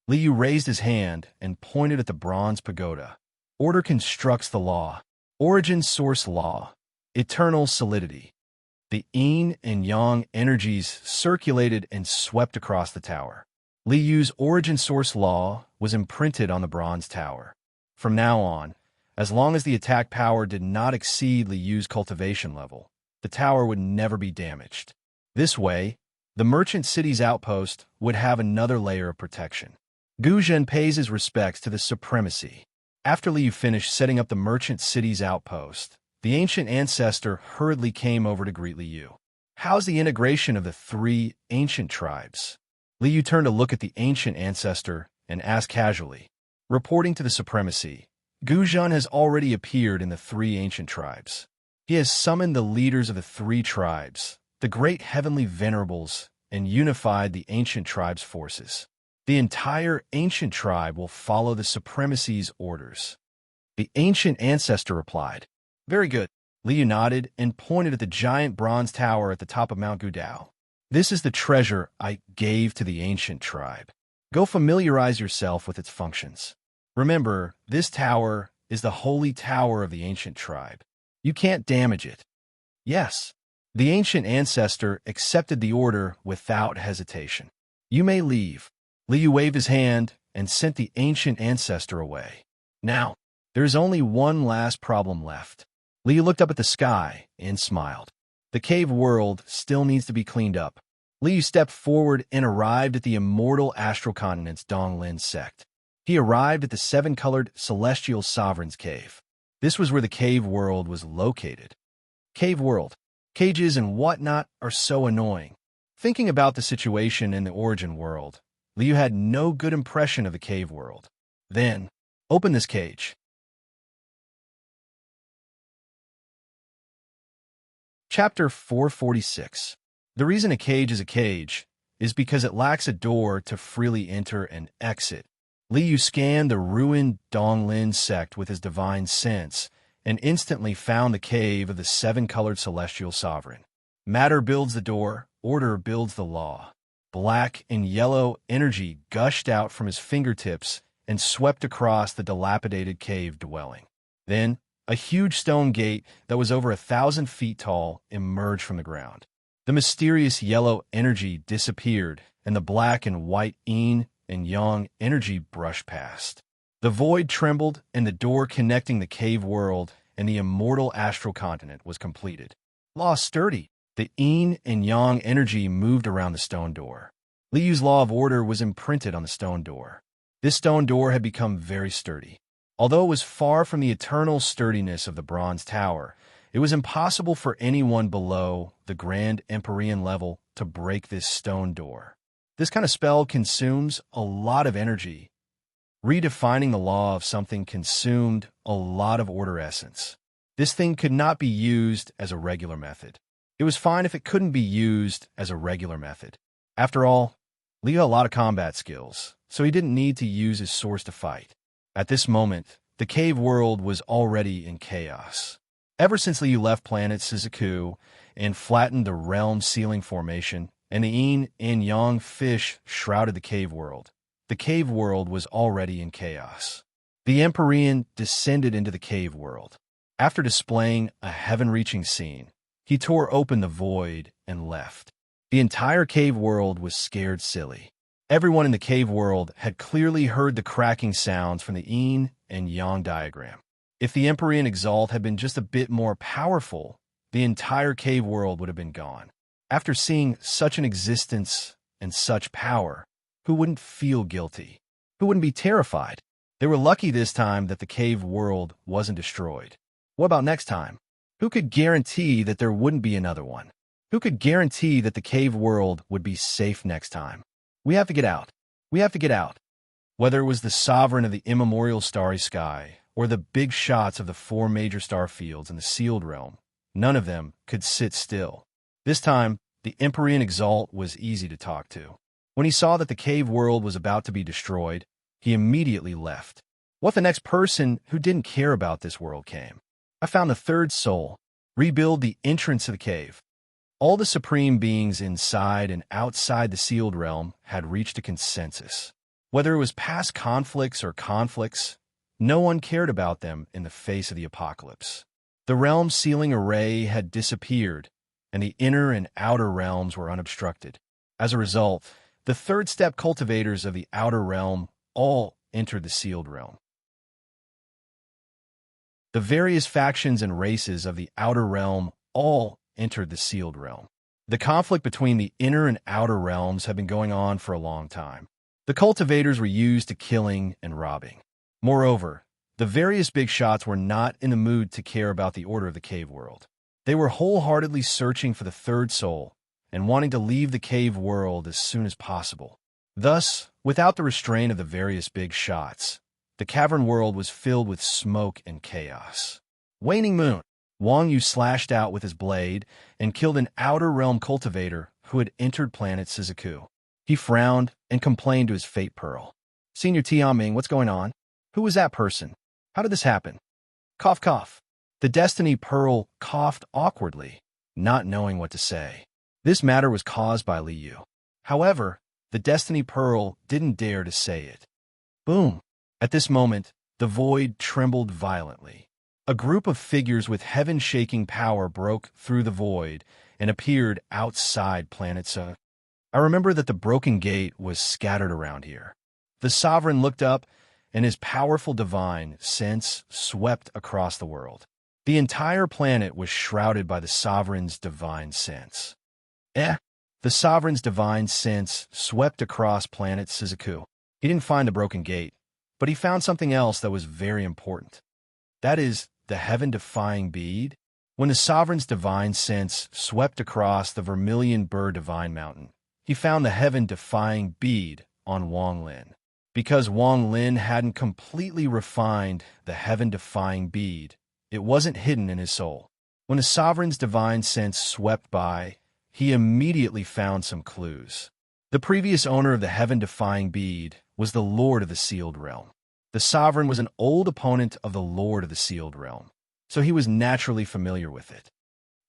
Liu raised his hand and pointed at the bronze pagoda. Order constructs the law. Origin source law. Eternal solidity. The yin and yang energies circulated and swept across the tower. Liu's origin source law was imprinted on the bronze tower. From now on, as long as the attack power did not exceed Liu's cultivation level, the tower would never be damaged. This way, the merchant city's outpost would have another layer of protection. Gu Zhen pays his respects to the supremacy. After Liu finished setting up the merchant city's outpost, the ancient ancestor hurriedly came over to greet Liu. How's the integration of the 3 ancient tribes? Liu turned to look at the ancient ancestor and asked casually. Reporting to the supremacy, Gu Zhen has already appeared in the 3 ancient tribes. He has summoned the leaders of the 3 tribes, the great heavenly venerables, and unified the ancient tribe's forces. The entire ancient tribe will follow the supremacy's orders. The ancient ancestor replied. Very good. Liu nodded and pointed at the giant bronze tower at the top of Mount Gudao. This is the treasure I gave to the ancient tribe. Go familiarize yourself with its functions. Remember, this tower is the holy tower of the ancient tribe. You can't damage it. Yes. The ancient ancestor accepted the order without hesitation. You may leave. Liu waved his hand and sent the ancient ancestor away. Now, there's only one last problem left. Liu looked up at the sky and smiled. The cave world still needs to be cleaned up. Liu stepped forward and arrived at the immortal astral continent's Donglin sect. He arrived at the 7-colored celestial sovereign's cave. This was where the cave world was located. Cave world. Cages and whatnot are so annoying. Thinking about the situation in the origin world, Liu had no good impression of the cave world. Then, open this cage. Chapter 446. The reason a cage is a cage is because it lacks a door to freely enter and exit. Liu scanned the ruined Donglin sect with his divine sense and instantly found the cave of the 7-colored celestial sovereign. Matter builds the door, order builds the law. Black and yellow energy gushed out from his fingertips and swept across the dilapidated cave dwelling. Then, a huge stone gate that was over 1,000 feet tall emerged from the ground. The mysterious yellow energy disappeared, and the black and white yin and yang energy brushed past. The void trembled, and the door connecting the cave world and the immortal astral continent was completed. Law sturdy. The yin and yang energy moved around the stone door. Liu's law of order was imprinted on the stone door. This stone door had become very sturdy. Although it was far from the eternal sturdiness of the bronze tower, it was impossible for anyone below the Grand Empyrean level to break this stone door. This kind of spell consumes a lot of energy. Redefining the law of something consumed a lot of order essence. This thing could not be used as a regular method. It was fine if it couldn't be used as a regular method. After all, Liu had a lot of combat skills, so he didn't need to use his swords to fight. At this moment, the cave world was already in chaos. Ever since Liu left planet Suzaku and flattened the realm ceiling formation, and the yin and yang fish shrouded the cave world was already in chaos. The Empyrean descended into the cave world. After displaying a heaven-reaching scene, he tore open the void and left. The entire cave world was scared silly. Everyone in the cave world had clearly heard the cracking sounds from the yin and yang diagram. If the Empyrean Exalt had been just a bit more powerful, the entire cave world would have been gone. After seeing such an existence and such power, who wouldn't feel guilty? Who wouldn't be terrified? They were lucky this time that the cave world wasn't destroyed. What about next time? Who could guarantee that there wouldn't be another one? Who could guarantee that the cave world would be safe next time? We have to get out. We have to get out. Whether it was the sovereign of the immemorial starry sky, or the big shots of the 4 major star fields in the sealed realm, none of them could sit still. This time, the Empyrean Exalt was easy to talk to. When he saw that the cave world was about to be destroyed, he immediately left. What the next person who didn't care about this world came? I found the third soul. Rebuild the entrance of the cave. All the supreme beings inside and outside the sealed realm had reached a consensus. Whether it was past conflicts or conflicts, no one cared about them in the face of the apocalypse. The realm sealing array had disappeared, and the inner and outer realms were unobstructed. As a result, the third step cultivators of the outer realm all entered the sealed realm. The various factions and races of the outer realm all entered the sealed realm. The conflict between the inner and outer realms had been going on for a long time. The cultivators were used to killing and robbing. Moreover, the various big shots were not in the mood to care about the order of the cave world. They were wholeheartedly searching for the third soul and wanting to leave the cave world as soon as possible. Thus, without the restraint of the various big shots, the cavern world was filled with smoke and chaos. Waning moon. Wang Yu slashed out with his blade and killed an outer realm cultivator who had entered planet Shizuku. He frowned and complained to his fate pearl. Senior Tianming, what's going on? Who was that person? How did this happen? Cough, cough. The Destiny Pearl coughed awkwardly, not knowing what to say. This matter was caused by Li Yu. However, the Destiny Pearl didn't dare to say it. Boom! At this moment, the void trembled violently. A group of figures with heaven-shaking power broke through the void and appeared outside planet Shizuku. I remember that the broken gate was scattered around here. The sovereign looked up, and his powerful divine sense swept across the world. The entire planet was shrouded by the sovereign's divine sense. The sovereign's divine sense swept across planet Shizuku. He didn't find the broken gate, but he found something else that was very important. That is, the heaven-defying bead. When the sovereign's divine sense swept across the Vermilion Burr Divine Mountain, he found the heaven-defying bead on Wang Lin. Because Wang Lin hadn't completely refined the heaven-defying bead, it wasn't hidden in his soul. When the sovereign's divine sense swept by, he immediately found some clues. The previous owner of the heaven-defying bead was the Lord of the Sealed Realm. The sovereign was an old opponent of the Lord of the Sealed Realm, so he was naturally familiar with it.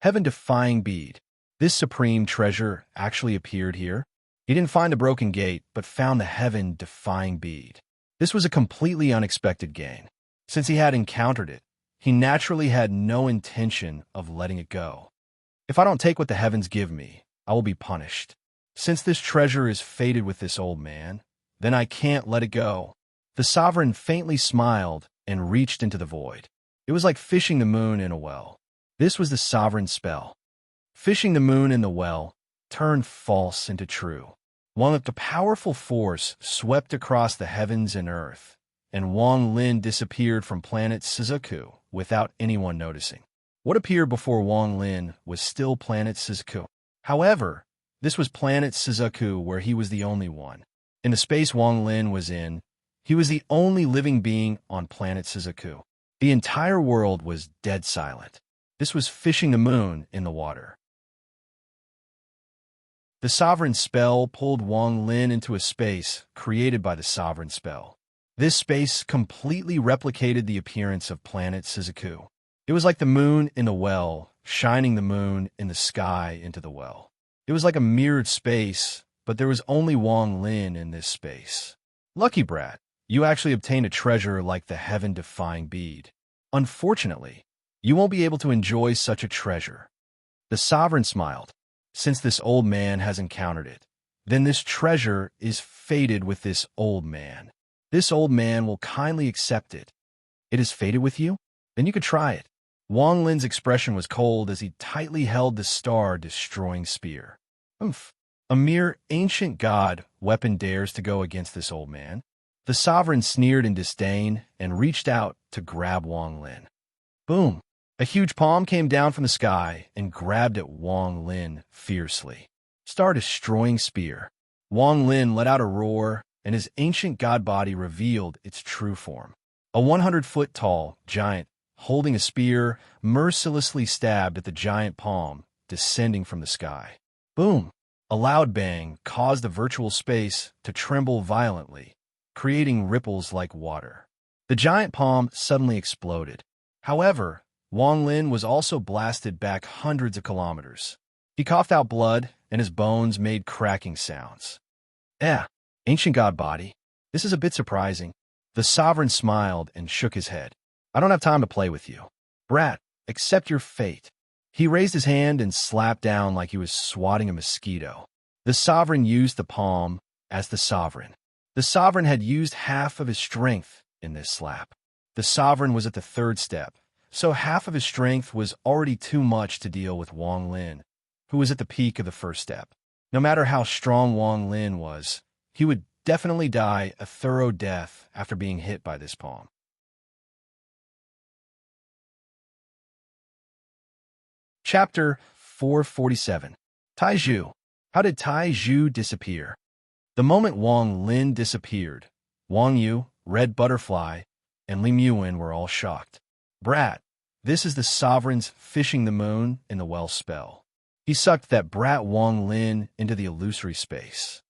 Heaven-defying bead. This supreme treasure actually appeared here. He didn't find the broken gate, but found the heaven-defying bead. This was a completely unexpected gain. Since he had encountered it, he naturally had no intention of letting it go. If I don't take what the heavens give me, I will be punished. Since this treasure is fated with this old man, then I can't let it go. The sovereign faintly smiled and reached into the void. It was like fishing the moon in a well. This was the sovereign's spell. Fishing the moon in the well turned false into true. While the powerful force swept across the heavens and earth, and Wang Lin disappeared from planet Shizuku without anyone noticing. What appeared before Wang Lin was still planet Shizuku. However, this was planet Shizuku where he was the only one. In the space Wang Lin was in, he was the only living being on planet Shizuku. The entire world was dead silent. This was fishing the moon in the water. The sovereign spell pulled Wang Lin into a space created by the sovereign spell. This space completely replicated the appearance of planet Shizuku. It was like the moon in the well, shining the moon in the sky into the well. It was like a mirrored space, but there was only Wang Lin in this space. Lucky brat, you actually obtained a treasure like the heaven-defying bead. Unfortunately, you won't be able to enjoy such a treasure. The sovereign smiled. Since this old man has encountered it, then this treasure is fated with this old man. This old man will kindly accept it. It is fated with you? Then you could try it. Wang Lin's expression was cold as he tightly held the star-destroying spear. Oomph. A mere ancient god weapon dares to go against this old man. The sovereign sneered in disdain and reached out to grab Wang Lin. Boom! A huge palm came down from the sky and grabbed at Wang Lin fiercely. Star-destroying spear. Wang Lin let out a roar, and his ancient god body revealed its true form. A 100-foot-tall giant, holding a spear, mercilessly stabbed at the giant palm, descending from the sky. Boom! A loud bang caused the virtual space to tremble violently, creating ripples like water. The giant palm suddenly exploded. However, Wang Lin was also blasted back hundreds of kilometers. He coughed out blood, and his bones made cracking sounds. Ancient god body. This is a bit surprising. The sovereign smiled and shook his head. I don't have time to play with you. Brat, accept your fate. He raised his hand and slapped down like he was swatting a mosquito. The sovereign used the palm as the sovereign. The sovereign had used half of his strength in this slap. The sovereign was at the third step, so half of his strength was already too much to deal with Wang Lin, who was at the peak of the first step. No matter how strong Wang Lin was, he would definitely die a thorough death after being hit by this palm. Chapter 447. Taizhu. How did Taizhu disappear? The moment Wang Lin disappeared, Wang Yu, Red Butterfly, and Li Muin were all shocked. Brat, this is the sovereign's fishing the moon in the well spell. He sucked that brat Wang Lin into the illusory space.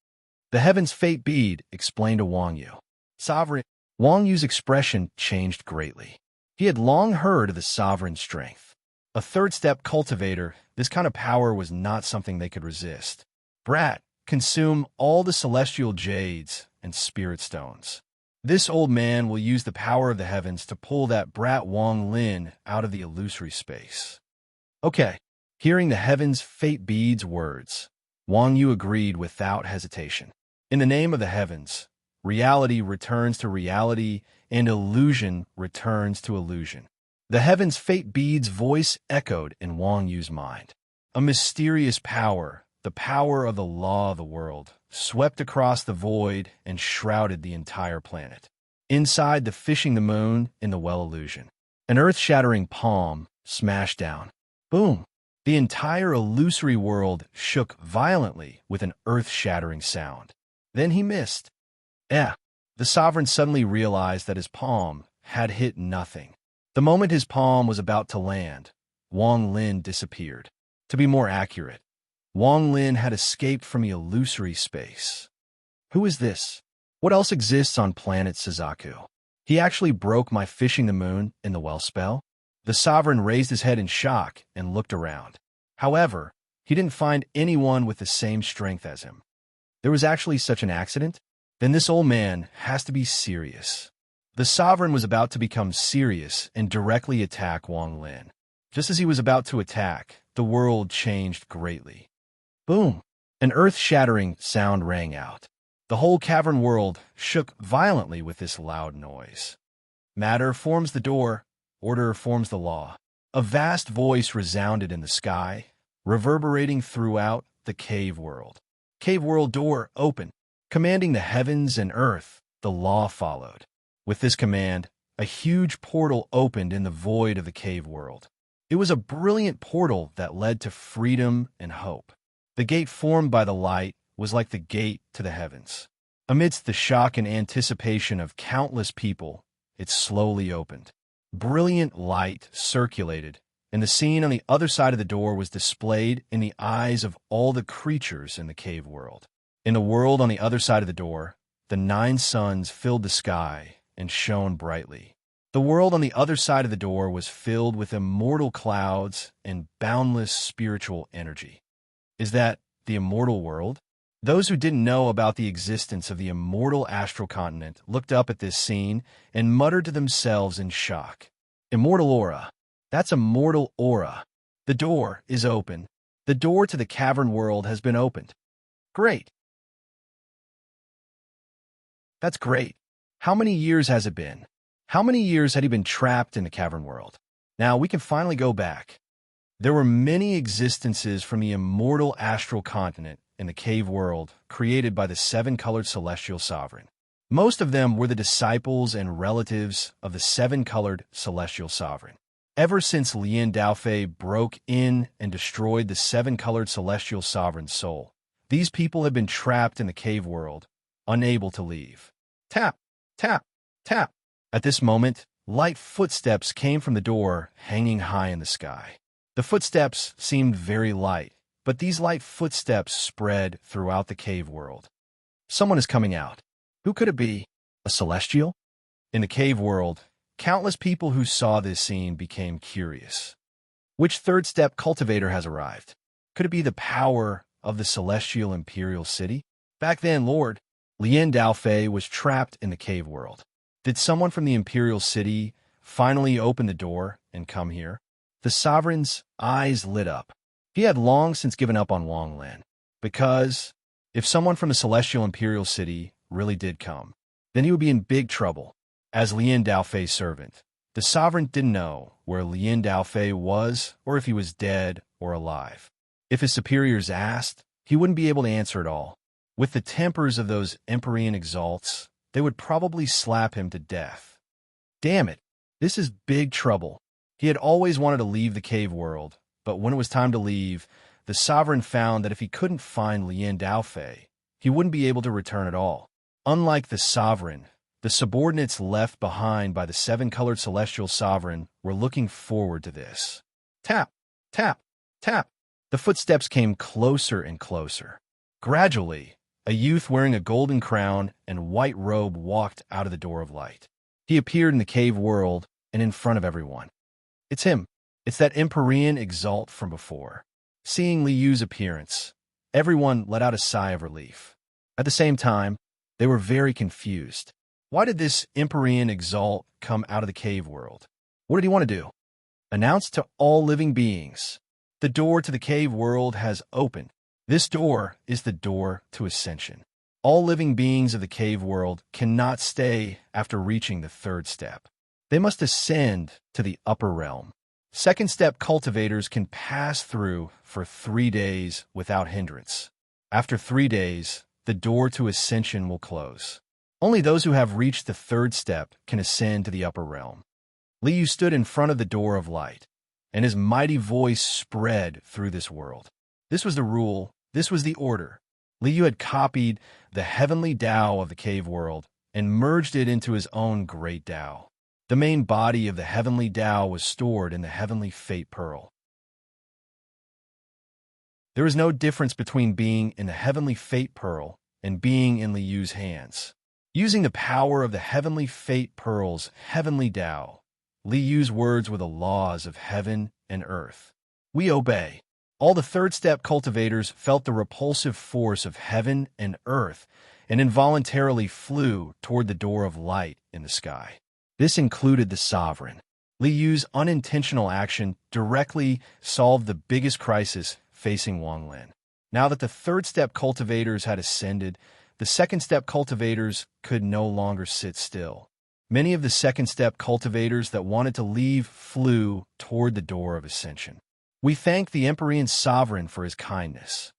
The heaven's fate bead explained to Wang Yu. Sovereign. Wang Yu's expression changed greatly. He had long heard of the sovereign's strength. A third-step cultivator, this kind of power was not something they could resist. Brat, consume all the celestial jades and spirit stones. This old man will use the power of the heavens to pull that brat Wang Lin out of the illusory space. Okay. Hearing the heaven's fate bead's words, Wang Yu agreed without hesitation. In the name of the heavens, reality returns to reality and illusion returns to illusion. The heaven's fate bead's voice echoed in Wang Yu's mind. A mysterious power, the power of the law of the world, swept across the void and shrouded the entire planet. Inside the fishing the moon in the well illusion, an earth-shattering palm smashed down. Boom! The entire illusory world shook violently with an earth-shattering sound. Then he missed. The sovereign suddenly realized that his palm had hit nothing. The moment his palm was about to land, Wang Lin disappeared. To be more accurate, Wang Lin had escaped from the illusory space. Who is this? What else exists on planet Suzaku? He actually broke my fishing the moon in the well spell? The sovereign raised his head in shock and looked around. However, he didn't find anyone with the same strength as him. There was actually such an accident? Then this old man has to be serious. The sovereign was about to become serious and directly attack Wang Lin. Just as he was about to attack, the world changed greatly. Boom! An earth-shattering sound rang out. The whole cavern world shook violently with this loud noise. Matter forms the door, order forms the law. A vast voice resounded in the sky, reverberating throughout the cave world. Cave world door open. Commanding the heavens and earth, the law followed. With this command, a huge portal opened in the void of the cave world. It was a brilliant portal that led to freedom and hope. The gate formed by the light was like the gate to the heavens. Amidst the shock and anticipation of countless people, it slowly opened. Brilliant light circulated, and the scene on the other side of the door was displayed in the eyes of all the creatures in the cave world. In the world on the other side of the door, the 9 suns filled the sky and shone brightly. The world on the other side of the door was filled with immortal clouds and boundless spiritual energy. Is that the immortal world? Those who didn't know about the existence of the immortal astral continent looked up at this scene and muttered to themselves in shock. Immortal aura. That's a mortal aura. The door is open. The door to the cavern world has been opened. Great. That's great. How many years has it been? How many years had he been trapped in the cavern world? Now we can finally go back. There were many existences from the immortal astral continent in the cave world created by the 7-colored celestial sovereign. Most of them were the disciples and relatives of the 7-colored celestial sovereign. Ever since Lien Daofei broke in and destroyed the 7-colored celestial sovereign's soul, these people have been trapped in the cave world, unable to leave. Tap, tap, tap. At this moment, light footsteps came from the door hanging high in the sky. The footsteps seemed very light, but these light footsteps spread throughout the cave world. Someone is coming out. Who could it be? A celestial? In the cave world, countless people who saw this scene became curious. Which third step cultivator has arrived? Could it be the power of the celestial imperial city? Back then, Lord Lien Daofei was trapped in the cave world. Did someone from the imperial city finally open the door and come here? The sovereign's eyes lit up. He had long since given up on Wang Lin, because if someone from the celestial imperial city really did come, then he would be in big trouble. As Lien Daofei's servant, the sovereign didn't know where Lien Daofei was or if he was dead or alive. If his superiors asked, he wouldn't be able to answer at all. With the tempers of those Empyrean exalts, they would probably slap him to death. Damn it, this is big trouble. He had always wanted to leave the cave world, but when it was time to leave, the sovereign found that if he couldn't find Lien Daofei, he wouldn't be able to return at all. Unlike the sovereign, the subordinates left behind by the seven-colored celestial sovereign were looking forward to this. Tap, tap, tap. The footsteps came closer and closer. Gradually, a youth wearing a golden crown and white robe walked out of the door of light. He appeared in the cave world and in front of everyone. It's him. It's that Empyrean exalt from before. Seeing Li Yu's appearance, everyone let out a sigh of relief. At the same time, they were very confused. Why did this Empyrean exalt come out of the cave world? What did he want to do? Announce to all living beings, the door to the cave world has opened. This door is the door to ascension. All living beings of the cave world cannot stay after reaching the third step. They must ascend to the upper realm. Second step cultivators can pass through for 3 days without hindrance. After 3 days, the door to ascension will close. Only those who have reached the third step can ascend to the upper realm. Li Yu stood in front of the door of light, and his mighty voice spread through this world. This was the rule, this was the order. Li Yu had copied the heavenly Tao of the cave world and merged it into his own great Tao. The main body of the heavenly Tao was stored in the heavenly fate pearl. There is no difference between being in the heavenly fate pearl and being in Li Yu's hands. Using the power of the heavenly fate pearl's heavenly Tao, Li Yu's words were the laws of heaven and earth. We obey. All the third step cultivators felt the repulsive force of heaven and earth and involuntarily flew toward the door of light in the sky. This included the sovereign. Li Yu's unintentional action directly solved the biggest crisis facing Wang Lin. Now that the third step cultivators had ascended, the second step cultivators could no longer sit still. Many of the second step cultivators that wanted to leave flew toward the door of ascension. We thank the Empyrean sovereign for his kindness.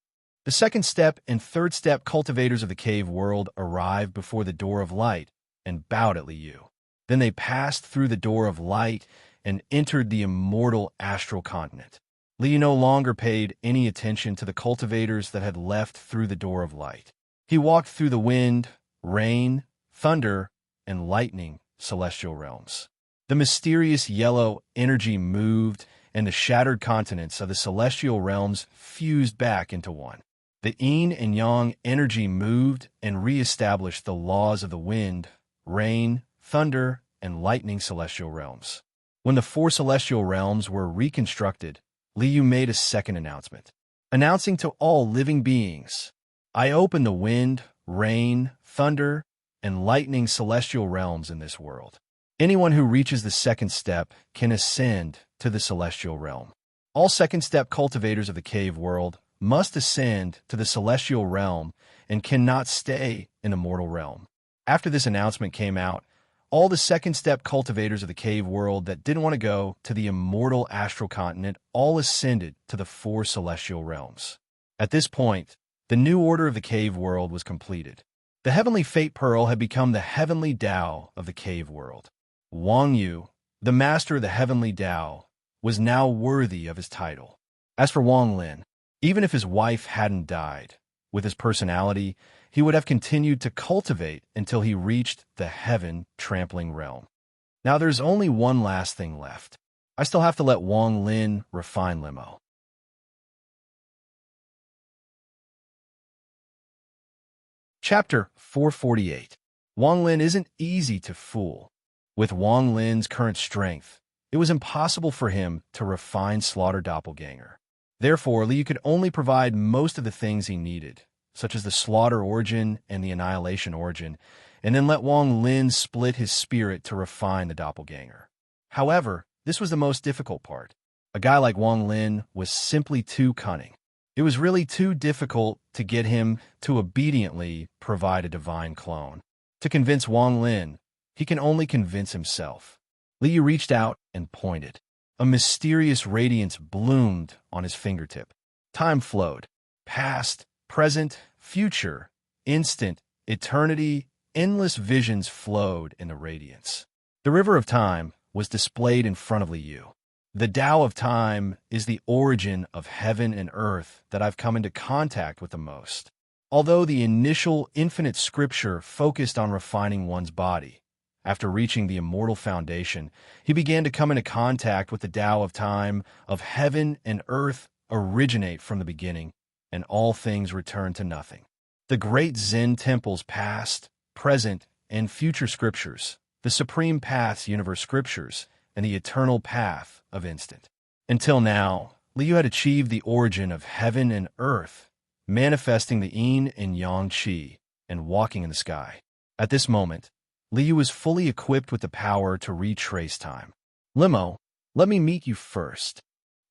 The second step and third step cultivators of the cave world arrived before the door of light and bowed at Li Yu. Then they passed through the door of light and entered the immortal astral continent. Li Yu no longer paid any attention to the cultivators that had left through the door of light. He walked through the wind, rain, thunder, and lightning celestial realms. The mysterious yellow energy moved, and the shattered continents of the celestial realms fused back into one. The yin and yang energy moved and re-established the laws of the wind, rain, thunder, and lightning celestial realms. When the 4 celestial realms were reconstructed, Li Yu made a second announcement, announcing to all living beings, I open the wind, rain, thunder, and lightning celestial realms in this world. Anyone who reaches the second step can ascend to the celestial realm. All second step cultivators of the cave world must ascend to the celestial realm and cannot stay in the mortal realm. After this announcement came out, all the second step cultivators of the cave world that didn't want to go to the immortal astral continent all ascended to the 4 celestial realms. At this point, the new order of the cave world was completed. The heavenly fate pearl had become the heavenly Tao of the cave world. Wang Yu, the master of the heavenly Tao, was now worthy of his title. As for Wang Lin, even if his wife hadn't died, with his personality, he would have continued to cultivate until he reached the heaven-trampling realm. Now there's only one last thing left. I still have to let Wang Lin refine limo. Chapter 448. Wang Lin isn't easy to fool. With Wang Lin's current strength, it was impossible for him to refine Slaughter Doppelganger. Therefore, Liu could only provide most of the things he needed, such as the Slaughter origin and the Annihilation origin, and then let Wang Lin split his spirit to refine the Doppelganger. However, this was the most difficult part. A guy like Wang Lin was simply too cunning. It was really too difficult to get him to obediently provide a divine clone. To convince Wang Lin, he can only convince himself. Liu reached out and pointed. A mysterious radiance bloomed on his fingertip. Time flowed. Past, present, future, instant, eternity, endless visions flowed in the radiance. The river of time was displayed in front of Liu. The Tao of time is the origin of heaven and earth that I've come into contact with the most. Although the initial infinite scripture focused on refining one's body, after reaching the immortal foundation, he began to come into contact with the Tao of time, of heaven and earth originate from the beginning, and all things return to nothing. The great Zen temple's past, present, and future scriptures, the supreme path's universe scriptures, and the eternal path of instant. Until now, Liu had achieved the origin of heaven and earth, manifesting the yin and yang qi, and walking in the sky. At this moment, Liu was fully equipped with the power to retrace time. Limo, let me meet you first.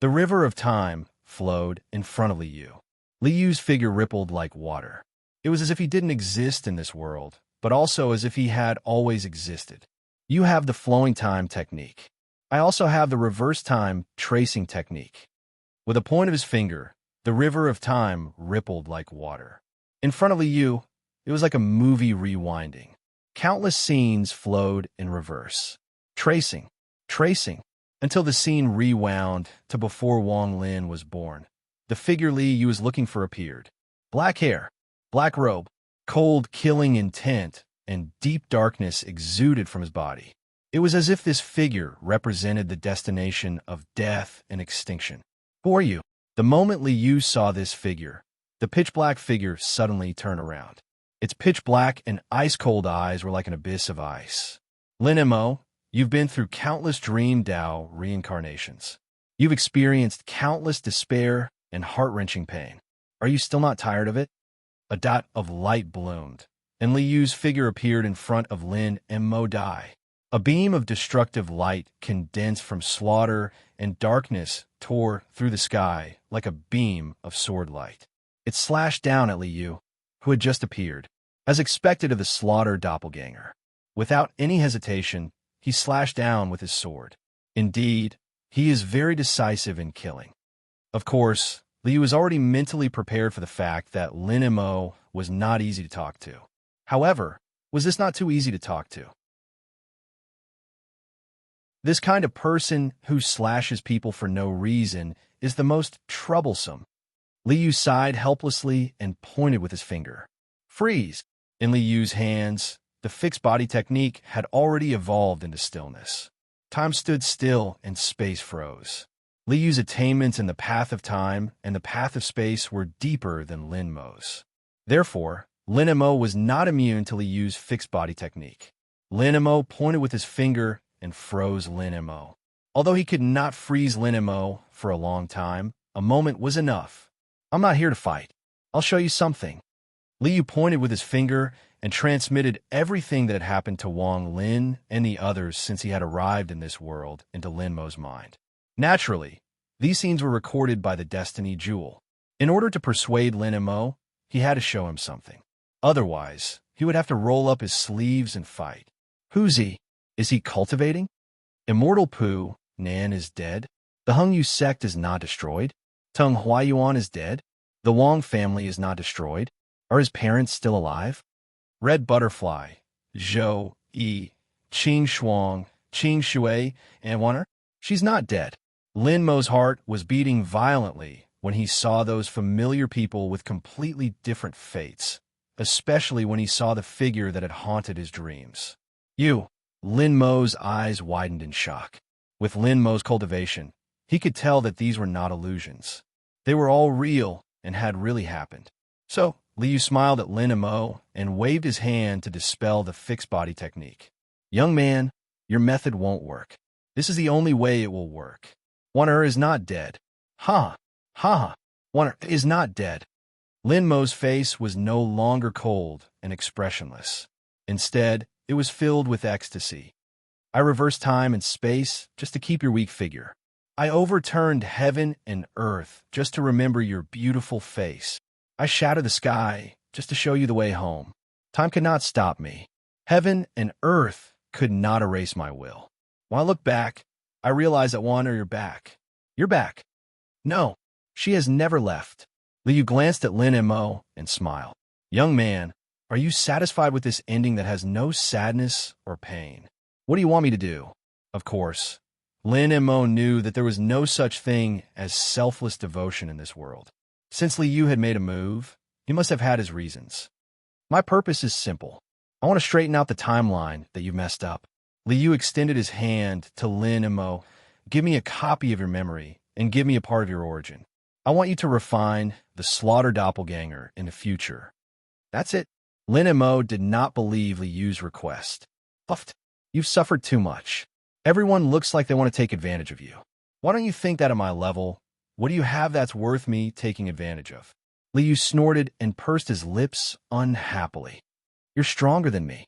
The river of time flowed in front of Liu. Liu's figure rippled like water. It was as if he didn't exist in this world, but also as if he had always existed. You have the flowing time technique. I also have the reverse time tracing technique. With a point of his finger, the river of time rippled like water. In front of Liu, it was like a movie rewinding. Countless scenes flowed in reverse. Tracing, until the scene rewound to before Wang Lin was born. The figure Liu was looking for appeared. Black hair, black robe, cold, killing intent, and deep darkness exuded from his body. It was as if this figure represented the destination of death and extinction. For you, the moment Liu saw this figure, the pitch-black figure suddenly turned around. Its pitch-black and ice-cold eyes were like an abyss of ice. Lin Mo, you've been through countless dream Tao reincarnations. You've experienced countless despair and heart-wrenching pain. Are you still not tired of it? A dot of light bloomed, and Liu's figure appeared in front of Lin Mo Dai. A beam of destructive light condensed from slaughter and darkness tore through the sky like a beam of sword light. It slashed down at Liu, who had just appeared, as expected of the Slaughter Doppelganger. Without any hesitation, he slashed down with his sword. Indeed, he is very decisive in killing. Of course, Liu was already mentally prepared for the fact that Lin Mo was not easy to talk to. However, was this not too easy to talk to? This kind of person who slashes people for no reason is the most troublesome. Liu sighed helplessly and pointed with his finger. Freeze! In Liu's hands, the fixed body technique had already evolved into stillness. Time stood still and space froze. Liu's attainments in the path of time and the path of space were deeper than Lin Mo's. Therefore, Lin Mo was not immune to Liu's fixed body technique. Lin Mo pointed with his finger and froze Lin Mo. Although he could not freeze Lin Mo for a long time, a moment was enough. I'm not here to fight. I'll show you something. Liu pointed with his finger and transmitted everything that had happened to Wang Lin and the others since he had arrived in this world into Lin Mo's mind. Naturally, these scenes were recorded by the Destiny Jewel. In order to persuade Lin Mo, he had to show him something. Otherwise, he would have to roll up his sleeves and fight. Who's he? Is he cultivating? Immortal Pu Nan is dead. The Hengyu sect is not destroyed. Tung Huayuan is dead. The Wang family is not destroyed. Are his parents still alive? Red Butterfly, Zhou Yi, Qing Shuang, Qing Shui, and Wan'er? She's not dead. Lin Mo's heart was beating violently when he saw those familiar people with completely different fates, especially when he saw the figure that had haunted his dreams. You, Lin Mo's eyes widened in shock. With Lin Mo's cultivation, he could tell that these were not illusions. They were all real and had really happened. So, Liu smiled at Lin Mo and waved his hand to dispel the fixed body technique. Young man, your method won't work. This is the only way it will work. Waner is not dead. Ha! Ha! Waner is not dead. Lin Mo's face was no longer cold and expressionless. Instead, it was filled with ecstasy. I reversed time and space just to keep your weak figure. I overturned heaven and earth just to remember your beautiful face. I shattered the sky just to show you the way home. Time could not stop me. Heaven and earth could not erase my will. When I look back, I realize that Waner, you're back. You're back. No, she has never left. Liu glanced at Lin Mo and smiled. Young man, are you satisfied with this ending that has no sadness or pain? What do you want me to do? Of course, Lin Mo knew that there was no such thing as selfless devotion in this world. Since Liu had made a move, he must have had his reasons. My purpose is simple. I want to straighten out the timeline that you've messed up. Liu extended his hand to Lin Mo. Give me a copy of your memory and give me a part of your origin. I want you to refine the slaughter doppelganger in the future. That's it. Lin Mo did not believe Liu's request. Puffed. You've suffered too much. Everyone looks like they want to take advantage of you. Why don't you think that at my level? What do you have that's worth me taking advantage of? Liu snorted and pursed his lips unhappily. You're stronger than me.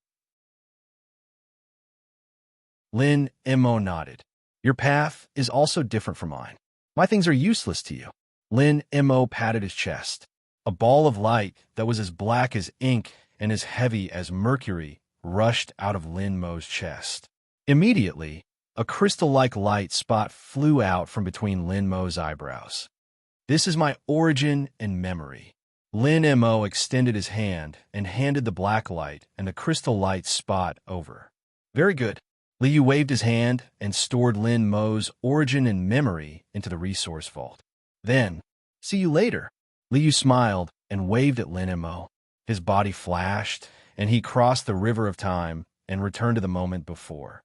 Lin Mo nodded. Your path is also different from mine. My things are useless to you. Lin Mo patted his chest. A ball of light that was as black as ink and as heavy as mercury rushed out of Lin Mo's chest. Immediately, a crystal-like light spot flew out from between Lin Mo's eyebrows. This is my origin and memory. Lin Mo extended his hand and handed the black light and the crystal light spot over. Very good. Liu waved his hand and stored Lin Mo's origin and memory into the resource vault. Then, see you later. Liu smiled and waved at Lin Mo. His body flashed, and he crossed the river of time and returned to the moment before.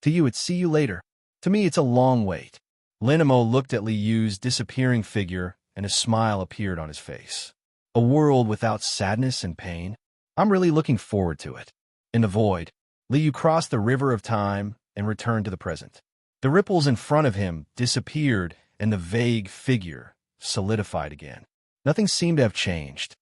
To you, it's see you later. To me, it's a long wait. Lin Mo looked at Liu's disappearing figure, and a smile appeared on his face. A world without sadness and pain? I'm really looking forward to it. In the void, Liu crossed the river of time and returned to the present. The ripples in front of him disappeared, and the vague figure solidified again. Nothing seemed to have changed.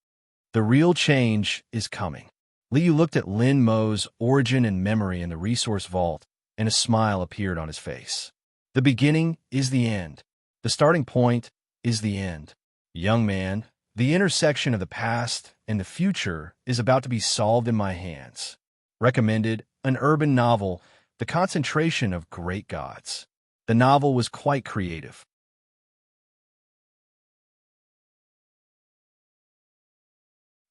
The real change is coming. Liu looked at Lin Mo's origin and memory in the resource vault, and a smile appeared on his face. The beginning is the end. The starting point is the end. Young man, the intersection of the past and the future is about to be solved in my hands. Recommended, an urban novel, The Concentration of Great Gods. The novel was quite creative.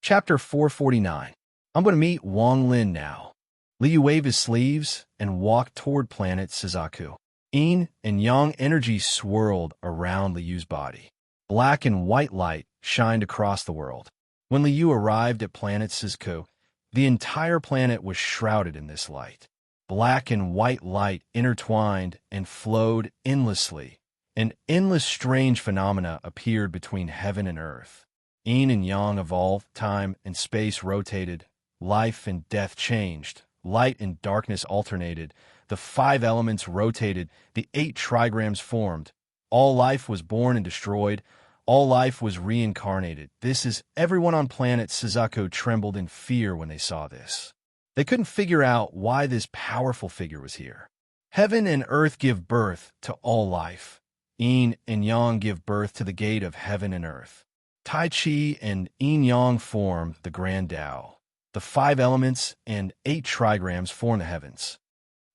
Chapter 449. I'm going to meet Wang Lin now. Liu waved his sleeves and walked toward planet Suzaku. Yin and yang energy swirled around Liu's body. Black and white light shined across the world. When Liu arrived at planet Suzaku, the entire planet was shrouded in this light. Black and white light intertwined and flowed endlessly. An endless strange phenomena appeared between heaven and earth. Yin and yang evolved, time and space rotated, life and death changed, light and darkness alternated, the 5 elements rotated, the 8 trigrams formed. All life was born and destroyed, all life was reincarnated. This is everyone on planet Suzaku trembled in fear when they saw this. They couldn't figure out why this powerful figure was here. Heaven and earth give birth to all life. Yin and yang give birth to the gate of heaven and earth. Tai Chi and Yin Yang form the Grand Tao. The 5 elements and 8 trigrams form the heavens.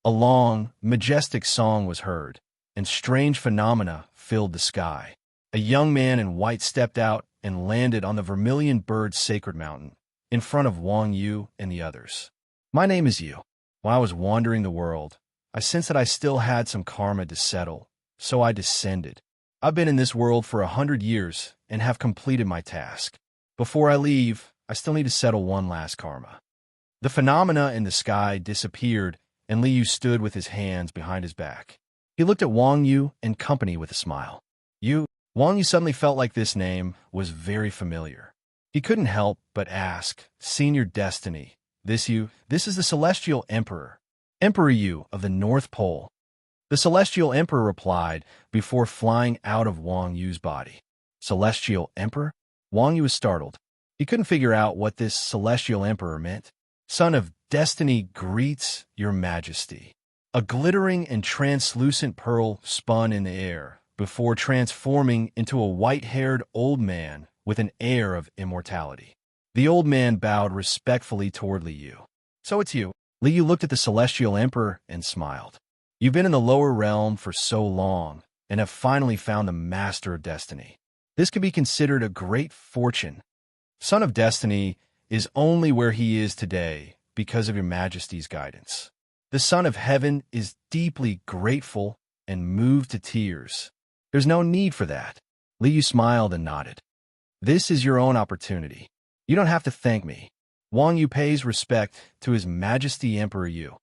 A long, majestic song was heard, and strange phenomena filled the sky. A young man in white stepped out and landed on the Vermilion Bird's sacred mountain, in front of Wang Yu and the others. My name is Yu. When I was wandering the world, I sensed that I still had some karma to settle, so I descended. I've been in this world for 100 years and have completed my task. Before I leave, I still need to settle one last karma. The phenomena in the sky disappeared, and Li Yu stood with his hands behind his back. He looked at Wang Yu and company with a smile. Wang Yu suddenly felt like this name was very familiar. He couldn't help but ask, Senior Destiny, this is the Celestial Emperor, Emperor Yu of the North Pole. The Celestial Emperor replied before flying out of Wang Yu's body. Celestial Emperor? Wang Yu was startled. He couldn't figure out what this Celestial Emperor meant. Son of Destiny greets your majesty. A glittering and translucent pearl spun in the air before transforming into a white-haired old man with an air of immortality. The old man bowed respectfully toward Li Yu. So it's you. Li Yu looked at the Celestial Emperor and smiled. You've been in the lower realm for so long and have finally found the Master of Destiny. This can be considered a great fortune. Son of Destiny is only where he is today because of your majesty's guidance. The Son of Heaven is deeply grateful and moved to tears. There's no need for that. Li Yu smiled and nodded. This is your own opportunity. You don't have to thank me. Wang Yu pays respect to His Majesty Emperor Yu.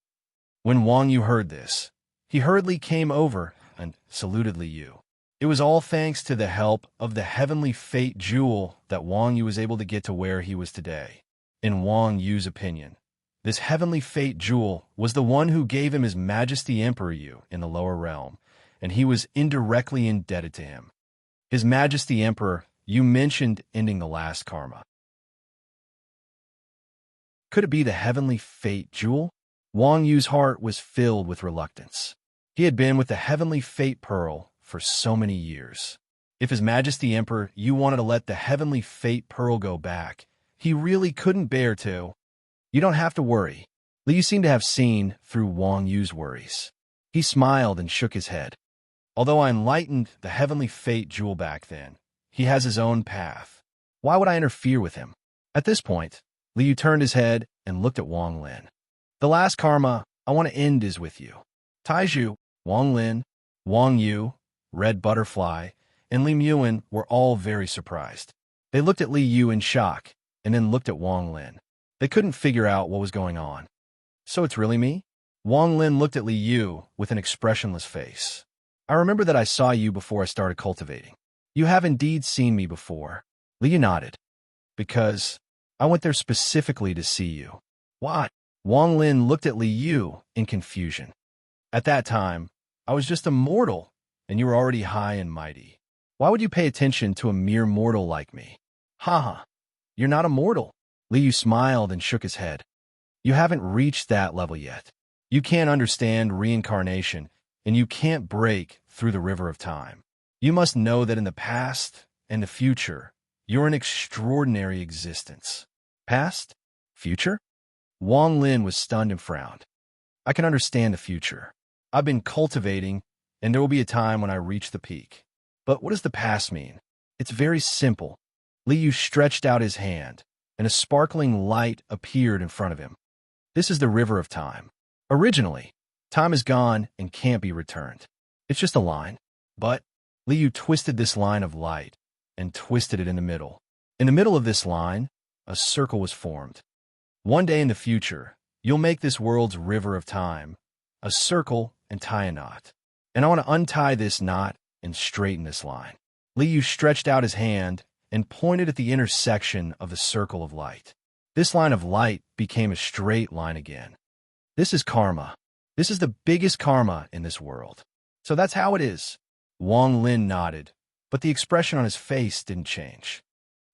When Wang Yu heard this, he hurriedly came over and saluted Li Yu. It was all thanks to the help of the heavenly fate jewel that Wang Yu was able to get to where he was today. In Wang Yu's opinion, this heavenly fate jewel was the one who gave him His Majesty Emperor Yu in the lower realm, and he was indirectly indebted to him. His Majesty Emperor, you mentioned ending the last karma. Could it be the heavenly fate jewel? Wang Yu's heart was filled with reluctance. He had been with the heavenly fate pearl for so many years. If His Majesty Emperor Yu wanted to let the heavenly fate pearl go back, he really couldn't bear to. You don't have to worry. Li Yu seemed to have seen through Wang Yu's worries. He smiled and shook his head. Although I enlightened the heavenly fate jewel back then, he has his own path. Why would I interfere with him? At this point, Li Yu turned his head and looked at Wang Lin. The last karma I want to end is with you. Taiju, Wang Lin, Wang Yu, Red Butterfly, and Li Muan were all very surprised. They looked at Li Yu in shock and then looked at Wang Lin. They couldn't figure out what was going on. So it's really me? Wang Lin looked at Li Yu with an expressionless face. I remember that I saw you before I started cultivating. You have indeed seen me before. Li Yu nodded. Because I went there specifically to see you. What? Wang Lin looked at Li Yu in confusion. At that time, I was just a mortal, and you were already high and mighty. Why would you pay attention to a mere mortal like me? Haha, you're not a mortal. Li Yu smiled and shook his head. You haven't reached that level yet. You can't understand reincarnation, and you can't break through the river of time. You must know that in the past and the future, you're an extraordinary existence. Past? Future? Wang Lin was stunned and frowned. I can understand the future. I've been cultivating, and there will be a time when I reach the peak. But what does the past mean? It's very simple. Li Yu stretched out his hand, and a sparkling light appeared in front of him. This is the river of time. Originally, time is gone and can't be returned. It's just a line. But Li Yu twisted this line of light and twisted it in the middle. In the middle of this line, a circle was formed. One day in the future, you'll make this world's river of time a circle and tie a knot. And I want to untie this knot and straighten this line. Li Yu stretched out his hand and pointed at the intersection of the circle of light. This line of light became a straight line again. This is karma. This is the biggest karma in this world. So that's how it is. Wang Lin nodded, but the expression on his face didn't change.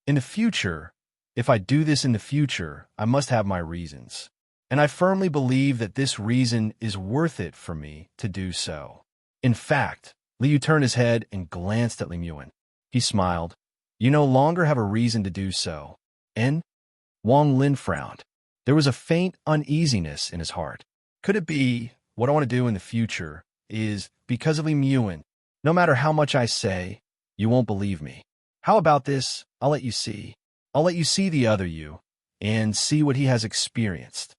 In the future, if I do this in the future, I must have my reasons. And I firmly believe that this reason is worth it for me to do so. In fact, Li Yu turned his head and glanced at Li Muan. He smiled. You no longer have a reason to do so. And Wang Lin frowned. There was a faint uneasiness in his heart. Could it be what I want to do in the future is because of Li Muan? No matter how much I say, you won't believe me. How about this? I'll let you see. I'll let you see the other you and see what he has experienced.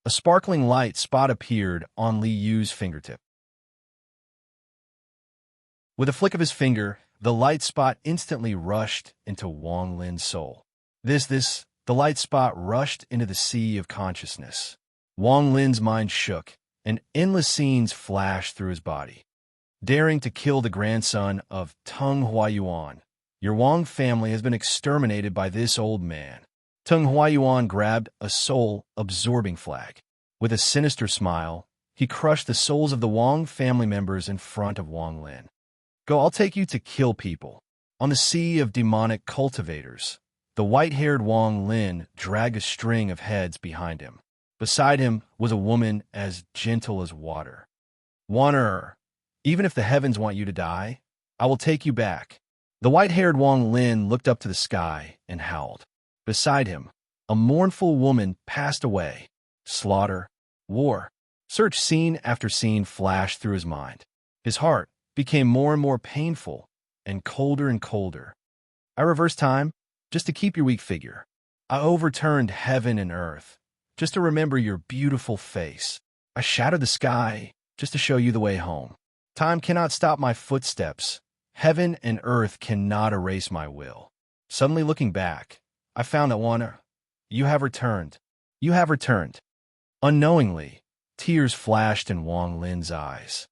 A sparkling light spot appeared on Li Yu's fingertip. With a flick of his finger, the light spot instantly rushed into Wang Lin's soul. The light spot rushed into the sea of consciousness. Wang Lin's mind shook, and endless scenes flashed through his body. Daring to kill the grandson of Tung Huayuan, your Wang family has been exterminated by this old man. Tung Huayuan grabbed a soul-absorbing flag. With a sinister smile, he crushed the souls of the Wang family members in front of Wang Lin. Go, I'll take you to kill people. On the sea of demonic cultivators, the white-haired Wang Lin dragged a string of heads behind him. Beside him was a woman as gentle as water. Wanderer, even if the heavens want you to die, I will take you back. The white-haired Wang Lin looked up to the sky and howled. Beside him, a mournful woman passed away. Slaughter, war. Search scene after scene flashed through his mind. His heart became more and more painful and colder. I reversed time just to keep your weak figure. I overturned heaven and earth just to remember your beautiful face. I shattered the sky just to show you the way home. Time cannot stop my footsteps. Heaven and earth cannot erase my will. Suddenly looking back, I found that you have returned. You have returned. Unknowingly, tears flashed in Wang Lin's eyes.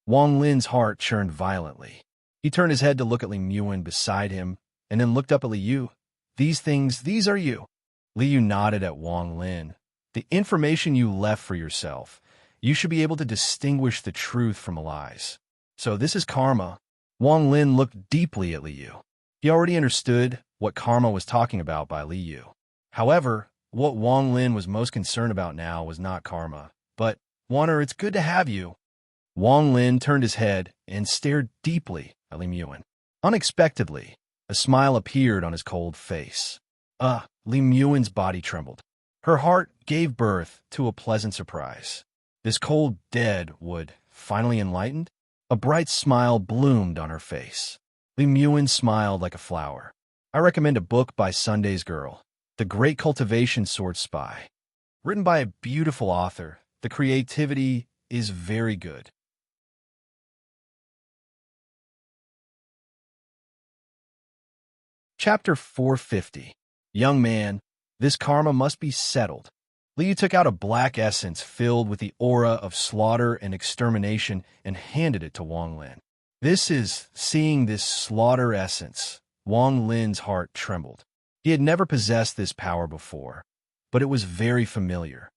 Wang Lin's heart churned violently. He turned his head to look at Li Muan beside him, and then looked up at Li Yu. These are you. Li Yu nodded at Wang Lin. The information you left for yourself. You should be able to distinguish the truth from lies. So this is karma. Wang Lin looked deeply at Li Yu. He already understood what karma was talking about by Li Yu. However, what Wang Lin was most concerned about now was not karma, but, Wanner, it's good to have you. Wang Lin turned his head and stared deeply at Li Muan. Unexpectedly, a smile appeared on his cold face. Li Muan's body trembled. Her heart gave birth to a pleasant surprise. This cold dead would finally enlightened? A bright smile bloomed on her face. Li Muan smiled like a flower. I recommend a book by Sunday's Girl, The Great Cultivation Sword Spy. Written by a beautiful author, the creativity is very good. Chapter 450. Young man, this karma must be settled. Liu took out a black essence filled with the aura of slaughter and extermination and handed it to Wang Lin. Seeing this slaughter essence, Wang Lin's heart trembled. He had never possessed this power before, but it was very familiar.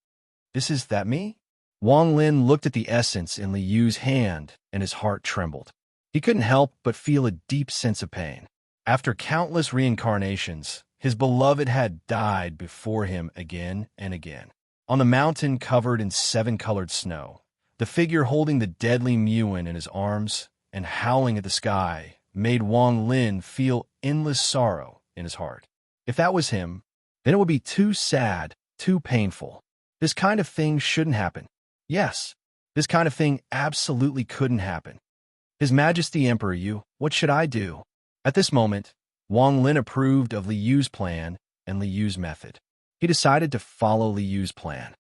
Is that me? Wang Lin looked at the essence in Li Yu's hand and his heart trembled. He couldn't help but feel a deep sense of pain. After countless reincarnations, his beloved had died before him again and again. On the mountain covered in 7-colored snow, the figure holding the deadly Muan in his arms and howling at the sky made Wang Lin feel endless sorrow in his heart. If that was him, then it would be too sad, too painful. This kind of thing shouldn't happen. Yes, this kind of thing absolutely couldn't happen. His Majesty Emperor Yu, what should I do? At this moment, Wang Lin approved of Li Yu's plan and Li Yu's method. He decided to follow Li Yu's plan.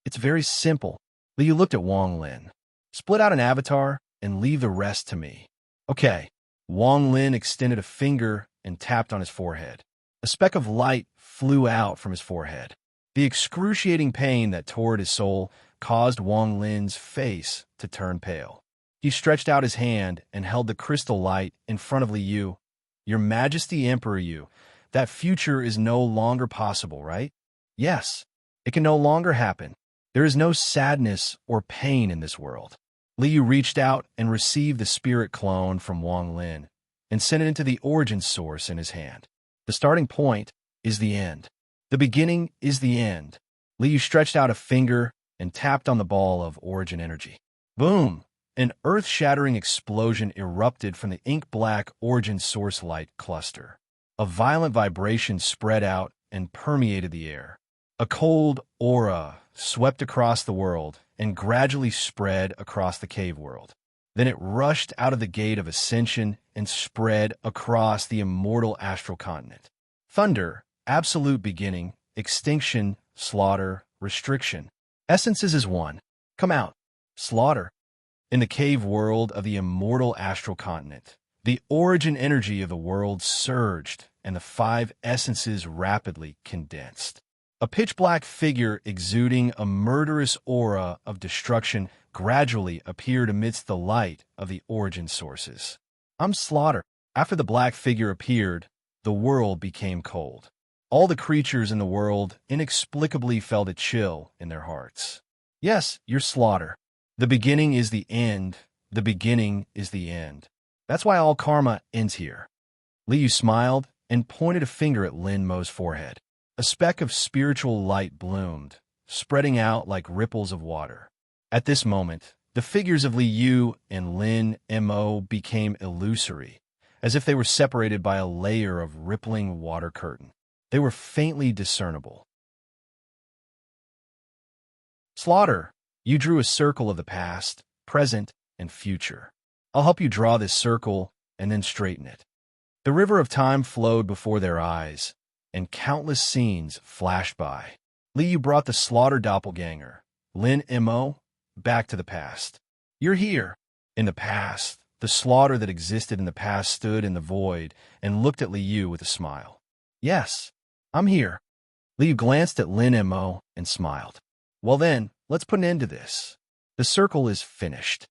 It's very simple. Li Yu looked at Wang Lin. Split out an avatar and leave the rest to me. Okay. Wang Lin extended a finger and tapped on his forehead. A speck of light flew out from his forehead. The excruciating pain that tore at his soul caused Wang Lin's face to turn pale. He stretched out his hand and held the crystal light in front of Li Yu. Your Majesty Emperor Yu, that future is no longer possible, right? Yes, it can no longer happen. There is no sadness or pain in this world. Li Yu reached out and received the spirit clone from Wang Lin and sent it into the origin source in his hand. The starting point is the end. The beginning is the end. Li Yu stretched out a finger and tapped on the ball of origin energy. Boom! An earth-shattering explosion erupted from the ink-black origin source light cluster. A violent vibration spread out and permeated the air. A cold aura swept across the world and gradually spread across the cave world. Then it rushed out of the gate of ascension and spread across the immortal astral continent. Thunder, absolute beginning, extinction, slaughter, restriction. Essences is one. Come out. Slaughter. In the cave world of the immortal astral continent, the origin energy of the world surged and the 5 essences rapidly condensed. A pitch-black figure exuding a murderous aura of destruction gradually appeared amidst the light of the origin sources. I'm Slaughter. After the black figure appeared, the world became cold. All the creatures in the world inexplicably felt a chill in their hearts. Yes, you're Slaughter. The beginning is the end. The beginning is the end. That's why all karma ends here. Liu smiled and pointed a finger at Lin Mo's forehead. A speck of spiritual light bloomed, spreading out like ripples of water. At this moment, the figures of Liu and Lin Mo became illusory, as if they were separated by a layer of rippling water curtain. They were faintly discernible. Slaughter, you drew a circle of the past, present, and future. I'll help you draw this circle and then straighten it. The river of time flowed before their eyes, and countless scenes flashed by. Liu brought the Slaughter doppelganger, Lin Mo, back to the past. You're here. In the past, the Slaughter that existed in the past stood in the void and looked at Liu with a smile. Yes, I'm here. Liu glanced at Lin Mo and smiled. Well then, let's put an end to this. The circle is finished.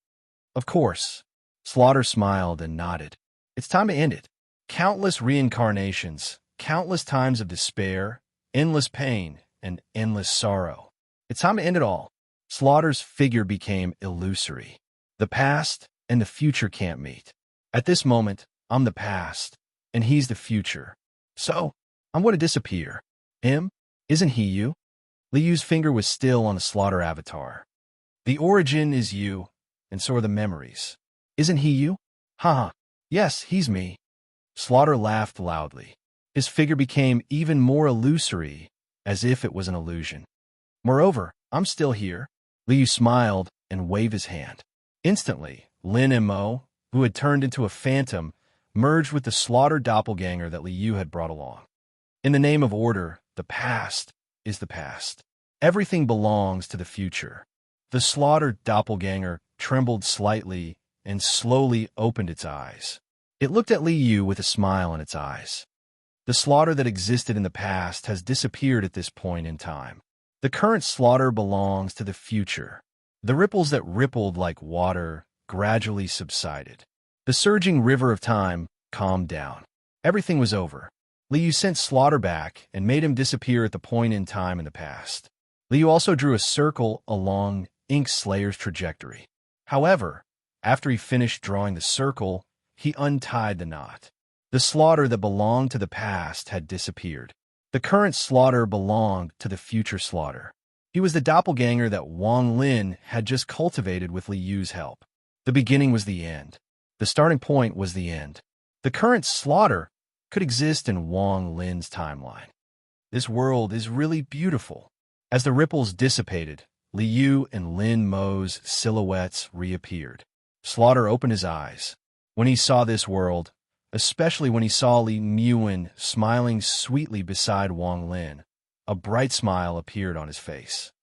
Of course. Slaughter smiled and nodded. It's time to end it. Countless reincarnations, countless times of despair, endless pain, and endless sorrow. It's time to end it all. Slaughter's figure became illusory. The past and the future can't meet. At this moment, I'm the past, and he's the future. So, I'm going to disappear. Isn't he you? Liu's finger was still on the Slaughter avatar. The origin is you, and so are the memories. Isn't he you? Haha. Yes, he's me. Slaughter laughed loudly. His figure became even more illusory, as if it was an illusion. Moreover, I'm still here. Liu smiled and waved his hand. Instantly, Lin Mo, who had turned into a phantom, merged with the Slaughter doppelganger that Liu had brought along. In the name of order, the past is the past. Everything belongs to the future. The Slaughter doppelganger trembled slightly and slowly opened its eyes. It looked at Liu with a smile in its eyes. The Slaughter that existed in the past has disappeared at this point in time. The current Slaughter belongs to the future. The ripples that rippled like water gradually subsided. The surging river of time calmed down. Everything was over. Liu sent Slaughter back and made him disappear at the point in time in the past. Liu also drew a circle along Ink Slayer's trajectory. However, after he finished drawing the circle, he untied the knot. The Slaughter that belonged to the past had disappeared. The current Slaughter belonged to the future Slaughter. He was the doppelganger that Wang Lin had just cultivated with Liu's help. The beginning was the end. The starting point was the end. The current Slaughter could exist in Wang Lin's timeline. This world is really beautiful. As the ripples dissipated, Liu and Lin Mo's silhouettes reappeared. Slaughter opened his eyes. When he saw this world, especially when he saw Li Muin smiling sweetly beside Wang Lin, a bright smile appeared on his face.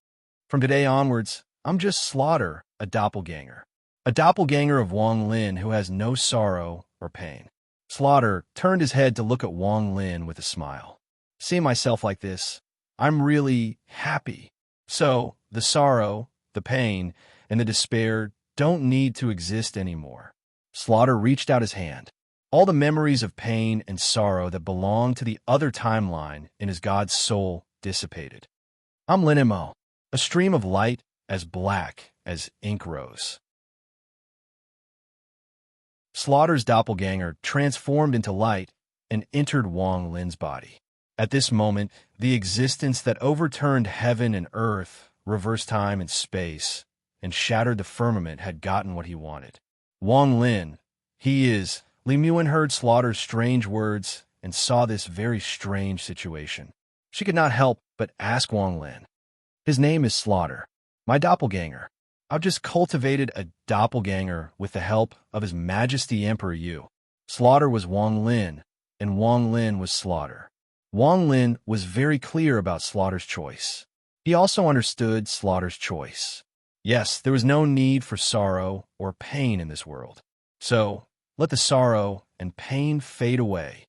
From today onwards, I'm just Slaughter, a doppelganger. A doppelganger of Wang Lin who has no sorrow or pain. Slaughter turned his head to look at Wang Lin with a smile. Seeing myself like this, I'm really happy. So, the sorrow, the pain, and the despair don't need to exist anymore. Slaughter reached out his hand. All the memories of pain and sorrow that belonged to the other timeline in his god's soul dissipated. I'm Lin Mo, a stream of light as black as ink rose. Slaughter's doppelganger transformed into light and entered Wang Lin's body. At this moment, the existence that overturned heaven and earth, reversed time and space, and shattered the firmament had gotten what he wanted. Wang Lin, he is. Li Muin heard Slaughter's strange words and saw this very strange situation. She could not help but ask Wang Lin. His name is Slaughter, my doppelganger. I've just cultivated a doppelganger with the help of His Majesty Emperor Yu. Slaughter was Wang Lin, and Wang Lin was Slaughter. Wang Lin was very clear about Slaughter's choice. He also understood Slaughter's choice. Yes, there was no need for sorrow or pain in this world. So, let the sorrow and pain fade away.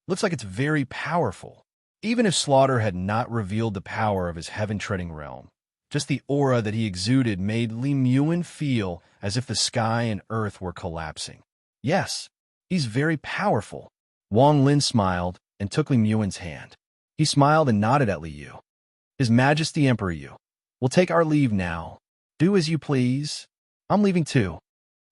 Looks like it's very powerful. Even if Slaughter had not revealed the power of his heaven-treading realm, just the aura that he exuded made Li Muin feel as if the sky and earth were collapsing. Yes, he's very powerful. Wang Lin smiled and took Li Muin's hand. He smiled and nodded at Li Yu. His Majesty Emperor Yu, we'll take our leave now. Do as you please. I'm leaving too.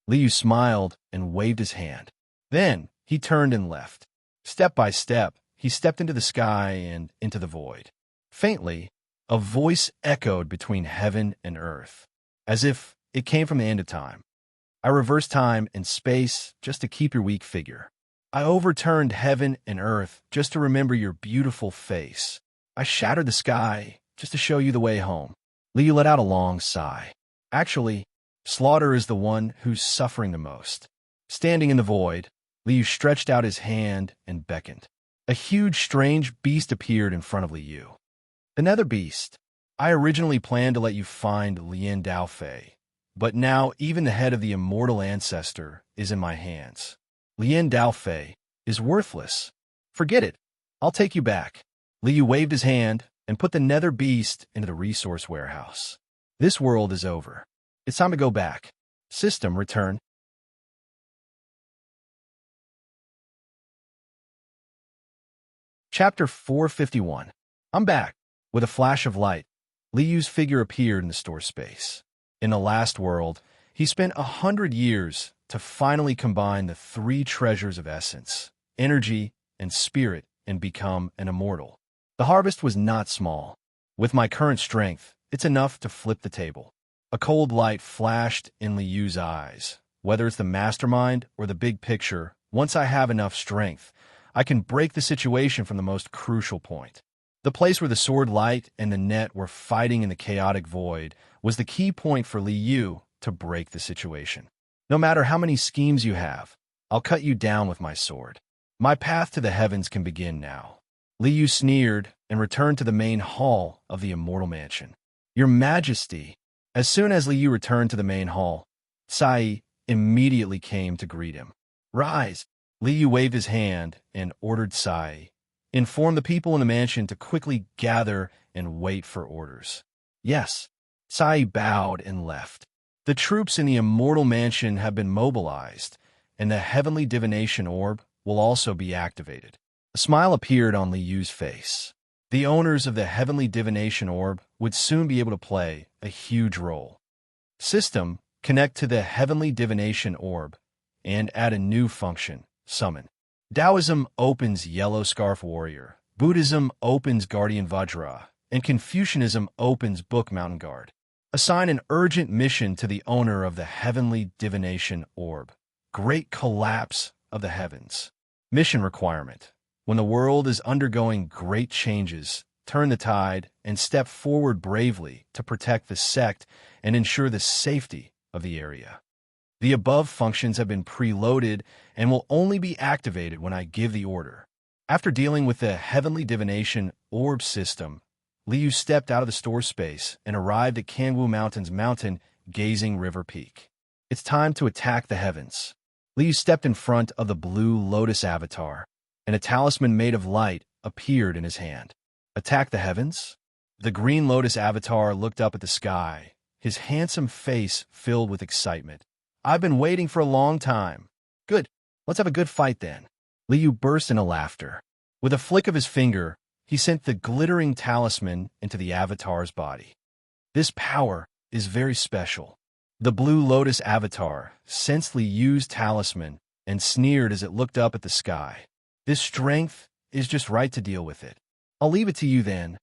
Li Yu smiled and waved his hand. Then he turned and left. Step by step, he stepped into the sky and into the void. Faintly, a voice echoed between heaven and earth, as if it came from the end of time. I reversed time and space just to keep your weak figure. I overturned heaven and earth just to remember your beautiful face. I shattered the sky just to show you the way home. Li Yu let out a long sigh. Actually, Slaughter is the one who's suffering the most. Standing in the void, Li Yu stretched out his hand and beckoned. A huge, strange beast appeared in front of Li Yu. Another beast. I originally planned to let you find Lien Daofei, but now even the head of the immortal ancestor is in my hands. Lien Daofei is worthless. Forget it. I'll take you back. Li Yu waved his hand and put the nether beast into the resource warehouse. This world is over. It's time to go back. System return. Chapter 451. I'm back. With a flash of light, Li Yu's figure appeared in the store space. In the last world, he spent 100 years to finally combine the three treasures of essence, energy, and spirit and become an immortal. The harvest was not small. With my current strength, it's enough to flip the table. A cold light flashed in Li Yu's eyes. Whether it's the mastermind or the big picture, once I have enough strength, I can break the situation from the most crucial point. The place where the sword light and the net were fighting in the chaotic void was the key point for Li Yu to break the situation. No matter how many schemes you have, I'll cut you down with my sword. My path to the heavens can begin now. Li Yu sneered and returned to the main hall of the immortal mansion. Your Majesty. As soon as Li Yu returned to the main hall, Sai immediately came to greet him. Rise. Li Yu waved his hand and ordered Sai. Inform the people in the mansion to quickly gather and wait for orders. Yes. Sai bowed and left. The troops in the immortal mansion have been mobilized, and the heavenly divination orb will also be activated. A smile appeared on Li Yu's face. The owners of the heavenly divination orb would soon be able to play a huge role. System, connect to the heavenly divination orb and add a new function, summon. Taoism opens Yellow Scarf Warrior, Buddhism opens Guardian Vajra, and Confucianism opens Book Mountain Guard. Assign an urgent mission to the owner of the heavenly divination orb. Great collapse of the heavens. Mission requirement. When the world is undergoing great changes, turn the tide and step forward bravely to protect the sect and ensure the safety of the area. The above functions have been preloaded and will only be activated when I give the order. After dealing with the heavenly divination orb system, Li Yu stepped out of the store space and arrived at Kangwu Mountain's mountain-gazing river peak. It's time to attack the heavens. Li Yu stepped in front of the blue lotus avatar, and a talisman made of light appeared in his hand. Attack the heavens? The green lotus avatar looked up at the sky, his handsome face filled with excitement. I've been waiting for a long time. Good. Let's have a good fight then. Li Yu burst into laughter. With a flick of his finger, he sent the glittering talisman into the avatar's body. This power is very special. The blue lotus avatar sensed Li Yu's talisman and sneered as it looked up at the sky. This strength is just right to deal with it. I'll leave it to you then.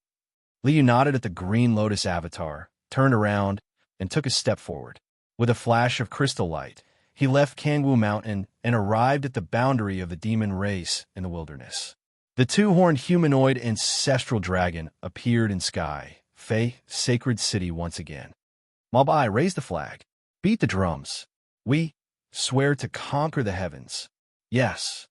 Li Yu nodded at the green lotus avatar, turned around, and took a step forward. With a flash of crystal light, he left Kangwu Mountain and arrived at the boundary of the demon race in the wilderness. The two-horned humanoid ancestral dragon appeared in sky, Fei, sacred city once again. Mabai, raise the flag. Beat the drums. We swear to conquer the heavens. Yes.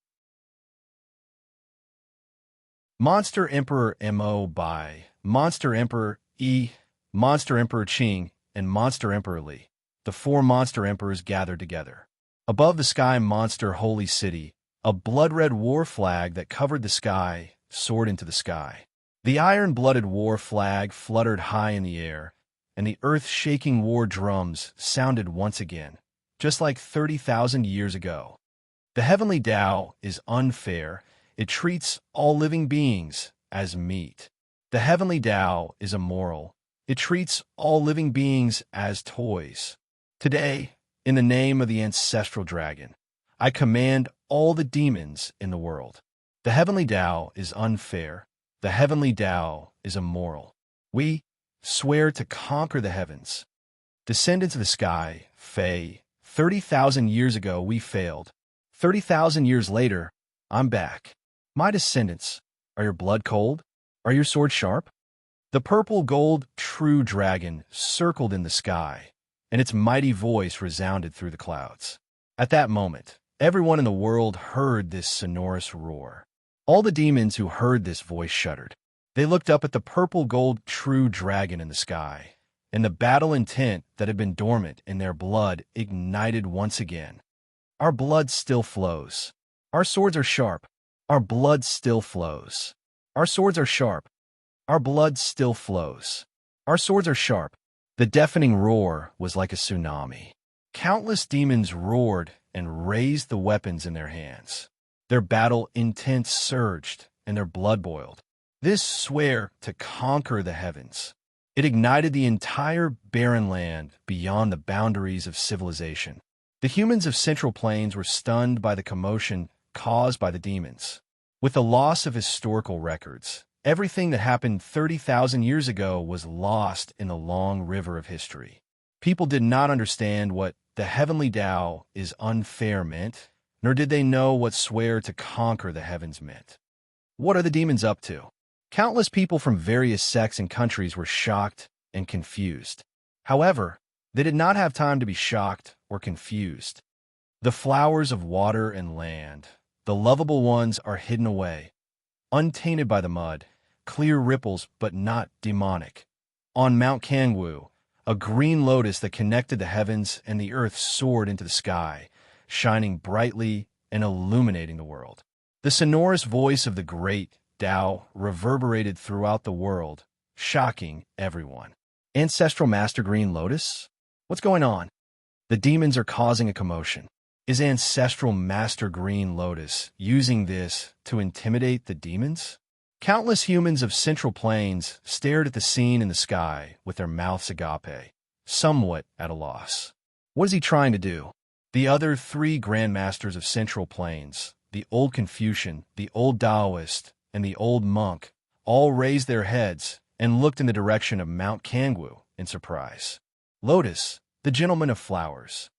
Monster Emperor Mo Bai, Monster Emperor E, Monster Emperor Qing, and Monster Emperor Li. The four monster emperors gathered together. Above the sky monster holy city, a blood-red war flag that covered the sky soared into the sky. The iron-blooded war flag fluttered high in the air, and the earth-shaking war drums sounded once again, just like 30,000 years ago. The heavenly Tao is unfair. It treats all living beings as meat. The heavenly Tao is immoral. It treats all living beings as toys. Today, in the name of the ancestral dragon, I command all the demons in the world. The heavenly Tao is unfair. The heavenly Tao is immoral. We swear to conquer the heavens. Descend into the sky, Fae. 30,000 years ago, we failed. 30,000 years later, I'm back. My descendants, are your blood cold? Are your swords sharp? The purple gold true dragon circled in the sky, and its mighty voice resounded through the clouds. At that moment, everyone in the world heard this sonorous roar. All the demons who heard this voice shuddered. They looked up at the purple gold true dragon in the sky, and the battle intent that had been dormant in their blood ignited once again. Our blood still flows. Our swords are sharp. Our blood still flows. Our swords are sharp. Our blood still flows. Our swords are sharp. The deafening roar was like a tsunami. Countless demons roared and raised the weapons in their hands. Their battle intent surged, and their blood boiled. This swear to conquer the heavens. It ignited the entire barren land beyond the boundaries of civilization. The humans of Central Plains were stunned by the commotion caused by the demons. With the loss of historical records, everything that happened 30,000 years ago was lost in the long river of history. People did not understand what the heavenly Tao is unfair meant, nor did they know what swear to conquer the heavens meant. What are the demons up to? Countless people from various sects and countries were shocked and confused. However, they did not have time to be shocked or confused. The flowers of water and land, the lovable ones, are hidden away, untainted by the mud, clear ripples but not demonic. On Mount Kangwu, a green lotus that connected the heavens and the earth soared into the sky, shining brightly and illuminating the world. The sonorous voice of the great Tao reverberated throughout the world, shocking everyone. Ancestral Master Green Lotus? What's going on? The demons are causing a commotion. Is Ancestral Master Green Lotus using this to intimidate the demons? Countless humans of Central Plains stared at the scene in the sky with their mouths agape, somewhat at a loss. What is he trying to do? The other three grandmasters of Central Plains, the old Confucian, the old Taoist, and the old monk, all raised their heads and looked in the direction of Mount Kangwu in surprise. Lotus, the gentleman of flowers.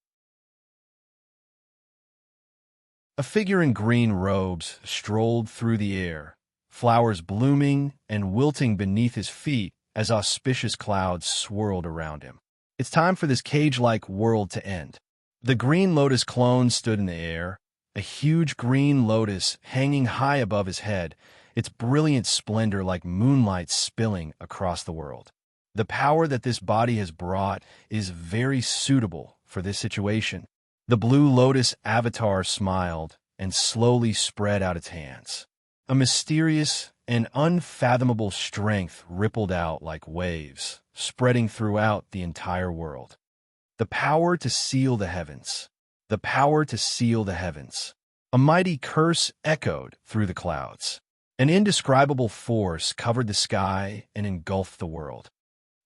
A figure in green robes strolled through the air, flowers blooming and wilting beneath his feet as auspicious clouds swirled around him. It's time for this cage-like world to end. The green lotus clone stood in the air, a huge green lotus hanging high above his head, its brilliant splendor like moonlight spilling across the world. The power that this body has brought is very suitable for this situation. The blue lotus avatar smiled and slowly spread out its hands. A mysterious and unfathomable strength rippled out like waves, spreading throughout the entire world. The power to seal the heavens. The power to seal the heavens. A mighty curse echoed through the clouds. An indescribable force covered the sky and engulfed the world.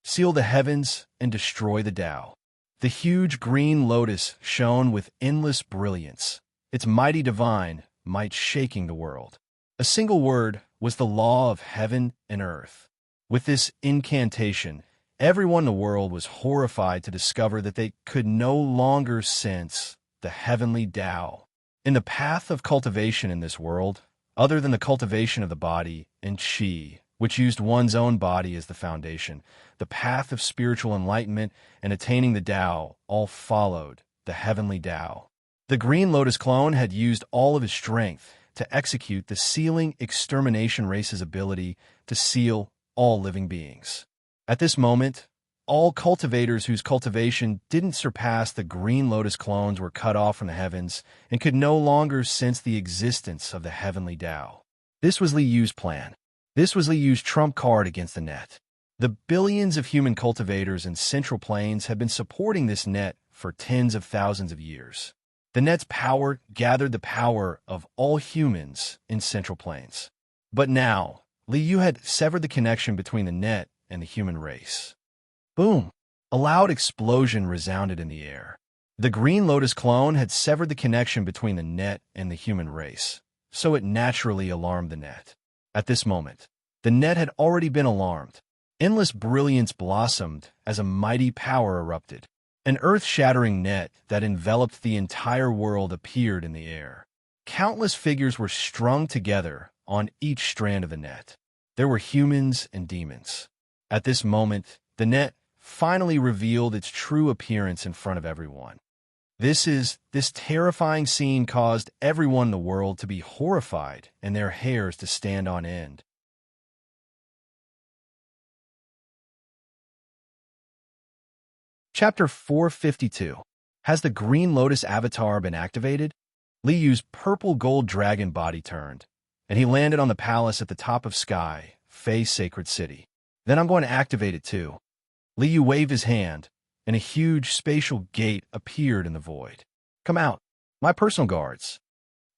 Seal the heavens and destroy the Tao. The huge green lotus shone with endless brilliance, its mighty divine might shaking the world. A single word was the law of heaven and earth. With this incantation, everyone in the world was horrified to discover that they could no longer sense the heavenly Tao. In the path of cultivation in this world, other than the cultivation of the body and qi, which used one's own body as the foundation, the path of spiritual enlightenment and attaining the Tao all followed the heavenly Tao. The green lotus clone had used all of his strength to execute the sealing extermination race's ability to seal all living beings. At this moment, all cultivators whose cultivation didn't surpass the green lotus clones were cut off from the heavens and could no longer sense the existence of the heavenly Tao. This was Li Yu's plan. This was Li Yu's trump card against the net. The billions of human cultivators in Central Plains have been supporting this net for tens of thousands of years. The net's power gathered the power of all humans in Central Plains. But now, Li Yu had severed the connection between the net and the human race. Boom! A loud explosion resounded in the air. The Green Lotus clone had severed the connection between the net and the human race, so it naturally alarmed the net. At this moment, the net had already been alarmed. Endless brilliance blossomed as a mighty power erupted. An earth-shattering net that enveloped the entire world appeared in the air. Countless figures were strung together on each strand of the net. There were humans and demons. At this moment, the net finally revealed its true appearance in front of everyone. This terrifying scene caused everyone in the world to be horrified and their hairs to stand on end. Chapter 452. Has the Green Lotus avatar been activated? Li Yu's purple gold dragon body turned, and he landed on the palace at the top of sky, Fei's sacred city. Then I'm going to activate it too. Li Yu waved his hand, and a huge spatial gate appeared in the void. Come out, my personal guards.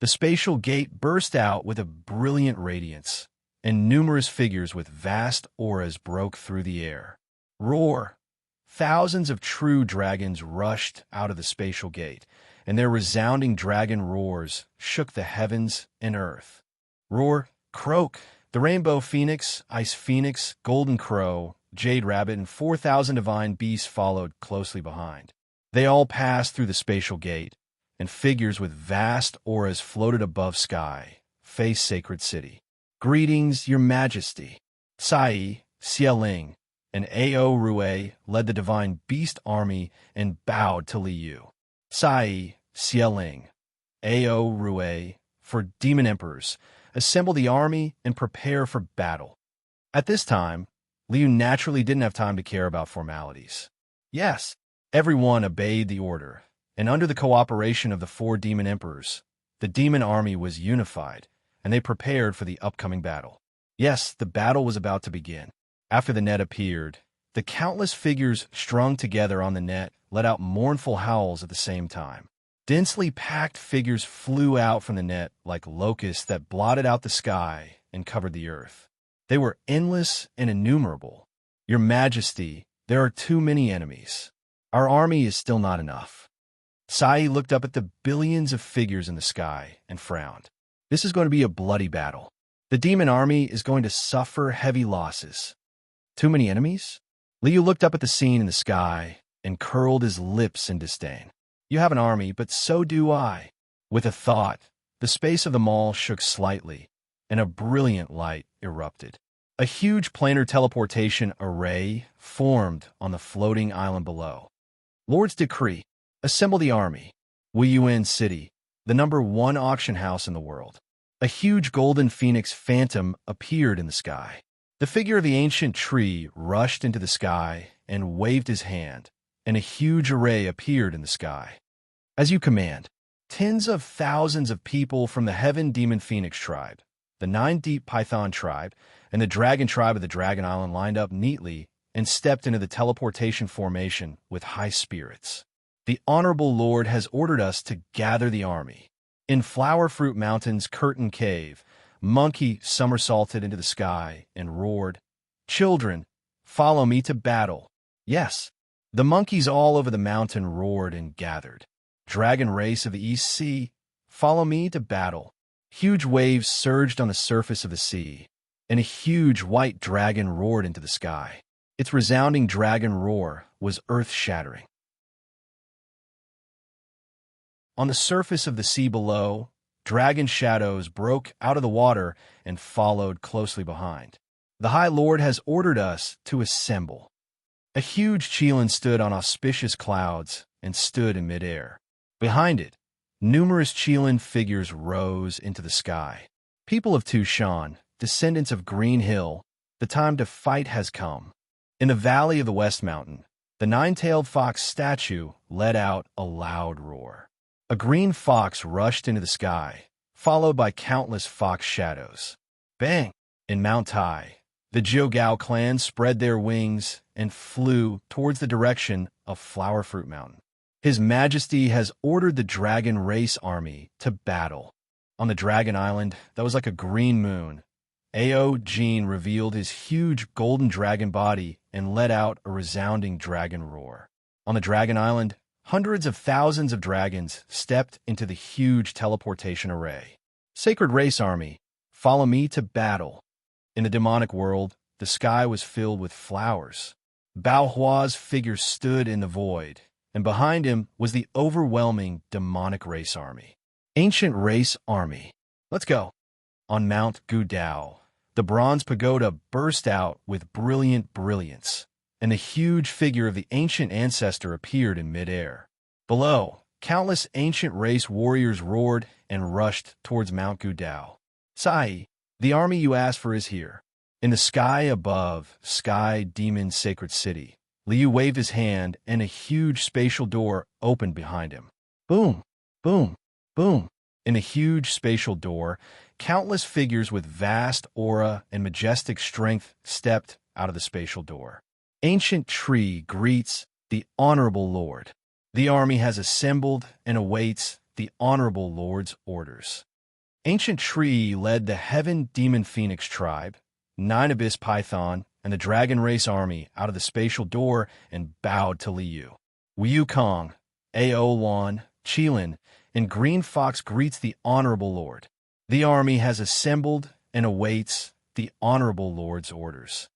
The spatial gate burst out with a brilliant radiance, and numerous figures with vast auras broke through the air. Roar! Thousands of true dragons rushed out of the spatial gate, and their resounding dragon roars shook the heavens and earth. Roar, croak! The rainbow phoenix, ice phoenix, golden crow, jade rabbit, and 4,000 divine beasts followed closely behind. They all passed through the spatial gate, and figures with vast auras floated above sky, Fei's sacred city. Greetings, your majesty. Sai, Xieling, and Ao Rue led the divine beast army and bowed to Li Yu. Sai, Xieling, Ao Rue, for demon emperors, assemble the army and prepare for battle. At this time, Li Yu naturally didn't have time to care about formalities. Yes, everyone obeyed the order, and under the cooperation of the 4 demon emperors, the demon army was unified, and they prepared for the upcoming battle. Yes, the battle was about to begin. After the net appeared, the countless figures strung together on the net let out mournful howls at the same time. Densely packed figures flew out from the net like locusts that blotted out the sky and covered the earth. They were endless and innumerable. Your Majesty, there are too many enemies. Our army is still not enough. Sai looked up at the billions of figures in the sky and frowned. This is going to be a bloody battle. The demon army is going to suffer heavy losses. Too many enemies? Li Yu looked up at the scene in the sky and curled his lips in disdain. You have an army, but so do I. With a thought, the space of the mall shook slightly, and a brilliant light erupted. A huge planar teleportation array formed on the floating island below. Lord's decree. Assemble the army. Wuyuan City, the #1 auction house in the world. A huge golden phoenix phantom appeared in the sky. The figure of the ancient tree rushed into the sky and waved his hand, and a huge array appeared in the sky. As you command, tens of thousands of people from the Heaven Demon Phoenix tribe, the 9 Deep Python tribe, and the Dragon tribe of the Dragon Island lined up neatly and stepped into the teleportation formation with high spirits. The Honorable Lord has ordered us to gather the army. In Flower Fruit Mountain's Curtain Cave, Monkey somersaulted into the sky and roared, "Children, follow me to battle." Yes, the monkeys all over the mountain roared and gathered. Dragon race of the East Sea, follow me to battle. Huge waves surged on the surface of the sea, and a huge white dragon roared into the sky. Its resounding dragon roar was earth-shattering. On the surface of the sea below, dragon shadows broke out of the water and followed closely behind. The High Lord has ordered us to assemble. A huge Qilin stood on auspicious clouds and stood in midair. Behind it, numerous Qilin figures rose into the sky. People of Tushan, descendants of Green Hill, the time to fight has come. In the valley of the West Mountain, the 9-tailed fox statue let out a loud roar. A green fox rushed into the sky, followed by countless fox shadows. Bang! In Mount Tai, the Jiugao clan spread their wings and flew towards the direction of Flower Fruit Mountain. His Majesty has ordered the Dragon Race Army to battle. On the Dragon Island, that was like a green moon. Ao Jin revealed his huge golden dragon body and let out a resounding dragon roar. On the Dragon Island, hundreds of thousands of dragons stepped into the huge teleportation array. Sacred Race Army, follow me to battle. In the demonic world, the sky was filled with flowers. Bao Hua's figure stood in the void, and behind him was the overwhelming demonic race army. Ancient Race Army. Let's go. On Mount Gudao, the bronze pagoda burst out with brilliant brilliance, and the huge figure of the ancient ancestor appeared in midair. Below, countless ancient race warriors roared and rushed towards Mount Gudao. Sai, the army you asked for is here. In the sky above, Sky Demon's sacred city, Liu waved his hand and a huge spatial door opened behind him. Boom, boom, boom. In the huge spatial door, countless figures with vast aura and majestic strength stepped out of the spatial door. Ancient Tree greets the Honorable Lord. The army has assembled and awaits the Honorable Lord's orders. Ancient Tree led the Heaven Demon Phoenix tribe, 9 Abyss Python, and the Dragon Race Army out of the spatial door and bowed to Liu. Wu Kong, Ao Wan, Qilin, and Green Fox greets the Honorable Lord. The army has assembled and awaits the Honorable Lord's orders.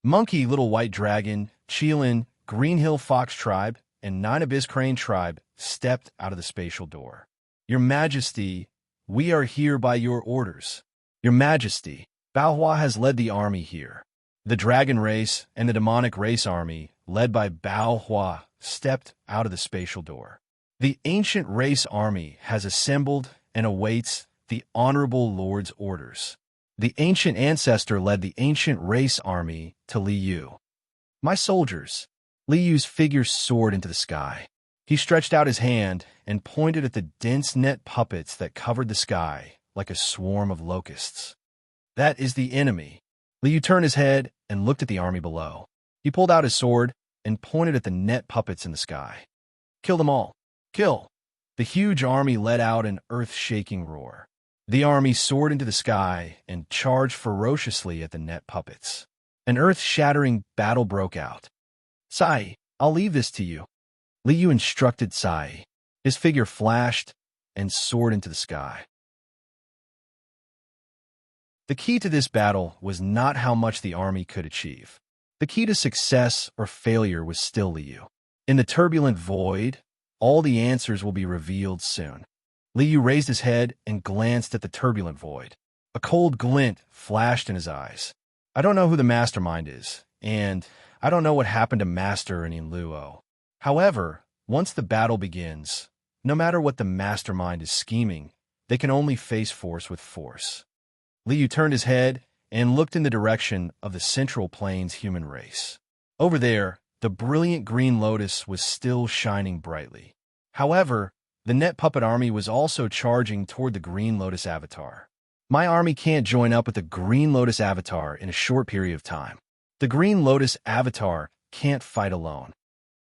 Monkey Little White Dragon, Qilin, Green Hill Fox Tribe, and 9 Abyss Crane Tribe stepped out of the spatial door. Your Majesty, we are here by your orders. Your Majesty, Bao Hua has led the army here. The Dragon Race and the Demonic Race Army, led by Bao Hua, stepped out of the spatial door. The Ancient Race Army has assembled and awaits the Honorable Lord's orders. The Ancient Ancestor led the Ancient Race Army to Liu. My soldiers. Liu's figure soared into the sky. He stretched out his hand and pointed at the dense net puppets that covered the sky like a swarm of locusts. That is the enemy. Liu turned his head and looked at the army below. He pulled out his sword and pointed at the net puppets in the sky. Kill them all. Kill! The huge army let out an earth-shaking roar. The army soared into the sky and charged ferociously at the net puppets. An earth-shattering battle broke out. Sai, I'll leave this to you. Liu instructed Sai. His figure flashed and soared into the sky. The key to this battle was not how much the army could achieve. The key to success or failure was still Liu. In the turbulent void, all the answers will be revealed soon. Liu raised his head and glanced at the turbulent void. A cold glint flashed in his eyes. I don't know who the mastermind is, and I don't know what happened to Master and Luo. However, once the battle begins, no matter what the mastermind is scheming, they can only face force with force. Liu turned his head and looked in the direction of the Central Plains human race. Over there, the brilliant green lotus was still shining brightly. However, the net puppet army was also charging toward the green lotus avatar. My army can't join up with the green lotus avatar in a short period of time. The green lotus avatar can't fight alone.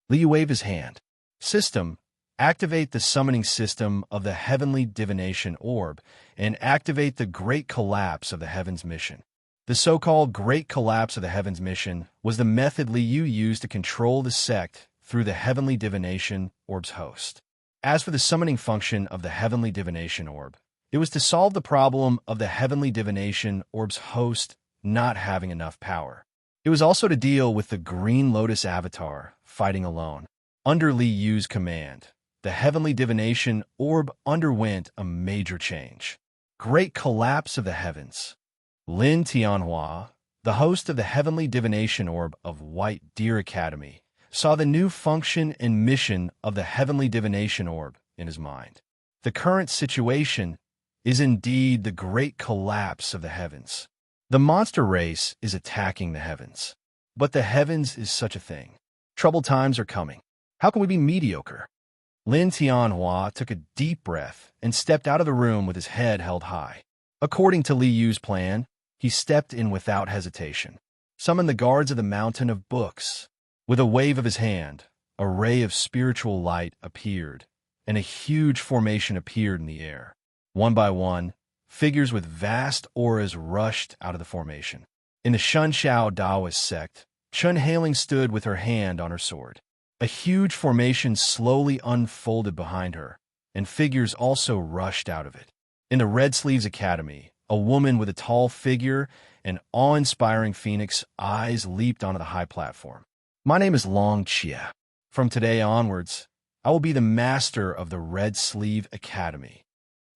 Liu waved his hand. System, activate the summoning system of the heavenly divination orb and activate the Great Collapse of the Heavens mission. The so-called Great Collapse of the Heavens mission was the method Liu used to control the sect through the heavenly divination orb's host. As for the summoning function of the heavenly divination orb, it was to solve the problem of the heavenly divination orb's host not having enough power. It was also to deal with the Green Lotus avatar fighting alone. Under Liu's command, the heavenly divination orb underwent a major change. Great Collapse of the Heavens. Lin Tianhua, the host of the heavenly divination orb of White Deer Academy, saw the new function and mission of the heavenly divination orb in his mind. The current situation is indeed the great collapse of the heavens. The monster race is attacking the heavens. But the heavens is such a thing. Troubled times are coming. How can we be mediocre? Lin Tianhua took a deep breath and stepped out of the room with his head held high. According to Liu's plan, He stepped in without hesitation, summoned the guards of the mountain of books. With a wave of his hand, a ray of spiritual light appeared, and a huge formation appeared in the air. One by one, figures with vast auras rushed out of the formation. In the Shunshao Daoist sect, Chun Hailing stood with her hand on her sword. A huge formation slowly unfolded behind her, and figures also rushed out of it. In the Red Sleeves Academy, a woman with a tall figure and awe-inspiring phoenix eyes leaped onto the high platform. My name is Long Chia. From today onwards, I will be the master of the Red Sleeve Academy.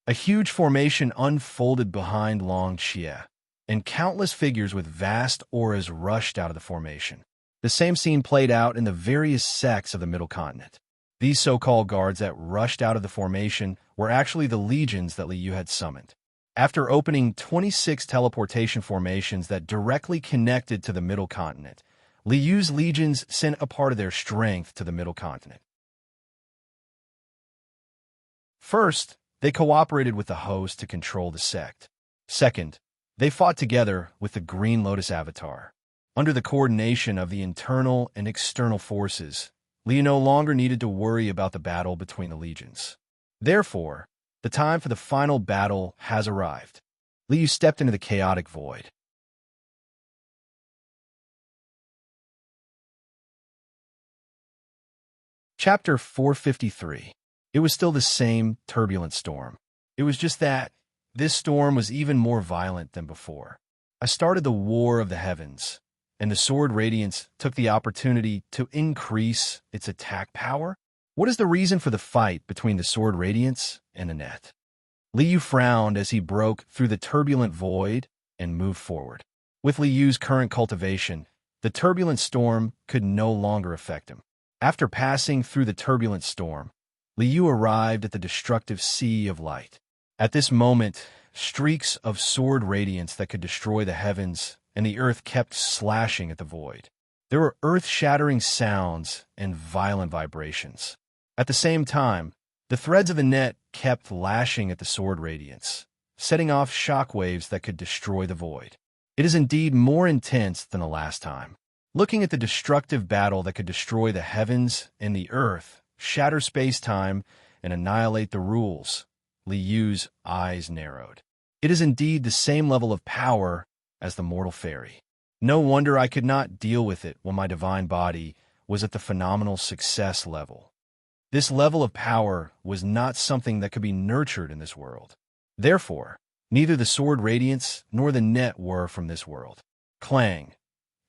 A huge formation unfolded behind Long Chia, and countless figures with vast auras rushed out of the formation. The same scene played out in the various sects of the Middle Continent. These so-called guards that rushed out of the formation were actually the legions that Li Yu had summoned. After opening 26 teleportation formations that directly connected to the Middle Continent, Li Yu's legions sent a part of their strength to the Middle Continent. First, they cooperated with the host to control the sect. Second, they fought together with the Green Lotus Avatar. Under the coordination of the internal and external forces, Li Yu no longer needed to worry about the battle between the legions. Therefore, the time for the final battle has arrived. Li Yu stepped into the chaotic void. Chapter 453. It was still the same turbulent storm. It was just that this storm was even more violent than before. I started the War of the Heavens, and the Sword Radiance took the opportunity to increase its attack power. What is the reason for the fight between the Sword Radiance and the net? Li Yu frowned as he broke through the turbulent void and moved forward. With Li Yu's current cultivation, the turbulent storm could no longer affect him. After passing through the turbulent storm, Li Yu arrived at the destructive sea of light. At this moment, streaks of sword radiance that could destroy the heavens and the earth kept slashing at the void. There were earth-shattering sounds and violent vibrations. At the same time, the threads of the net kept lashing at the sword radiance, setting off shockwaves that could destroy the void. It is indeed more intense than the last time. Looking at the destructive battle that could destroy the heavens and the earth, shatter space-time, and annihilate the rules, Li Yu's eyes narrowed. It is indeed the same level of power as the mortal fairy. No wonder I could not deal with it when my divine body was at the phenomenal success level. This level of power was not something that could be nurtured in this world. Therefore, neither the sword radiance nor the net were from this world. Clang!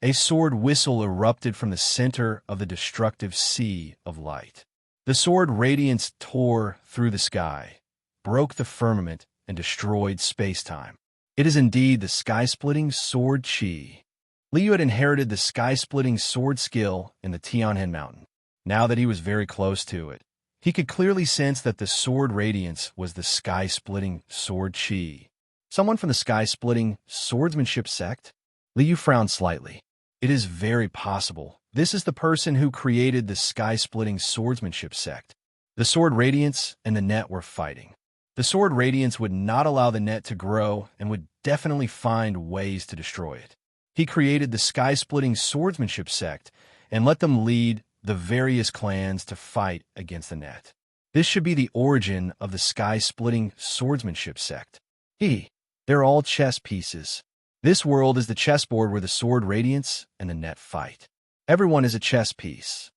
A sword whistle erupted from the center of the destructive sea of light. The sword radiance tore through the sky, broke the firmament, and destroyed space-time. It is indeed the sky-splitting sword chi. Li Yu had inherited the sky-splitting sword skill in the Tianhen Mountain. Now that he was very close to it, he could clearly sense that the sword radiance was the sky-splitting sword chi. Someone from the sky-splitting swordsmanship sect? Li Yu frowned slightly. It is very possible this is the person who created the sky-splitting swordsmanship sect. The sword radiance and the net were fighting. The sword radiance would not allow the net to grow and would definitely find ways to destroy it. He created the sky-splitting swordsmanship sect and let them lead the various clans to fight against the net. This should be the origin of the sky-splitting swordsmanship sect. They're all chess pieces. This world is the chessboard where the sword radiance and the net fight. Everyone is a chess piece.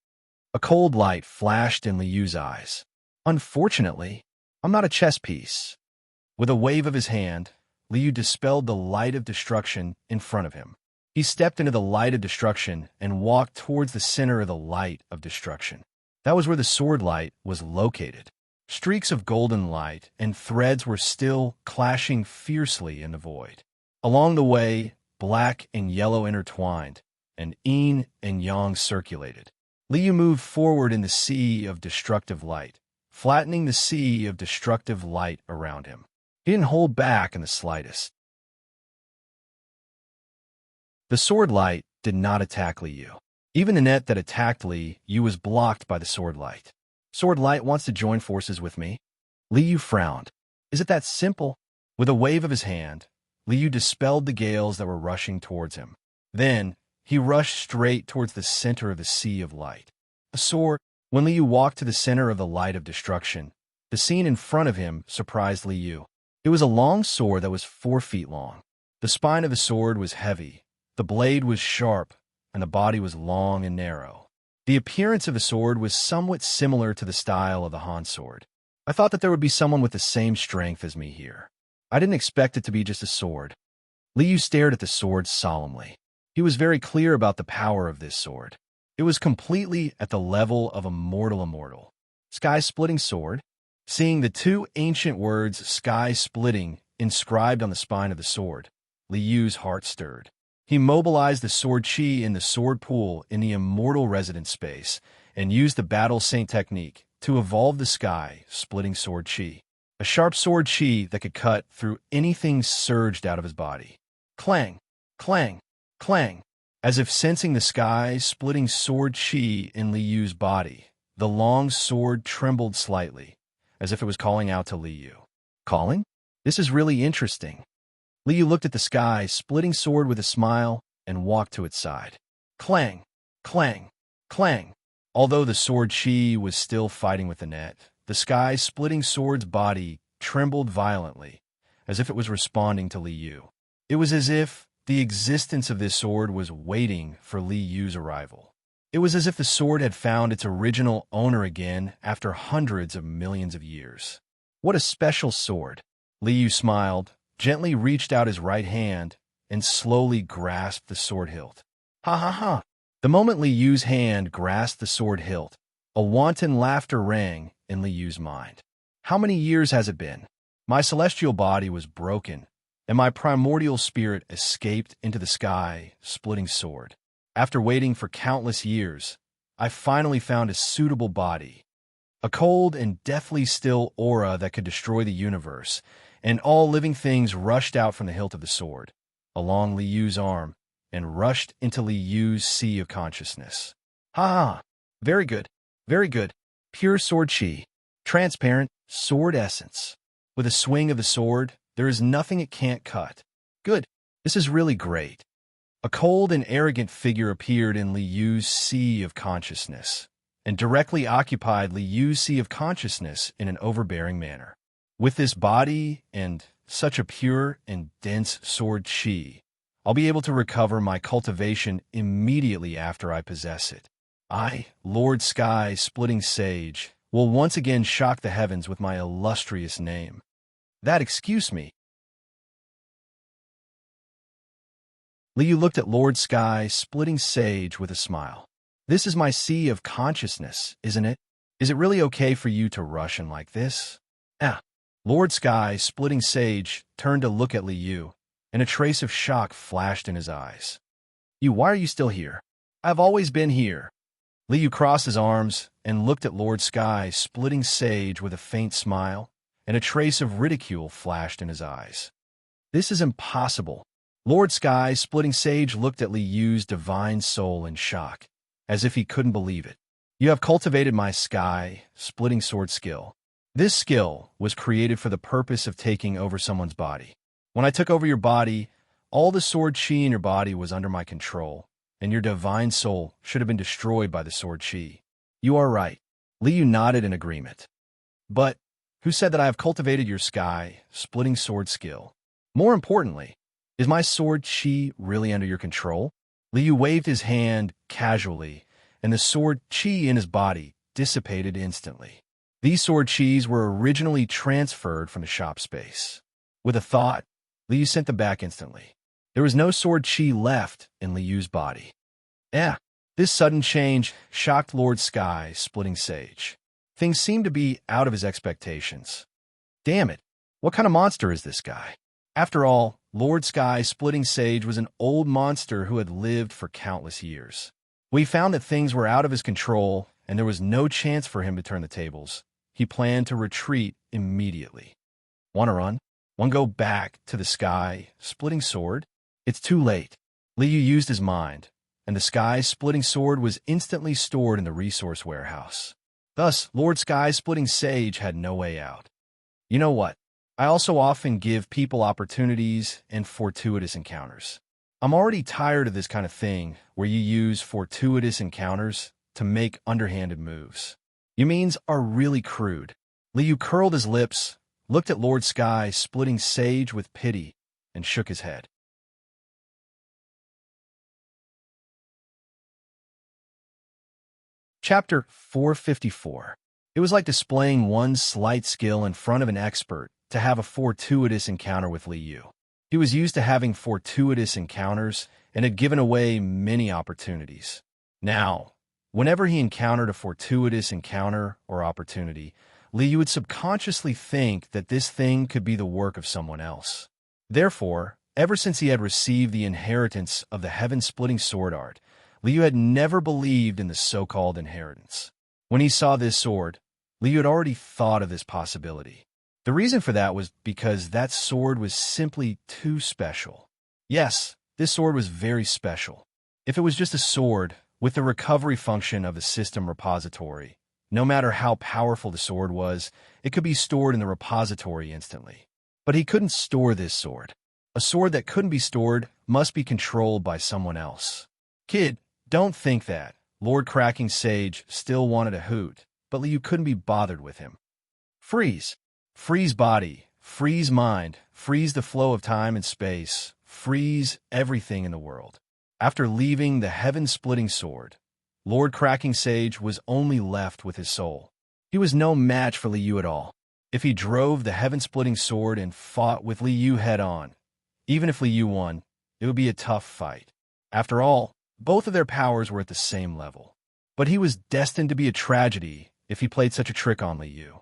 A cold light flashed in Li Yu's eyes. Unfortunately, I'm not a chess piece. With a wave of his hand, Li Yu dispelled the light of destruction in front of him. He stepped into the light of destruction and walked towards the center of the light of destruction. That was where the sword light was located. Streaks of golden light and threads were still clashing fiercely in the void. Along the way, black and yellow intertwined, and yin and yang circulated. Li Yu moved forward in the sea of destructive light, flattening the sea of destructive light around him. He didn't hold back in the slightest. The sword light did not attack Li Yu. Even the net that attacked Li Yu was blocked by the sword light. Sword light wants to join forces with me? Li Yu frowned. Is it that simple? With a wave of his hand, Liu dispelled the gales that were rushing towards him. Then, he rushed straight towards the center of the sea of light. A sword. When Liu walked to the center of the light of destruction, the scene in front of him surprised Liu. It was a long sword that was 4 feet long. The spine of the sword was heavy, the blade was sharp, and the body was long and narrow. The appearance of the sword was somewhat similar to the style of the Han sword. I thought that there would be someone with the same strength as me here. I didn't expect it to be just a sword. Liu stared at the sword solemnly. He was very clear about the power of this sword. It was completely at the level of a mortal immortal. Sky-splitting sword. Seeing the 2 ancient words sky-splitting inscribed on the spine of the sword, Liu's heart stirred. He mobilized the sword chi in the sword pool in the immortal residence space and used the battle saint technique to evolve the sky-splitting sword chi. A sharp sword chi that could cut through anything surged out of his body. Clang, clang, clang. As if sensing the sky-splitting sword chi in Liu's body, the long sword trembled slightly, as if it was calling out to Liu. Calling? This is really interesting. Liu looked at the sky-splitting sword with a smile and walked to its side. Clang, clang, clang. Although the sword chi was still fighting with the net, the sky-splitting sword's body trembled violently, as if it was responding to Liu. It was as if the existence of this sword was waiting for Liu's arrival. It was as if the sword had found its original owner again after hundreds of millions of years. What a special sword! Liu smiled, gently reached out his right hand, and slowly grasped the sword hilt. Ha ha ha! The moment Liu's hand grasped the sword hilt, a wanton laughter rang in Liu's mind. How many years has it been? My celestial body was broken, and my primordial spirit escaped into the sky, splitting sword. After waiting for countless years, I finally found a suitable body. A cold and deathly still aura that could destroy the universe, and all living things rushed out from the hilt of the sword, along Liu's arm, and rushed into Liu's sea of consciousness. Ha ha! Very good, very good. Pure sword chi. Transparent sword essence. With a swing of the sword, there is nothing it can't cut. Good. This is really great. A cold and arrogant figure appeared in Liu's sea of consciousness, and directly occupied Liu's sea of consciousness in an overbearing manner. With this body and such a pure and dense sword chi, I'll be able to recover my cultivation immediately after I possess it. I, Lord Sky-splitting Sage, will once again shock the heavens with my illustrious name. That excuse me. Liu looked at Lord Sky-splitting Sage with a smile. This is my sea of consciousness, isn't it? Is it really okay for you to rush in like this? Lord Sky-splitting Sage turned to look at Liu, and a trace of shock flashed in his eyes. Why are you still here? I've always been here. Liu crossed his arms and looked at Lord Sky-splitting Sage with a faint smile, and a trace of ridicule flashed in his eyes. This is impossible. Lord Sky-splitting Sage looked at Liu's divine soul in shock, as if he couldn't believe it. You have cultivated my sky-splitting sword skill. This skill was created for the purpose of taking over someone's body. When I took over your body, all the sword chi in your body was under my control, and your divine soul should have been destroyed by the sword chi. You are right. Liu nodded in agreement. But who said that I have cultivated your sky-splitting sword skill? More importantly, is my sword chi really under your control? Liu waved his hand casually, and the sword chi in his body dissipated instantly. These sword chis were originally transferred from the shop space. With a thought, Liu sent them back instantly. There was no sword chi left in Liu's body. This sudden change shocked Lord Sky-splitting Sage. Things seemed to be out of his expectations. Damn it, what kind of monster is this guy? After all, Lord Sky-splitting Sage was an old monster who had lived for countless years. When he found that things were out of his control and there was no chance for him to turn the tables, he planned to retreat immediately. Want to run? Want to go back to the sky-splitting sword? It's too late. Liu used his mind, and the sky-splitting sword was instantly stored in the resource warehouse. Thus, Lord Sky-splitting Sage had no way out. You know what? I also often give people opportunities and fortuitous encounters. I'm already tired of this kind of thing where you use fortuitous encounters to make underhanded moves. Your means are really crude. Liu curled his lips, looked at Lord Sky, splitting sage with pity, and shook his head. Chapter 454. It was like displaying one's slight skill in front of an expert to have a fortuitous encounter with Liu. He was used to having fortuitous encounters and had given away many opportunities. Now, whenever he encountered a fortuitous encounter or opportunity, Liu would subconsciously think that this thing could be the work of someone else. Therefore, ever since he had received the inheritance of the heaven-splitting sword art, Liu had never believed in the so-called inheritance. When he saw this sword, Liu had already thought of this possibility. The reason for that was because that sword was simply too special. Yes, this sword was very special. If it was just a sword with the recovery function of the system repository, no matter how powerful the sword was, it could be stored in the repository instantly. But he couldn't store this sword. A sword that couldn't be stored must be controlled by someone else. Kid, don't think that. Lord Cracking Sage still wanted a hoot, but Liu couldn't be bothered with him. Freeze. Freeze body. Freeze mind. Freeze the flow of time and space. Freeze everything in the world. After leaving the heaven-splitting sword, Lord Cracking Sage was only left with his soul. He was no match for Liu at all. If he drove the heaven-splitting sword and fought with Liu head-on, even if Liu won, it would be a tough fight. After all, both of their powers were at the same level. But he was destined to be a tragedy if he played such a trick on Liu.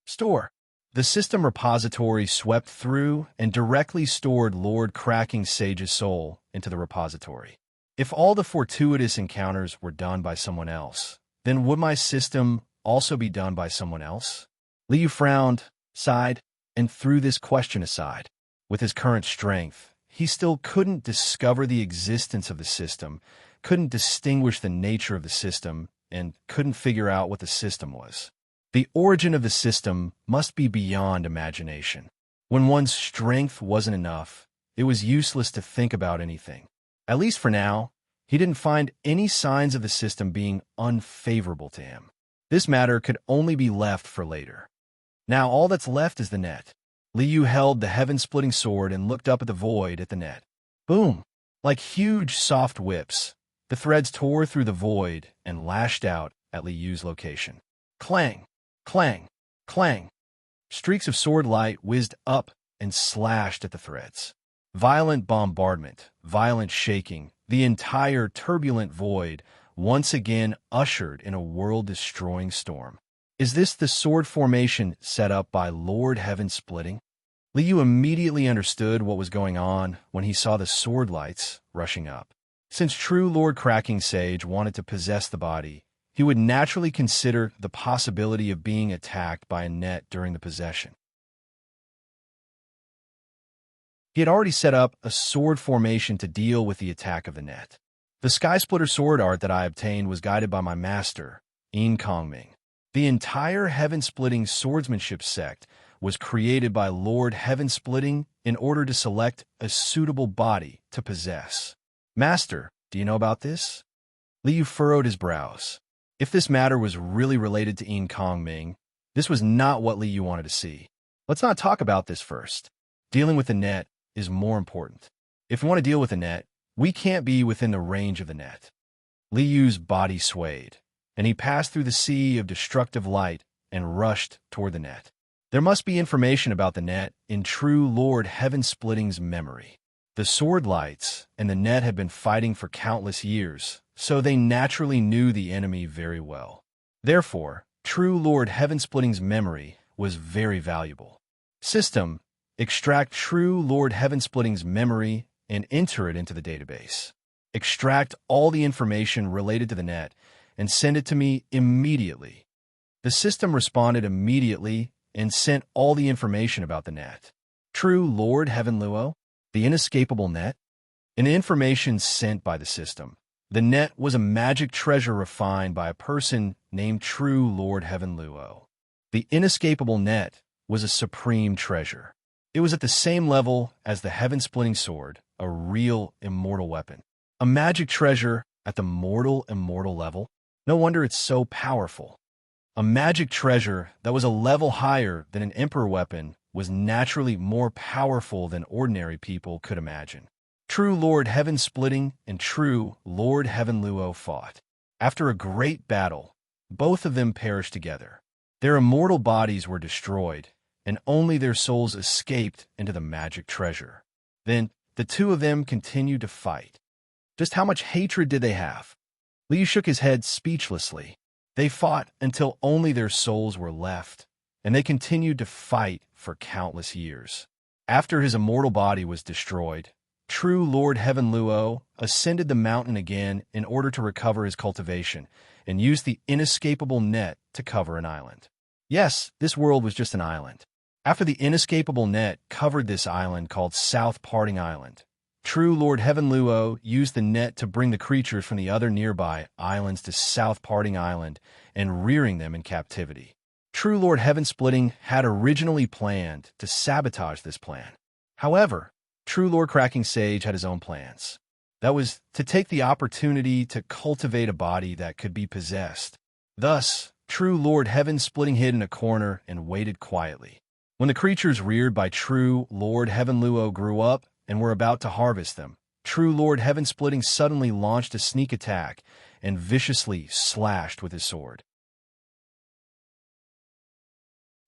Store. The system repository swept through and directly stored Lord Cracking Sage's soul into the repository. If all the fortuitous encounters were done by someone else, then would my system also be done by someone else? Liu frowned, sighed, and threw this question aside. With his current strength, he still couldn't discover the existence of the system, couldn't distinguish the nature of the system, and couldn't figure out what the system was. The origin of the system must be beyond imagination. When one's strength wasn't enough, it was useless to think about anything. At least for now, he didn't find any signs of the system being unfavorable to him. This matter could only be left for later. Now all that's left is the net. Liu held the heaven-splitting sword and looked up at the void at the net. Boom! Like huge soft whips, the threads tore through the void and lashed out at Liu's location. Clang! Clang! Clang! Streaks of sword light whizzed up and slashed at the threads. Violent bombardment, violent shaking, the entire turbulent void once again ushered in a world-destroying storm. Is this the sword formation set up by Lord Heaven Splitting? Liu immediately understood what was going on when he saw the sword lights rushing up. Since true Lord Cracking Sage wanted to possess the body, he would naturally consider the possibility of being attacked by a net during the possession. He had already set up a sword formation to deal with the attack of the net. The Sky Splitter sword art that I obtained was guided by my master, Ming. The entire heaven-splitting swordsmanship sect was created by Lord Heaven Splitting in order to select a suitable body to possess. Master, do you know about this? Liu furrowed his brows. If this matter was really related to Ming, this was not what Liu wanted to see. Let's not talk about this first. Dealing with the net is more important. If we want to deal with the net, we can't be within the range of the net. Liu's body swayed, and he passed through the sea of destructive light and rushed toward the net. There must be information about the net in true Lord Heaven Splitting's memory. The sword lights and the net had been fighting for countless years, so they naturally knew the enemy very well. Therefore, true Lord Heaven Splitting's memory was very valuable. System, extract true Lord Heaven Splitting's memory and enter it into the database. Extract all the information related to the net and send it to me immediately. The system responded immediately and sent all the information about the net. True Lord Heaven Luo, the inescapable net, and information sent by the system. The net was a magic treasure refined by a person named True Lord Heaven Luo. The inescapable net was a supreme treasure. It was at the same level as the heaven-splitting sword, a real immortal weapon. A magic treasure at the mortal immortal level? No wonder it's so powerful. A magic treasure that was a level higher than an emperor weapon was naturally more powerful than ordinary people could imagine. True Lord Heaven-splitting and true Lord Heaven-luo fought. After a great battle, both of them perished together. Their immortal bodies were destroyed, and only their souls escaped into the magic treasure. Then, the two of them continued to fight. Just how much hatred did they have? Liu shook his head speechlessly. They fought until only their souls were left, and they continued to fight for countless years. After his immortal body was destroyed, true Lord Heaven-luo ascended the mountain again in order to recover his cultivation and used the inescapable net to cover an island. Yes, this world was just an island. After the inescapable net covered this island called South Parting Island, true Lord Heaven-luo used the net to bring the creatures from the other nearby islands to South Parting Island and rearing them in captivity. True Lord Heaven-splitting had originally planned to sabotage this plan. However, True Lord Cracking Sage had his own plans. That was to take the opportunity to cultivate a body that could be possessed. Thus, True Lord Heaven-splitting hid in a corner and waited quietly. When the creatures reared by True Lord Heaven-luo grew up and were about to harvest them, True Lord Heaven-splitting suddenly launched a sneak attack and viciously slashed with his sword.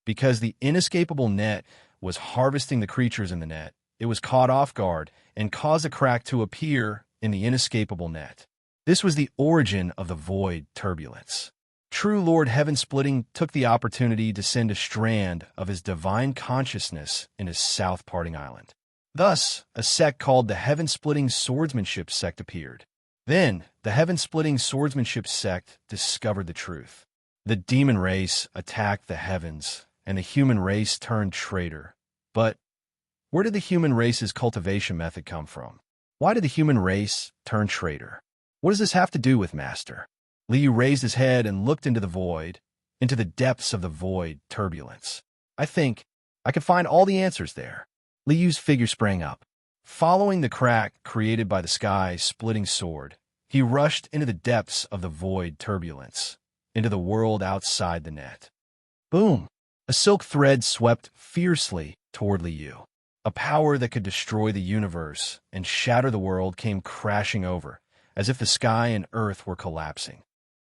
Because the inescapable net was harvesting the creatures in the net, it was caught off guard and caused a crack to appear in the inescapable net. This was the origin of the void turbulence. True Lord Heaven-splitting took the opportunity to send a strand of his divine consciousness into South Parting Island. Thus, a sect called the Heaven-splitting Swordsmanship sect appeared. Then, the Heaven-splitting Swordsmanship sect discovered the truth. The demon race attacked the heavens, and the human race turned traitor. But where did the human race's cultivation method come from? Why did the human race turn traitor? What does this have to do with Master? Liu raised his head and looked into the void, into the depths of the void turbulence. I think I could find all the answers there. Liu's figure sprang up. Following the crack created by the sky-splitting sword, he rushed into the depths of the void turbulence, into the world outside the net. Boom! A silk thread swept fiercely toward Liu. A power that could destroy the universe and shatter the world came crashing over, as if the sky and earth were collapsing.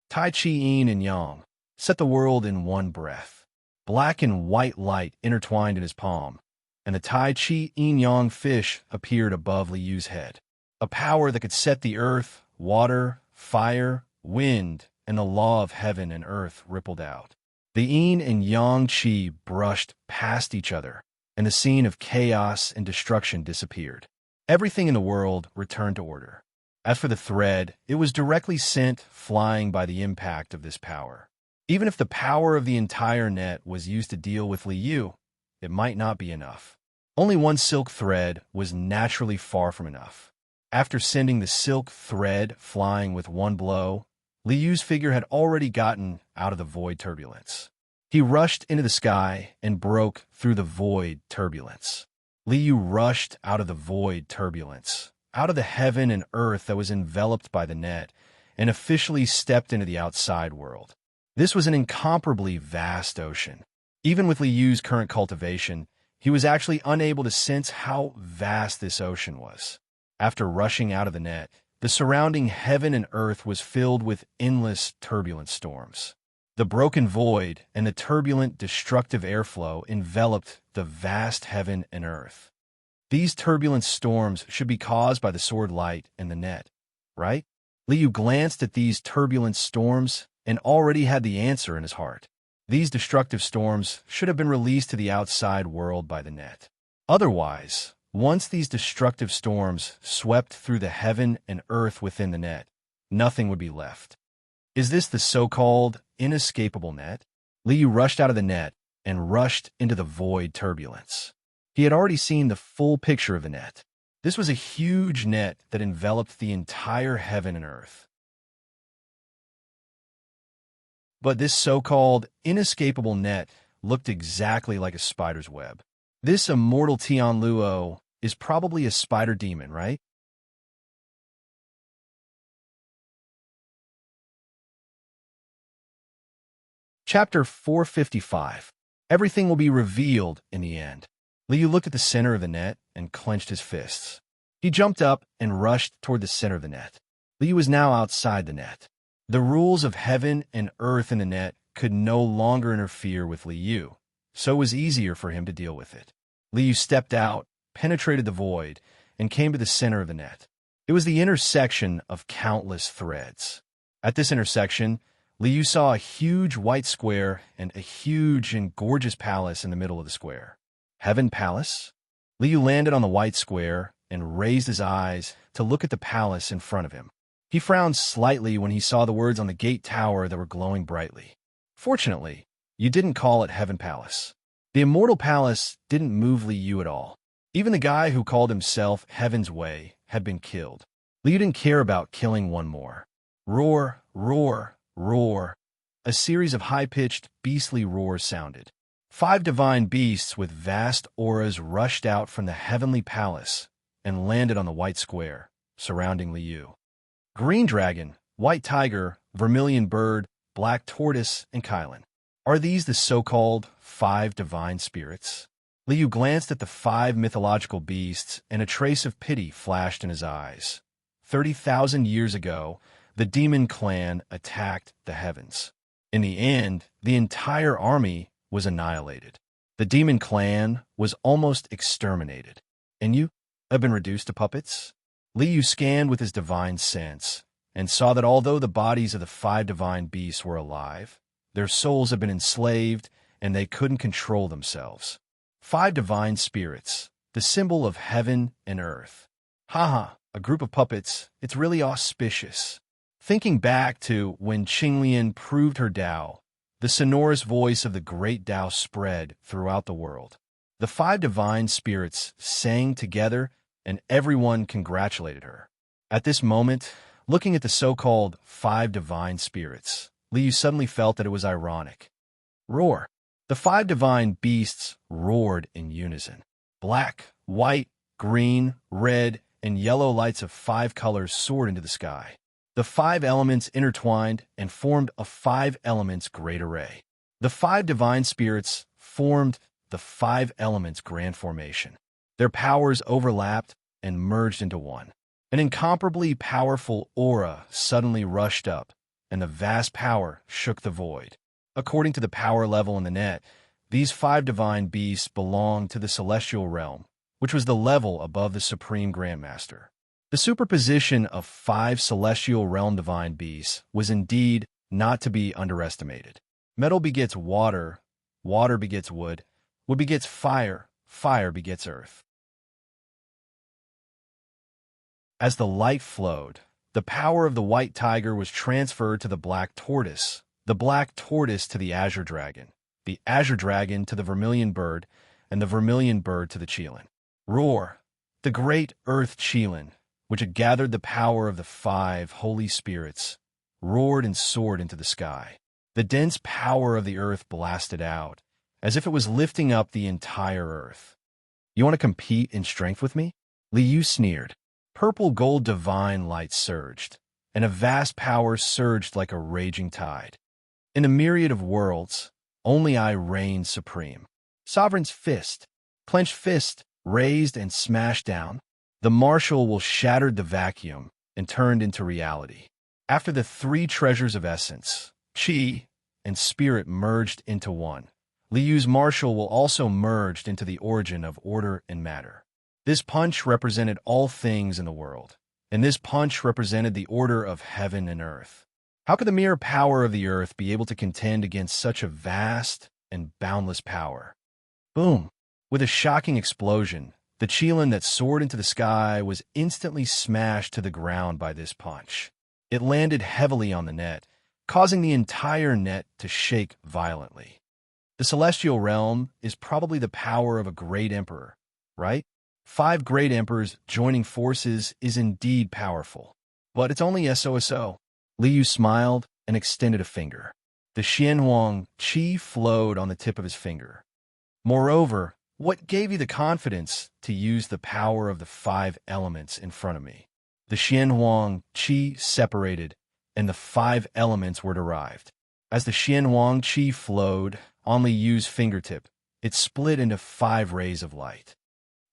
Tai Chi Yin and Yang set the world in one breath. Black and white light intertwined in his palm, and the Tai Chi Yin Yang fish appeared above Liu's head. A power that could set the earth, water, fire, wind, and the law of heaven and earth rippled out. The Yin and Yang Qi brushed past each other, and the scene of chaos and destruction disappeared. Everything in the world returned to order. As for the thread, it was directly sent flying by the impact of this power. Even if the power of the entire net was used to deal with Liu, it might not be enough. Only one silk thread was naturally far from enough. After sending the silk thread flying with one blow, Liu's figure had already gotten out of the void turbulence. He rushed into the sky and broke through the void turbulence. Liu rushed out of the void turbulence, out of the heaven and earth that was enveloped by the net, and officially stepped into the outside world. This was an incomparably vast ocean. Even with Liu's current cultivation, he was actually unable to sense how vast this ocean was. After rushing out of the net, the surrounding heaven and earth was filled with endless turbulent storms. The broken void and the turbulent, destructive airflow enveloped the vast heaven and earth. These turbulent storms should be caused by the sword light and the net, right? Liu glanced at these turbulent storms and already had the answer in his heart. These destructive storms should have been released to the outside world by the net. Otherwise, once these destructive storms swept through the heaven and earth within the net, nothing would be left. Is this the so-called inescapable net? Liu rushed out of the net and rushed into the void turbulence. He had already seen the full picture of the net. This was a huge net that enveloped the entire heaven and earth. But this so-called inescapable net looked exactly like a spider's web. This immortal Tianluo is probably a spider demon, right? Chapter 455. Everything will be revealed in the end. Liu looked at the center of the net and clenched his fists. He jumped up and rushed toward the center of the net. Liu was now outside the net. The rules of heaven and earth in the net could no longer interfere with Liu, so it was easier for him to deal with it. Liu stepped out, penetrated the void, and came to the center of the net. It was the intersection of countless threads. At this intersection, Liu saw a huge white square and a huge and gorgeous palace in the middle of the square. Heaven Palace? Liu landed on the white square and raised his eyes to look at the palace in front of him. He frowned slightly when he saw the words on the gate tower that were glowing brightly. Fortunately, you didn't call it Heaven Palace. The Immortal Palace didn't move Liu at all. Even the guy who called himself Heaven's Way had been killed. Liu didn't care about killing one more. Roar, roar, roar. A series of high-pitched, beastly roars sounded. 5 divine beasts with vast auras rushed out from the heavenly palace and landed on the white square, surrounding Liu. Green dragon, white tiger, vermilion bird, black tortoise, and Kylan. Are these the so-called 5 divine spirits? Liu glanced at the 5 mythological beasts, and a trace of pity flashed in his eyes. 30,000 years ago, the demon clan attacked the heavens. In the end, the entire army was annihilated. The demon clan was almost exterminated. And you have been reduced to puppets? Liu scanned with his divine sense and saw that although the bodies of the 5 divine beasts were alive, their souls had been enslaved and they couldn't control themselves. 5 divine spirits, the symbol of heaven and earth. Haha, a group of puppets, it's really auspicious. Thinking back to when Qinglian proved her Tao, the sonorous voice of the great Tao spread throughout the world. The 5 divine spirits sang together, and everyone congratulated her. At this moment, looking at the so-called 5 divine spirits, Liu suddenly felt that it was ironic. Roar. The 5 divine beasts roared in unison. Black, white, green, red, and yellow lights of 5 colors soared into the sky. The 5 elements intertwined and formed a 5 elements great array. The 5 divine spirits formed the 5 elements grand formation. Their powers overlapped and merged into one. An incomparably powerful aura suddenly rushed up, and the vast power shook the void. According to the power level in the net, these 5 divine beasts belonged to the celestial realm, which was the level above the Supreme Grandmaster. The superposition of 5 celestial realm divine beasts was indeed not to be underestimated. Metal begets water, water begets wood, wood begets fire, fire begets earth. As the light flowed, the power of the white tiger was transferred to the black tortoise to the azure dragon to the vermilion bird, and the vermilion bird to the Qilin. Roar! The great earth Qilin, which had gathered the power of the 5 holy spirits, roared and soared into the sky. The dense power of the earth blasted out, as if it was lifting up the entire earth. You want to compete in strength with me? Liu sneered. Purple gold divine light surged, and a vast power surged like a raging tide. In a myriad of worlds, only I reign supreme. Sovereign's fist, clenched fist, raised and smashed down. The martial will shattered the vacuum and turned into reality. After the 3 treasures of essence, Qi and spirit merged into one, Liu's martial will also merged into the origin of order and matter. This punch represented all things in the world, and this punch represented the order of heaven and earth. How could the mere power of the earth be able to contend against such a vast and boundless power? Boom! With a shocking explosion, the Qilin that soared into the sky was instantly smashed to the ground by this punch. It landed heavily on the net, causing the entire net to shake violently. The celestial realm is probably the power of a great emperor, right? 5 great emperors joining forces is indeed powerful. But it's only SOSO. Liu smiled and extended a finger. The Xianhuang qi flowed on the tip of his finger. Moreover, what gave you the confidence to use the power of the 5 elements in front of me? The Xianhuang qi separated, and the 5 elements were derived. As the Xianhuang qi flowed on Li Yu's fingertip, it split into 5 rays of light.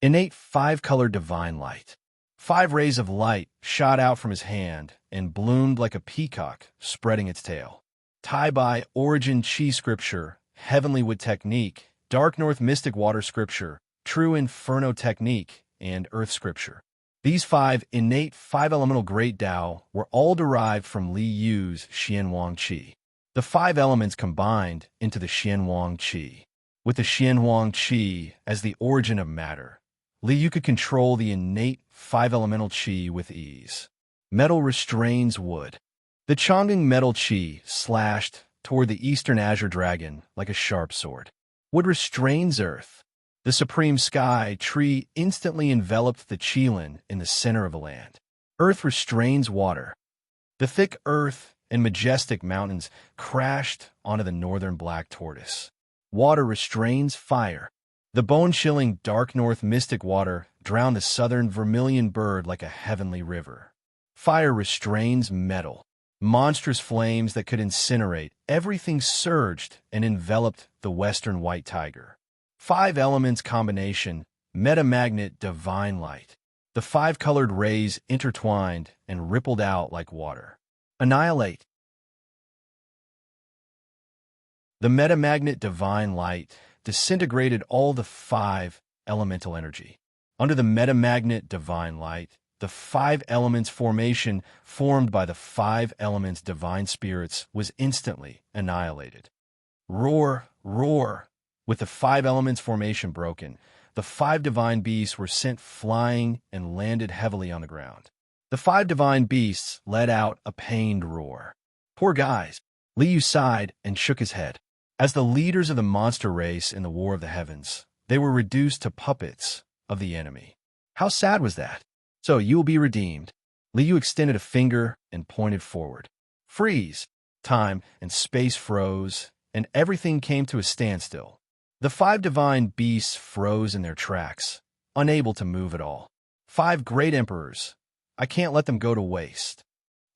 Innate 5-colored divine light. 5 rays of light shot out from his hand and bloomed like a peacock spreading its tail. Tai Bai Origin Qi Scripture, Heavenly Wood Technique, Dark North Mystic Water Scripture, True Inferno Technique, and Earth Scripture. These 5 innate 5-elemental Great Tao were all derived from Li Yu's Xianhuang Qi. The 5 elements combined into the Xianhuang Qi. With the Xianhuang Qi as the origin of matter, Li Yu could control the innate 5-elemental Qi with ease. Metal restrains wood. The Chang'an metal Qi slashed toward the Eastern Azure Dragon like a sharp sword. Wood restrains earth. The supreme sky tree instantly enveloped the Qilin in the center of the land. Earth restrains water. The thick earth and majestic mountains crashed onto the northern black tortoise. Water restrains fire. The bone-chilling dark north mystic water drowned the southern vermilion bird like a heavenly river. Fire restrains metal. Monstrous flames that could incinerate everything surged and enveloped the western white tiger. 5 elements combination, metamagnet divine light. The 5-colored rays intertwined and rippled out like water. Annihilate. The metamagnet divine light disintegrated all the 5 elemental energy. Under the metamagnet divine light, the 5 elements formation formed by the 5 elements divine spirits was instantly annihilated. Roar, roar! With the 5 elements formation broken, the 5 divine beasts were sent flying and landed heavily on the ground. The 5 divine beasts let out a pained roar. Poor guys! Li Yu sighed and shook his head. As the leaders of the monster race in the War of the Heavens, they were reduced to puppets of the enemy. How sad was that? So you will be redeemed. Li Yu extended a finger and pointed forward. Freeze! Time and space froze, and everything came to a standstill. The 5 divine beasts froze in their tracks, unable to move at all. 5 great emperors. I can't let them go to waste.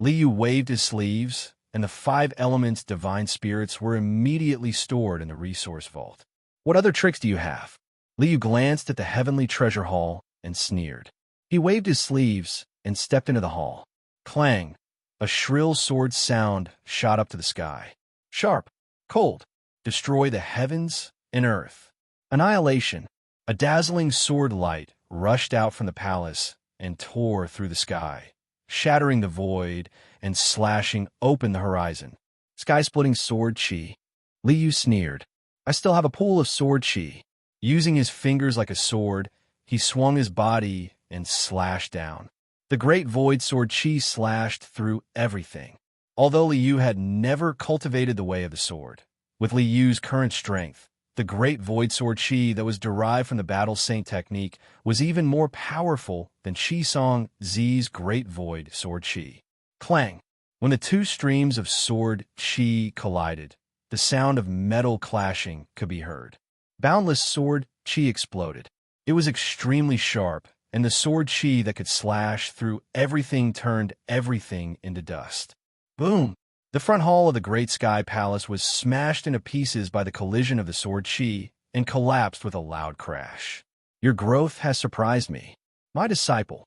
Li Yu waved his sleeves, and the 5 elements divine spirits were immediately stored in the resource vault. What other tricks do you have? Li Yu glanced at the heavenly treasure hall and sneered. He waved his sleeves and stepped into the hall. Clang! A shrill sword sound shot up to the sky. Sharp, cold, destroy the heavens and earth. Annihilation. A dazzling sword light rushed out from the palace and tore through the sky, shattering the void and slashing open the horizon. Sky-splitting sword chi. Li Yu sneered. I still have a pool of sword chi. Using his fingers like a sword, he swung his body and slashed down. The great void sword chi slashed through everything. Although Li Yu had never cultivated the way of the sword, with Li Yu's current strength, the great void sword chi that was derived from the battle saint technique was even more powerful than Qi Song Zi's great void sword chi. Clang! When the 2 streams of sword chi collided, the sound of metal clashing could be heard. Boundless sword chi exploded. It was extremely sharp, and the sword chi that could slash through everything turned everything into dust. Boom! The front hall of the Great Sky Palace was smashed into pieces by the collision of the sword chi and collapsed with a loud crash. Your growth has surprised me, my disciple.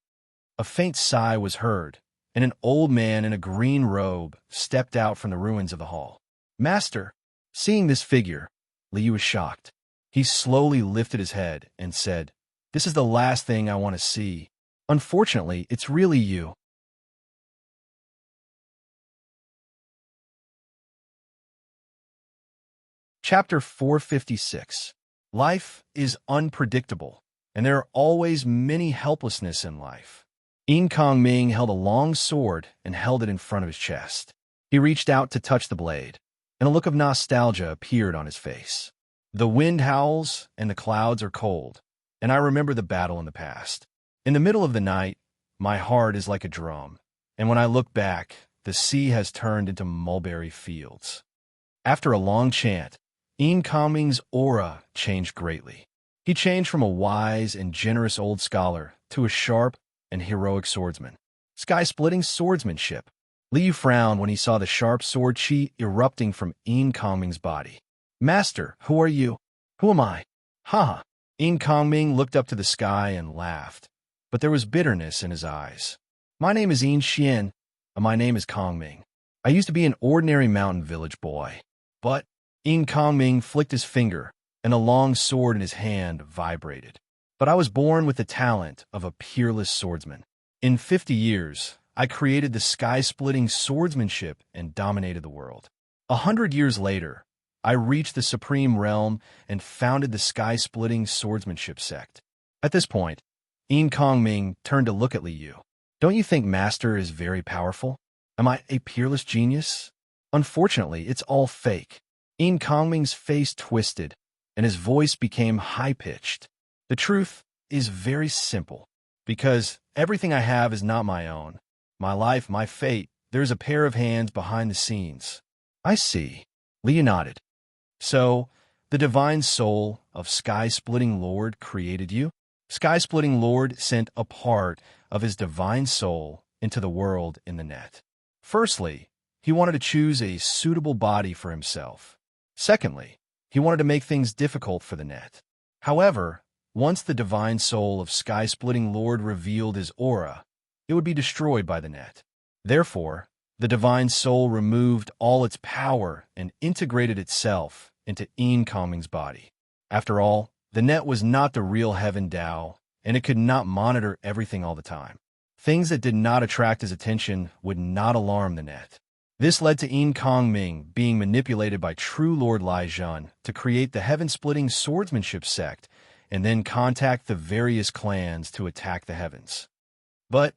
A faint sigh was heard, and an old man in a green robe stepped out from the ruins of the hall. Master! Seeing this figure, Li Yu was shocked. He slowly lifted his head and said, This is the last thing I want to see. Unfortunately, it's really you. Chapter 456. Life is unpredictable, and there are always many helplessness in life. Yin Kong Ming held a long sword and held it in front of his chest. He reached out to touch the blade, and a look of nostalgia appeared on his face. The wind howls and the clouds are cold, and I remember the battle in the past. In the middle of the night, my heart is like a drum, and when I look back, the sea has turned into mulberry fields. After a long chant, Kongming's aura changed greatly. He changed from a wise and generous old scholar to a sharp and heroic swordsman. Sky-splitting swordsmanship. Liu frowned when he saw the sharp sword chi erupting from Kongming's body. Master, who are you? Who am I? Ha! Kongming looked up to the sky and laughed, but there was bitterness in his eyes. My name is Xian. My name is Kongming. I used to be an ordinary mountain village boy. But Kongming flicked his finger, and a long sword in his hand vibrated. But I was born with the talent of a peerless swordsman. In 50 years, I created the sky-splitting swordsmanship and dominated the world. 100 years later, I reached the supreme realm and founded the sky-splitting swordsmanship sect. At this point, Kongming turned to look at Liu. Don't you think Master is very powerful? Am I a peerless genius? Unfortunately, it's all fake. Kongming's face twisted, and his voice became high-pitched. The truth is very simple, because everything I have is not my own. My life, my fate, there's a pair of hands behind the scenes. I see. Liu nodded. So, the divine soul of Sky-Splitting Lord created you? Sky-Splitting Lord sent a part of his divine soul into the world in the net. Firstly, he wanted to choose a suitable body for himself. Secondly, he wanted to make things difficult for the net. However, once the divine soul of Sky-Splitting Lord revealed his aura, it would be destroyed by the net. Therefore, the divine soul removed all its power and integrated itself into Kongming's body. After all, the net was not the real heaven Tao, and it could not monitor everything all the time. Things that did not attract his attention would not alarm the net. This led to Kongming being manipulated by true Lord Lai Zhan to create the heaven-splitting swordsmanship sect and then contact the various clans to attack the heavens. But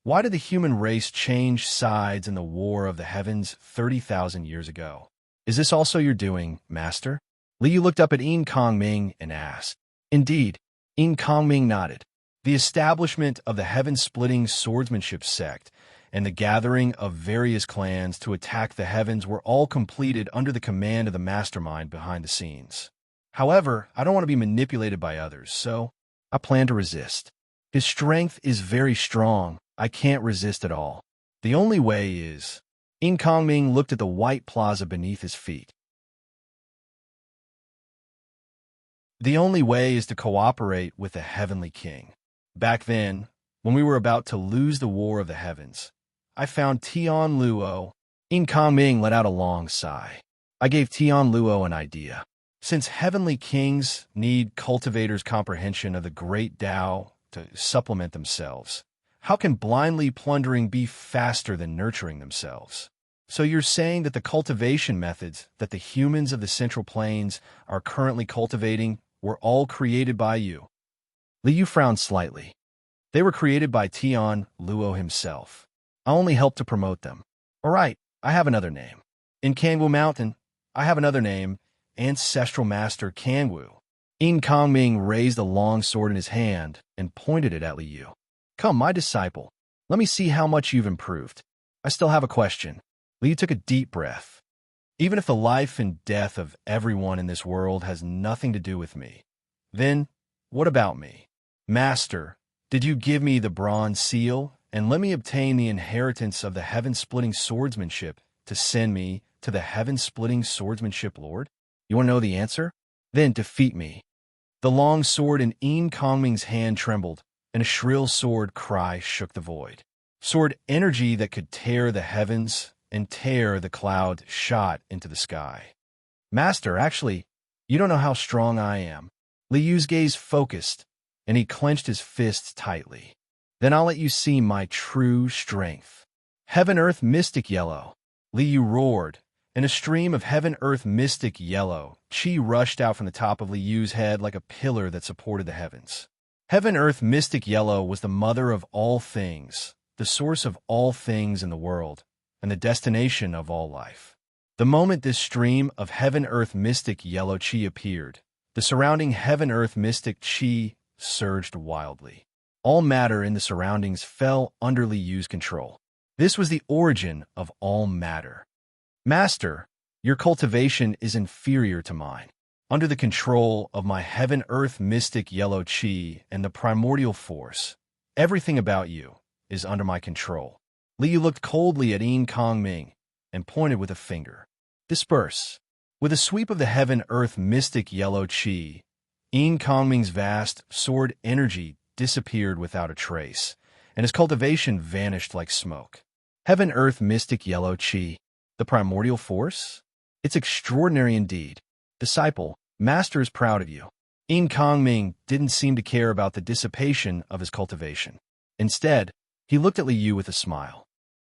why did the human race change sides in the War of the Heavens 30,000 years ago? Is this also your doing, Master? Liu looked up at Kongming and asked. Indeed, Kongming nodded. The establishment of the heaven-splitting swordsmanship sect and the gathering of various clans to attack the heavens were all completed under the command of the mastermind behind the scenes. However, I don't want to be manipulated by others, so I plan to resist. His strength is very strong. I can't resist at all. The only way is... Kongming looked at the white plaza beneath his feet. The only way is to cooperate with the Heavenly King. Back then, when we were about to lose the War of the Heavens, I found Tian Luo. Kongming let out a long sigh. I gave Tian Luo an idea. Since Heavenly Kings need cultivators' comprehension of the great Tao to supplement themselves, how can blindly plundering be faster than nurturing themselves? So you're saying that the cultivation methods that the humans of the Central Plains are currently cultivating were all created by you? Liu frowned slightly. They were created by Tian Luo himself. I only helped to promote them. All right, I have another name. In Kangwu Mountain, I have another name, Ancestral Master Kangwu. Kongming raised a long sword in his hand and pointed it at Liu. Come, my disciple. Let me see how much you've improved. I still have a question. Liu took a deep breath. Even if the life and death of everyone in this world has nothing to do with me, then what about me? Master, did you give me the bronze seal and let me obtain the inheritance of the heaven-splitting swordsmanship to send me to the heaven-splitting swordsmanship Lord? You want to know the answer? Then defeat me. The long sword in Kongming's hand trembled, and a shrill sword cry shook the void. Sword energy that could tear the heavens and tear the cloud shot into the sky. Master, actually, you don't know how strong I am. Liu's gaze focused, and he clenched his fists tightly. Then I'll let you see my true strength. Heaven-earth mystic yellow. Liu roared, and a stream of heaven-earth mystic yellow chi rushed out from the top of Liu's head like a pillar that supported the heavens. Heaven-earth mystic yellow was the mother of all things, the source of all things in the world, and the destination of all life. The moment this stream of heaven-earth mystic yellow chi appeared, the surrounding heaven-earth mystic chi surged wildly. All matter in the surroundings fell under Liu's control. This was the origin of all matter. Master, Your cultivation is inferior to mine. Under the control of my heaven-earth mystic yellow chi and the primordial force, everything about you is under my control. Liu looked coldly at Yin Kongming and pointed with a finger. Disperse. With a sweep of the heaven-earth mystic yellow chi, Yin Kongming's vast sword energy disappeared without a trace, and his cultivation vanished like smoke. Heaven-earth mystic yellow chi, the primordial force? It's extraordinary indeed. Disciple, Master is proud of you. Yin Kongming didn't seem to care about the dissipation of his cultivation. Instead, he looked at Liu with a smile.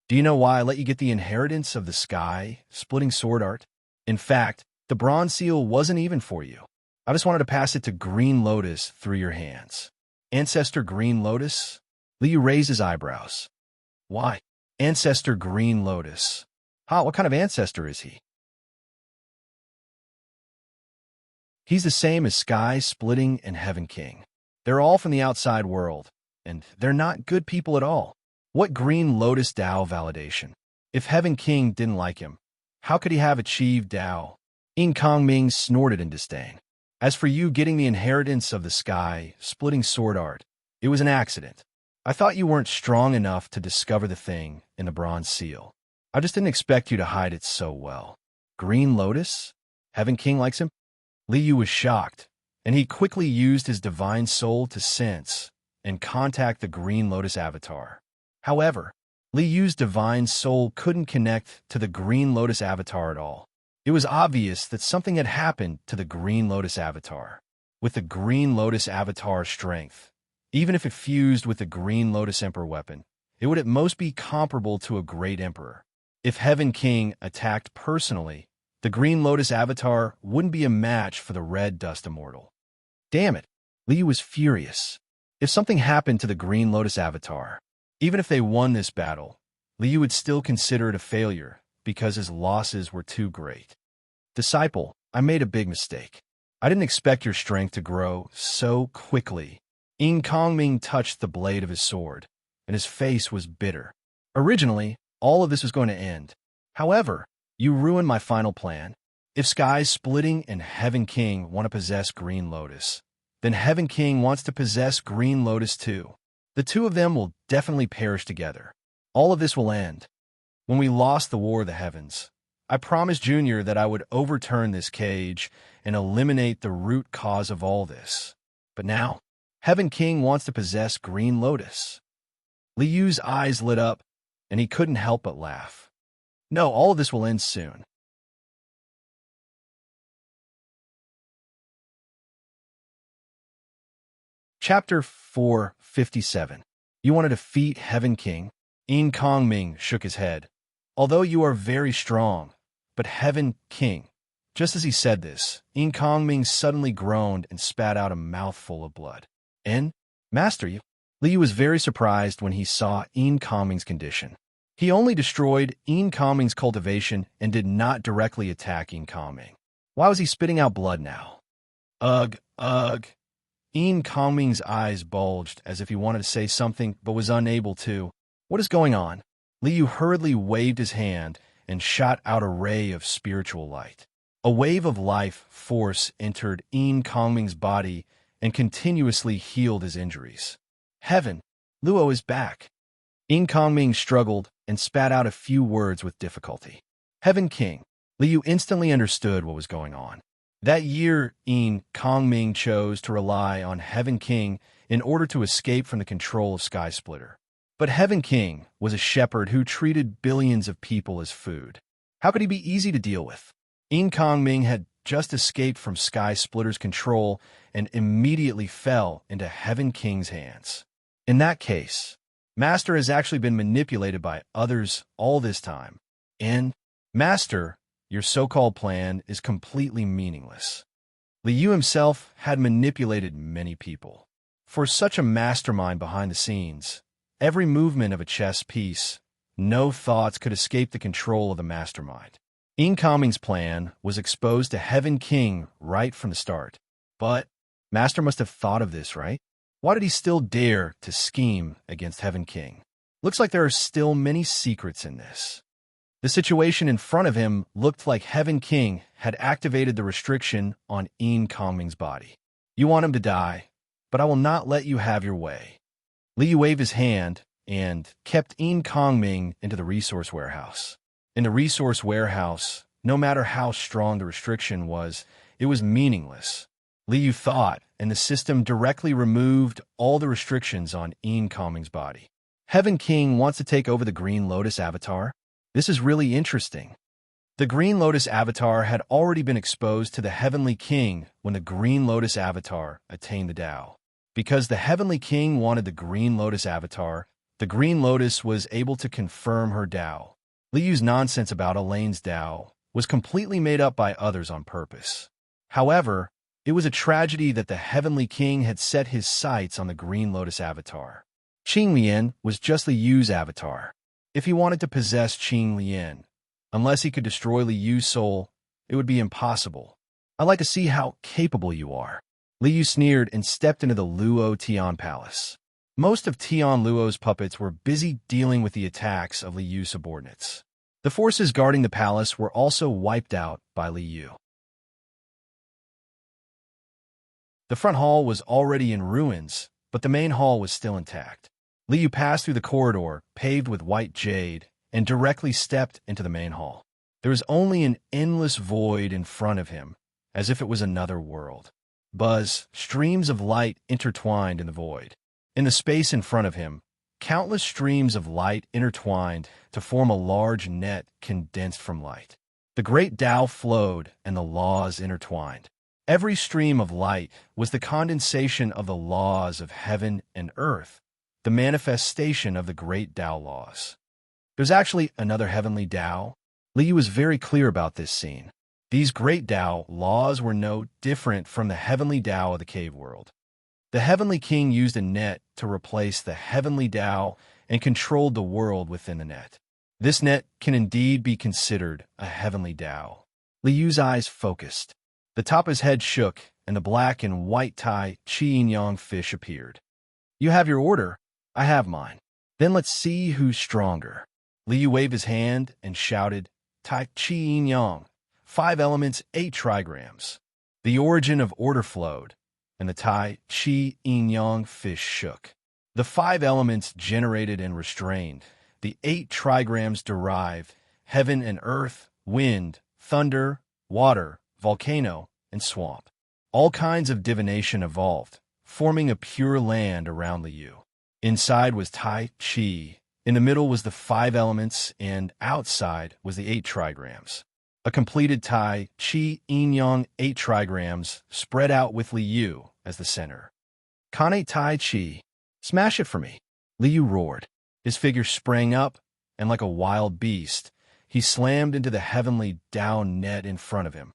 Do you know why I let you get the inheritance of the sky, splitting sword art? In fact, the bronze seal wasn't even for you. I just wanted to pass it to Green Lotus through your hands. Ancestor Green Lotus? Liu raised his eyebrows. Why? Ancestor Green Lotus. What kind of ancestor is he? He's the same as Sky, Splitting, and Heaven King. They're all from the outside world, and they're not good people at all. What Green Lotus Dao validation? If Heaven King didn't like him, how could he have achieved Dao? Yin Kongming snorted in disdain. As for you getting the inheritance of the Sky, Splitting sword art, it was an accident. I thought you weren't strong enough to discover the thing in the bronze seal. I just didn't expect you to hide it so well. Green Lotus? Heaven King likes him? Liu was shocked, and he quickly used his divine soul to sense and contact the Green Lotus avatar. However, Liu's divine soul couldn't connect to the Green Lotus avatar at all. It was obvious that something had happened to the Green Lotus avatar. With the Green Lotus avatar's strength, even if it fused with the Green Lotus Emperor weapon, it would at most be comparable to a great emperor. If Heaven King attacked personally, the Green Lotus avatar wouldn't be a match for the Red Dust Immortal. Damn it, Liu was furious. If something happened to the Green Lotus avatar, even if they won this battle, Liu would still consider it a failure because his losses were too great. Disciple, I made a big mistake. I didn't expect your strength to grow so quickly. Yin Kongming touched the blade of his sword, and his face was bitter. Originally, all of this was going to end. However, you ruined my final plan. If Sky, Splitting, and Heaven King want to possess Green Lotus, then Heaven King wants to possess Green Lotus too. The two of them will definitely perish together. All of this will end. When we lost the War of the Heavens, I promised Junior that I would overturn this cage and eliminate the root cause of all this. But now, Heaven King wants to possess Green Lotus. Liu's eyes lit up, and he couldn't help but laugh. No, all of this will end soon. Chapter 457. You want to defeat Heaven King? Yin Kongming shook his head. Although you are very strong, but Heaven King. Just as he said this, Yin Kongming suddenly groaned and spat out a mouthful of blood. Master, you? Liu was very surprised when he saw Yin Kongming's condition. He only destroyed Yin Kongming's cultivation and did not directly attack Yin Kongming. Why was he spitting out blood now? Ugh. Yin Kongming's eyes bulged as if he wanted to say something but was unable to. What is going on? Liu hurriedly waved his hand and shot out a ray of spiritual light. A wave of life force entered Yin Kongming's body and continuously healed his injuries. Heaven, Luo is back. Yin Kongming struggled and spat out a few words with difficulty. Heaven King. Liu instantly understood what was going on. That year, Yin Kongming chose to rely on Heaven King in order to escape from the control of Sky Splitter. But Heaven King was a shepherd who treated billions of people as food. How could he be easy to deal with? Yin Kongming had just escaped from Sky Splitter's control and immediately fell into Heaven King's hands. In that case, Master has actually been manipulated by others all this time. And, Master, your so-called plan is completely meaningless. Liu himself had manipulated many people. For such a mastermind behind the scenes, every movement of a chess piece, no thoughts could escape the control of the mastermind. Yin Kongming's plan was exposed to Heaven King right from the start. But Master must have thought of this, right? Why did he still dare to scheme against Heaven King? Looks like there are still many secrets in this. The situation in front of him looked like Heaven King had activated the restriction on Een Kongming's body. You want him to die, but I will not let you have your way. Liu waved his hand and kept Een Kongming into the resource warehouse. In the resource warehouse, no matter how strong the restriction was, it was meaningless. Liu thought, and the system directly removed all the restrictions on Een Kongming's body. Heaven King wants to take over the Green Lotus avatar? This is really interesting. The Green Lotus avatar had already been exposed to the Heavenly King when the Green Lotus avatar attained the Tao. Because the Heavenly King wanted the Green Lotus avatar, the Green Lotus was able to confirm her Tao. Liu's nonsense about Elaine's Tao was completely made up by others on purpose. However, it was a tragedy that the Heavenly King had set his sights on the Green Lotus avatar. Qing Lian was just Liu's avatar. If he wanted to possess Qing Lian, unless he could destroy Liu's soul, it would be impossible. I'd like to see how capable you are. Liu sneered and stepped into the Luo Tian Palace. Most of Tian Luo's puppets were busy dealing with the attacks of Liu's subordinates. The forces guarding the palace were also wiped out by Liu. The front hall was already in ruins, but the main hall was still intact. Liu passed through the corridor, paved with white jade, and directly stepped into the main hall. There was only an endless void in front of him, as if it was another world. Streams of light intertwined in the void. In the space in front of him, countless streams of light intertwined to form a large net condensed from light. The great Tao flowed and the laws intertwined. Every stream of light was the condensation of the laws of heaven and earth, the manifestation of the great Tao laws. There's actually another heavenly Tao. Liu was very clear about this scene. These great Tao laws were no different from the heavenly Tao of the cave world. The Heavenly King used a net to replace the heavenly Tao and controlled the world within the net. This net can indeed be considered a heavenly Tao. Liu's eyes focused. The top of his head shook, and the black and white Tai Chi Yang fish appeared. You have your order, I have mine. Then let's see who's stronger. Liu waved his hand and shouted, Tai Chi Yang, 5 elements, 8 trigrams. The origin of order flowed, and the Tai Chi Yang fish shook. The 5 elements generated and restrained. The 8 trigrams derived heaven and earth, wind, thunder, water, volcano, and swamp. All kinds of divination evolved, forming a pure land around Liu. Inside was Tai Chi, in the middle was the 5 elements, and outside was the 8 trigrams. A completed Tai Chi Yang 8 trigrams spread out with Liu as the center. Kane Tai Chi, smash it for me. Liu roared. His figure sprang up, and like a wild beast, he slammed into the heavenly Tao net in front of him.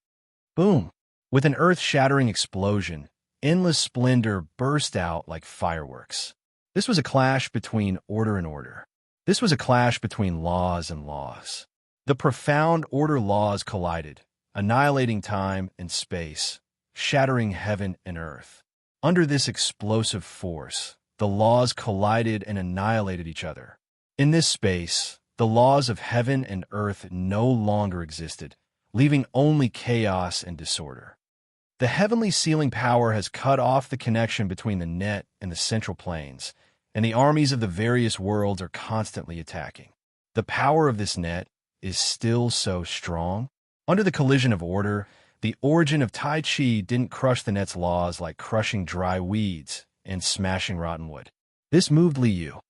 Boom! With an earth-shattering explosion, endless splendor burst out like fireworks. This was a clash between order and order. This was a clash between laws and laws. The profound order laws collided, annihilating time and space, shattering heaven and earth. Under this explosive force, the laws collided and annihilated each other. In this space, the laws of heaven and earth no longer existed, leaving only chaos and disorder. The heavenly sealing power has cut off the connection between the net and the central planes, and the armies of the various worlds are constantly attacking. The power of this net is still so strong. Under the collision of order, the origin of Tai Chi didn't crush the net's laws like crushing dry weeds and smashing rotten wood. This moved Liu.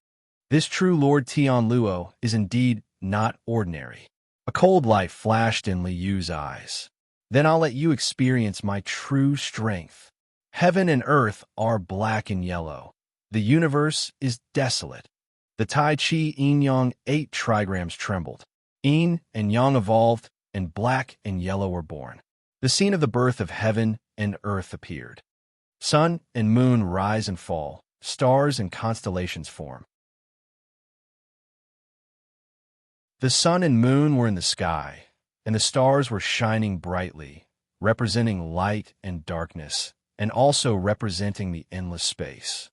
This true Lord Tian Luo is indeed not ordinary. A cold light flashed in Liu's eyes. Then I'll let you experience my true strength. Heaven and earth are black and yellow. The universe is desolate. The Tai Chi Yin Yang 8 trigrams trembled. Yin and Yang evolved, and black and yellow were born. The scene of the birth of heaven and earth appeared. Sun and moon rise and fall. Stars and constellations form. The sun and moon were in the sky, and the stars were shining brightly, representing light and darkness, and also representing the endless space.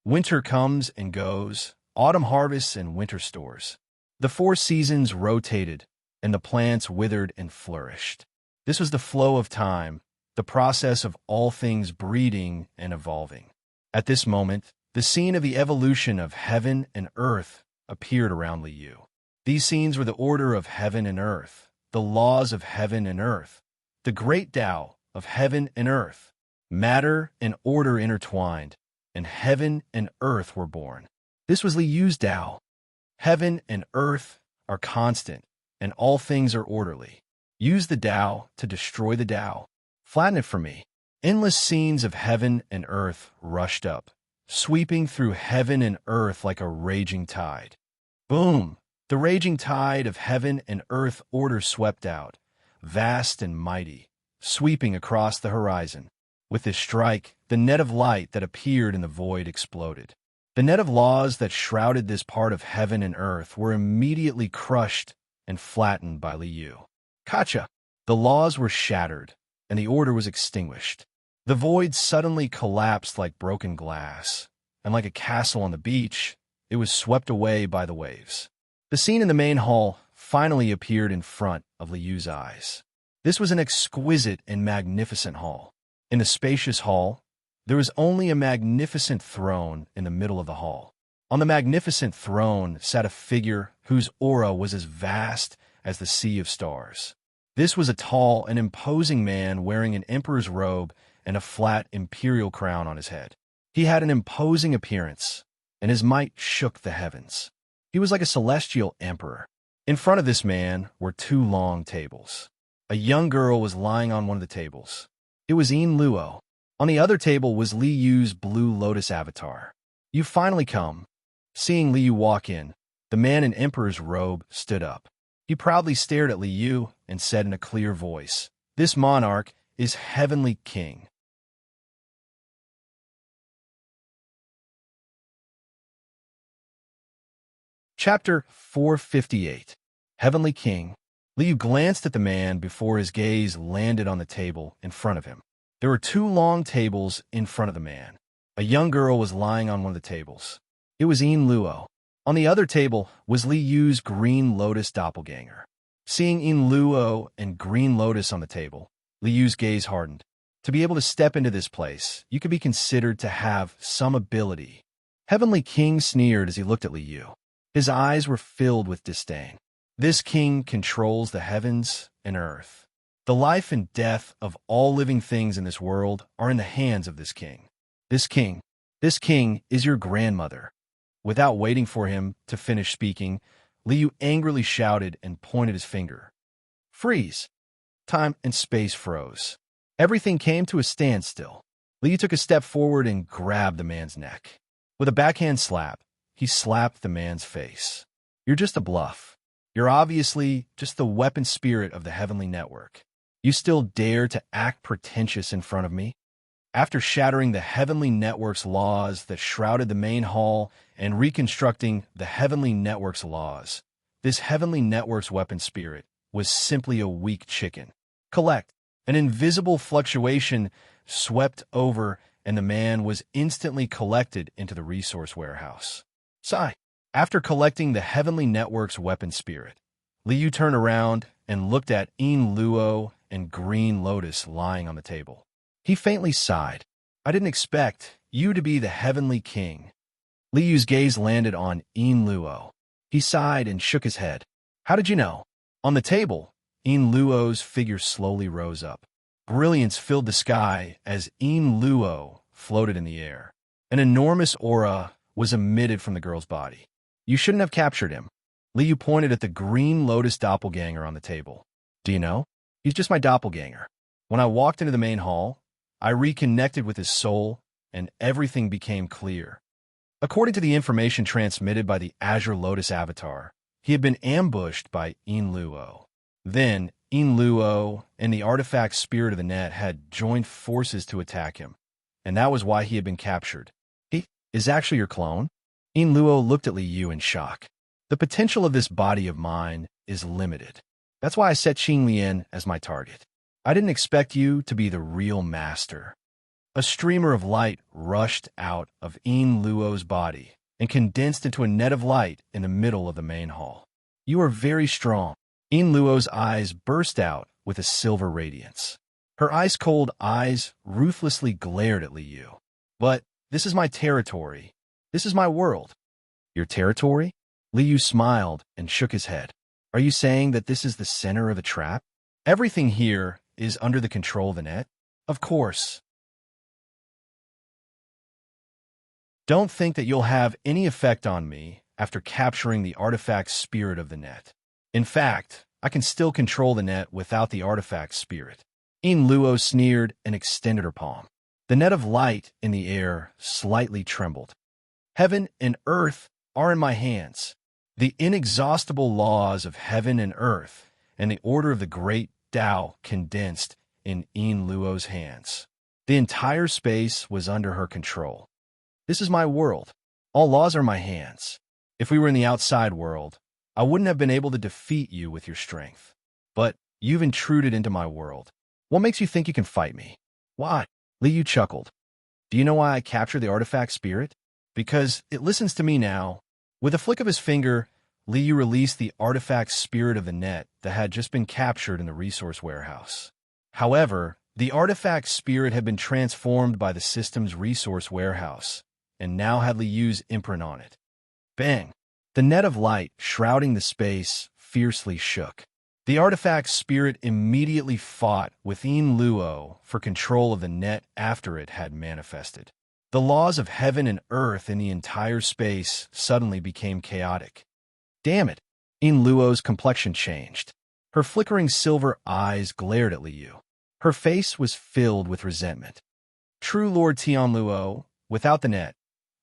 Winter comes and goes, autumn harvests and winter stores. The 4 seasons rotated, and the plants withered and flourished. This was the flow of time, the process of all things breeding and evolving. At this moment, the scene of the evolution of heaven and earth appeared around Liu. These scenes were the order of heaven and earth, the laws of heaven and earth, the great Tao of heaven and earth. Matter and order intertwined, and heaven and earth were born. This was Liu's Tao. Heaven and earth are constant, and all things are orderly. Use the Tao to destroy the Tao. Flatten it for me. Endless scenes of heaven and earth rushed up, sweeping through heaven and earth like a raging tide. Boom! The raging tide of heaven and earth order swept out, vast and mighty, sweeping across the horizon. With this strike, the net of light that appeared in the void exploded. The net of laws that shrouded this part of heaven and earth were immediately crushed and flattened by Liu. Gotcha! The laws were shattered, and the order was extinguished. The void suddenly collapsed like broken glass, and like a castle on the beach, it was swept away by the waves. The scene in the main hall finally appeared in front of Liu's eyes. This was an exquisite and magnificent hall. In the spacious hall, there was only a magnificent throne in the middle of the hall. On the magnificent throne sat a figure whose aura was as vast as the sea of stars. This was a tall and imposing man wearing an emperor's robe and a flat imperial crown on his head. He had an imposing appearance, and his might shook the heavens. He was like a celestial emperor. In front of this man were two long tables. A young girl was lying on one of the tables. It was Yin Luo. On the other table was Liu's blue lotus avatar. "You finally come." Seeing Liu walk in, the man in emperor's robe stood up. He proudly stared at Liu and said in a clear voice, "This monarch is heavenly king." Chapter 458. Heavenly King. Liu glanced at the man before his gaze landed on the table in front of him. There were two long tables in front of the man. A young girl was lying on one of the tables. It was Yin Luo. On the other table was Liu's green lotus doppelganger. Seeing Yin Luo and green lotus on the table, Liu's gaze hardened. To be able to step into this place, you could be considered to have some ability. Heavenly King sneered as he looked at Liu. His eyes were filled with disdain. This king controls the heavens and earth. The life and death of all living things in this world are in the hands of this king. This king is your grandmother. Without waiting for him to finish speaking, Liu angrily shouted and pointed his finger. Freeze! Time and space froze. Everything came to a standstill. Liu took a step forward and grabbed the man's neck. With a backhand slap, he slapped the man's face. You're just a bluff. You're obviously just the weapon spirit of the heavenly network. You still dare to act pretentious in front of me? After shattering the heavenly network's laws that shrouded the main hall and reconstructing the heavenly network's laws, this heavenly network's weapon spirit was simply a weak chicken. Collect. An invisible fluctuation swept over, and the man was instantly collected into the resource warehouse. Sigh. After collecting the heavenly network's weapon spirit, Liu turned around and looked at Yin Luo and Green Lotus lying on the table. He faintly sighed. I didn't expect you to be the heavenly king. Liu's gaze landed on Yin Luo. He sighed and shook his head. How did you know? On the table, Yin Luo's figure slowly rose up. Brilliance filled the sky as Yin Luo floated in the air. An enormous aura was emitted from the girl's body. You shouldn't have captured him. Liu pointed at the green lotus doppelganger on the table. Do you know? He's just my doppelganger. When I walked into the main hall, I reconnected with his soul, and everything became clear. According to the information transmitted by the Azure Lotus Avatar, he had been ambushed by Yin Luo. Then, Yin Luo and the artifact spirit of the net had joined forces to attack him, and that was why he had been captured. He is actually your clone? Yin Luo looked at Liu in shock. The potential of this body of mine is limited. That's why I set Xing Lian as my target. I didn't expect you to be the real master. A streamer of light rushed out of Yin Luo's body and condensed into a net of light in the middle of the main hall. You are very strong. Yin Luo's eyes burst out with a silver radiance. Her ice-cold eyes ruthlessly glared at Li Yu. But this is my territory. This is my world. Your territory? Li Yu smiled and shook his head. Are you saying that this is the center of a trap? Everything here is under the control of the net? Of course. Don't think that you'll have any effect on me after capturing the artifact spirit of the net. In fact, I can still control the net without the artifact spirit. Yin Luo sneered and extended her palm. The net of light in the air slightly trembled. Heaven and earth are in my hands. The inexhaustible laws of heaven and earth and the order of the great Tao condensed in Yin Luo's hands. The entire space was under her control. This is my world. All laws are in my hands. If we were in the outside world, I wouldn't have been able to defeat you with your strength. But you've intruded into my world. What makes you think you can fight me? Why? Li Yu chuckled. Do you know why I captured the artifact spirit? Because it listens to me now. With a flick of his finger, Li Yu released the artifact spirit of the net that had just been captured in the resource warehouse. However, the artifact spirit had been transformed by the system's resource warehouse, and now had Li Yu's imprint on it. Bang! The net of light shrouding the space fiercely shook. The artifact spirit immediately fought with Yin Luo for control of the net after it had manifested. The laws of heaven and earth in the entire space suddenly became chaotic. Damn it! Yin Luo's complexion changed. Her flickering silver eyes glared at Li Yu. Her face was filled with resentment. True Lord Tianluo, without the net,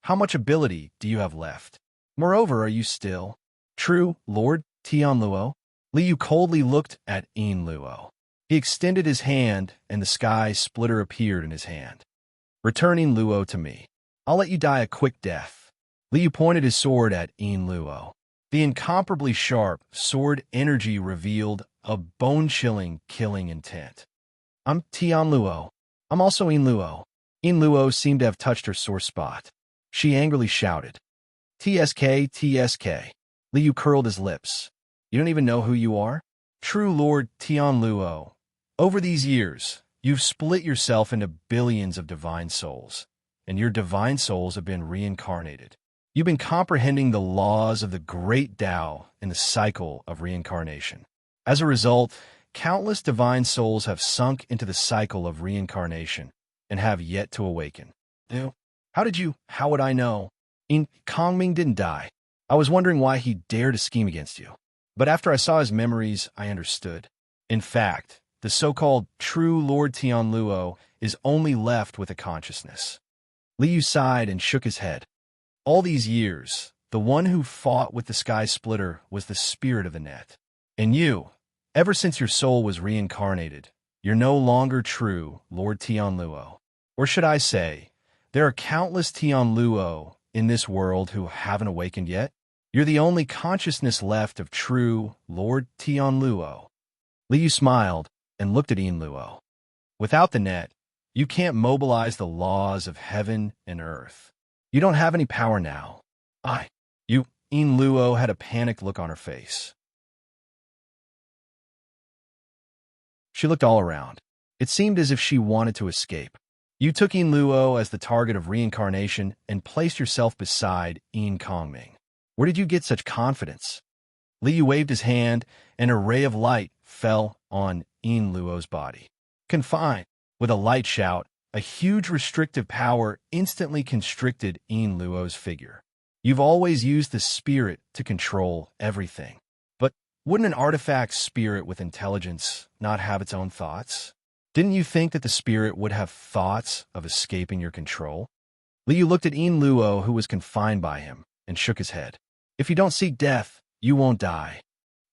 how much ability do you have left? Moreover, are you still true Lord Tianluo? Li Yu coldly looked at Yin Luo. He extended his hand, and the sky splitter appeared in his hand. Return Yin Luo to me. I'll let you die a quick death. Li Yu pointed his sword at Yin Luo. The incomparably sharp sword energy revealed a bone-chilling, killing intent. I'm Tianluo. I'm also Yin Luo. Yin Luo seemed to have touched her sore spot. She angrily shouted, TSK, TSK. Li Yu curled his lips. You don't even know who you are? True Lord Tianluo. Over these years, you've split yourself into billions of divine souls, and your divine souls have been reincarnated. You've been comprehending the laws of the great Tao and the cycle of reincarnation. As a result, countless divine souls have sunk into the cycle of reincarnation and have yet to awaken. How would I know? Kongming didn't die. I was wondering why he dared to scheme against you. But after I saw his memories, I understood. In fact, the so-called true Lord Tianluo is only left with a consciousness. Li Yu sighed and shook his head. All these years, the one who fought with the sky splitter was the spirit of the net. And you, ever since your soul was reincarnated, you're no longer true Lord Tianluo. Or should I say, there are countless Tianluo in this world who haven't awakened yet. You're the only consciousness left of true Lord Tianluo. Li Yu smiled and looked at Yin Luo. Without the net, you can't mobilize the laws of heaven and earth. You don't have any power now. Yin Luo had a panicked look on her face. She looked all around. It seemed as if she wanted to escape. You took Yin Luo as the target of reincarnation and placed yourself beside Yin Kongming. Where did you get such confidence? Li Yu waved his hand, and a ray of light fell on Yin Luo's body. Confined, with a light shout, a huge restrictive power instantly constricted Yin Luo's figure. You've always used the spirit to control everything. But wouldn't an artifact spirit with intelligence not have its own thoughts? Didn't you think that the spirit would have thoughts of escaping your control? Li Yu looked at Yin Luo, who was confined by him, and shook his head. If you don't seek death, you won't die.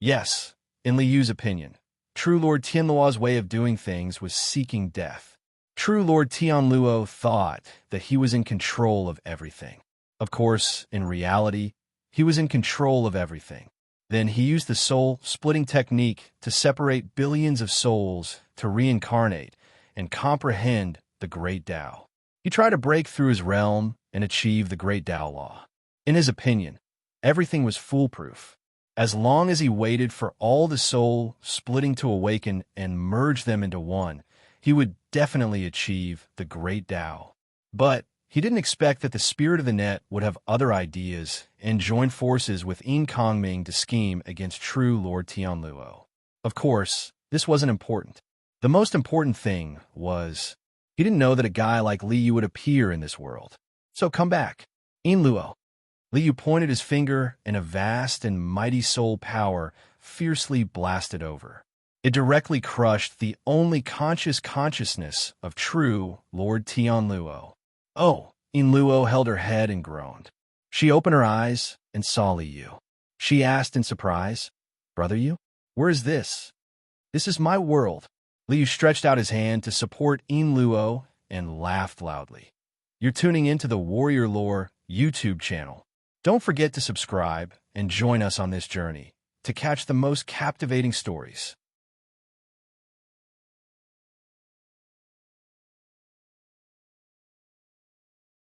Yes, in Li Yu's opinion, true Lord Tianluo's way of doing things was seeking death. True Lord Tianluo thought that he was in control of everything. Of course, in reality, he was in control of everything. Then he used the soul-splitting technique to separate billions of souls to reincarnate and comprehend the great Tao. He tried to break through his realm and achieve the great Tao law. In his opinion, everything was foolproof. As long as he waited for all the soul splitting to awaken and merge them into one, he would definitely achieve the great Tao. But he didn't expect that the spirit of the net would have other ideas and join forces with Yin Kongming to scheme against true Lord Tianluo. Of course, this wasn't important. The most important thing was he didn't know that a guy like Li Yu would appear in this world. So come back. Yin Luo. Li Yu pointed his finger, and a vast and mighty soul power fiercely blasted over. It directly crushed the only conscious consciousness of true Lord Tianluo. Oh, Yin Luo held her head and groaned. She opened her eyes and saw Li Yu. She asked in surprise, "Brother Yu, where is this?" "This is my world." Li Yu stretched out his hand to support Yin Luo and laughed loudly. "You're tuning into the Warrior Lore YouTube channel. Don't forget to subscribe and join us on this journey to catch the most captivating stories.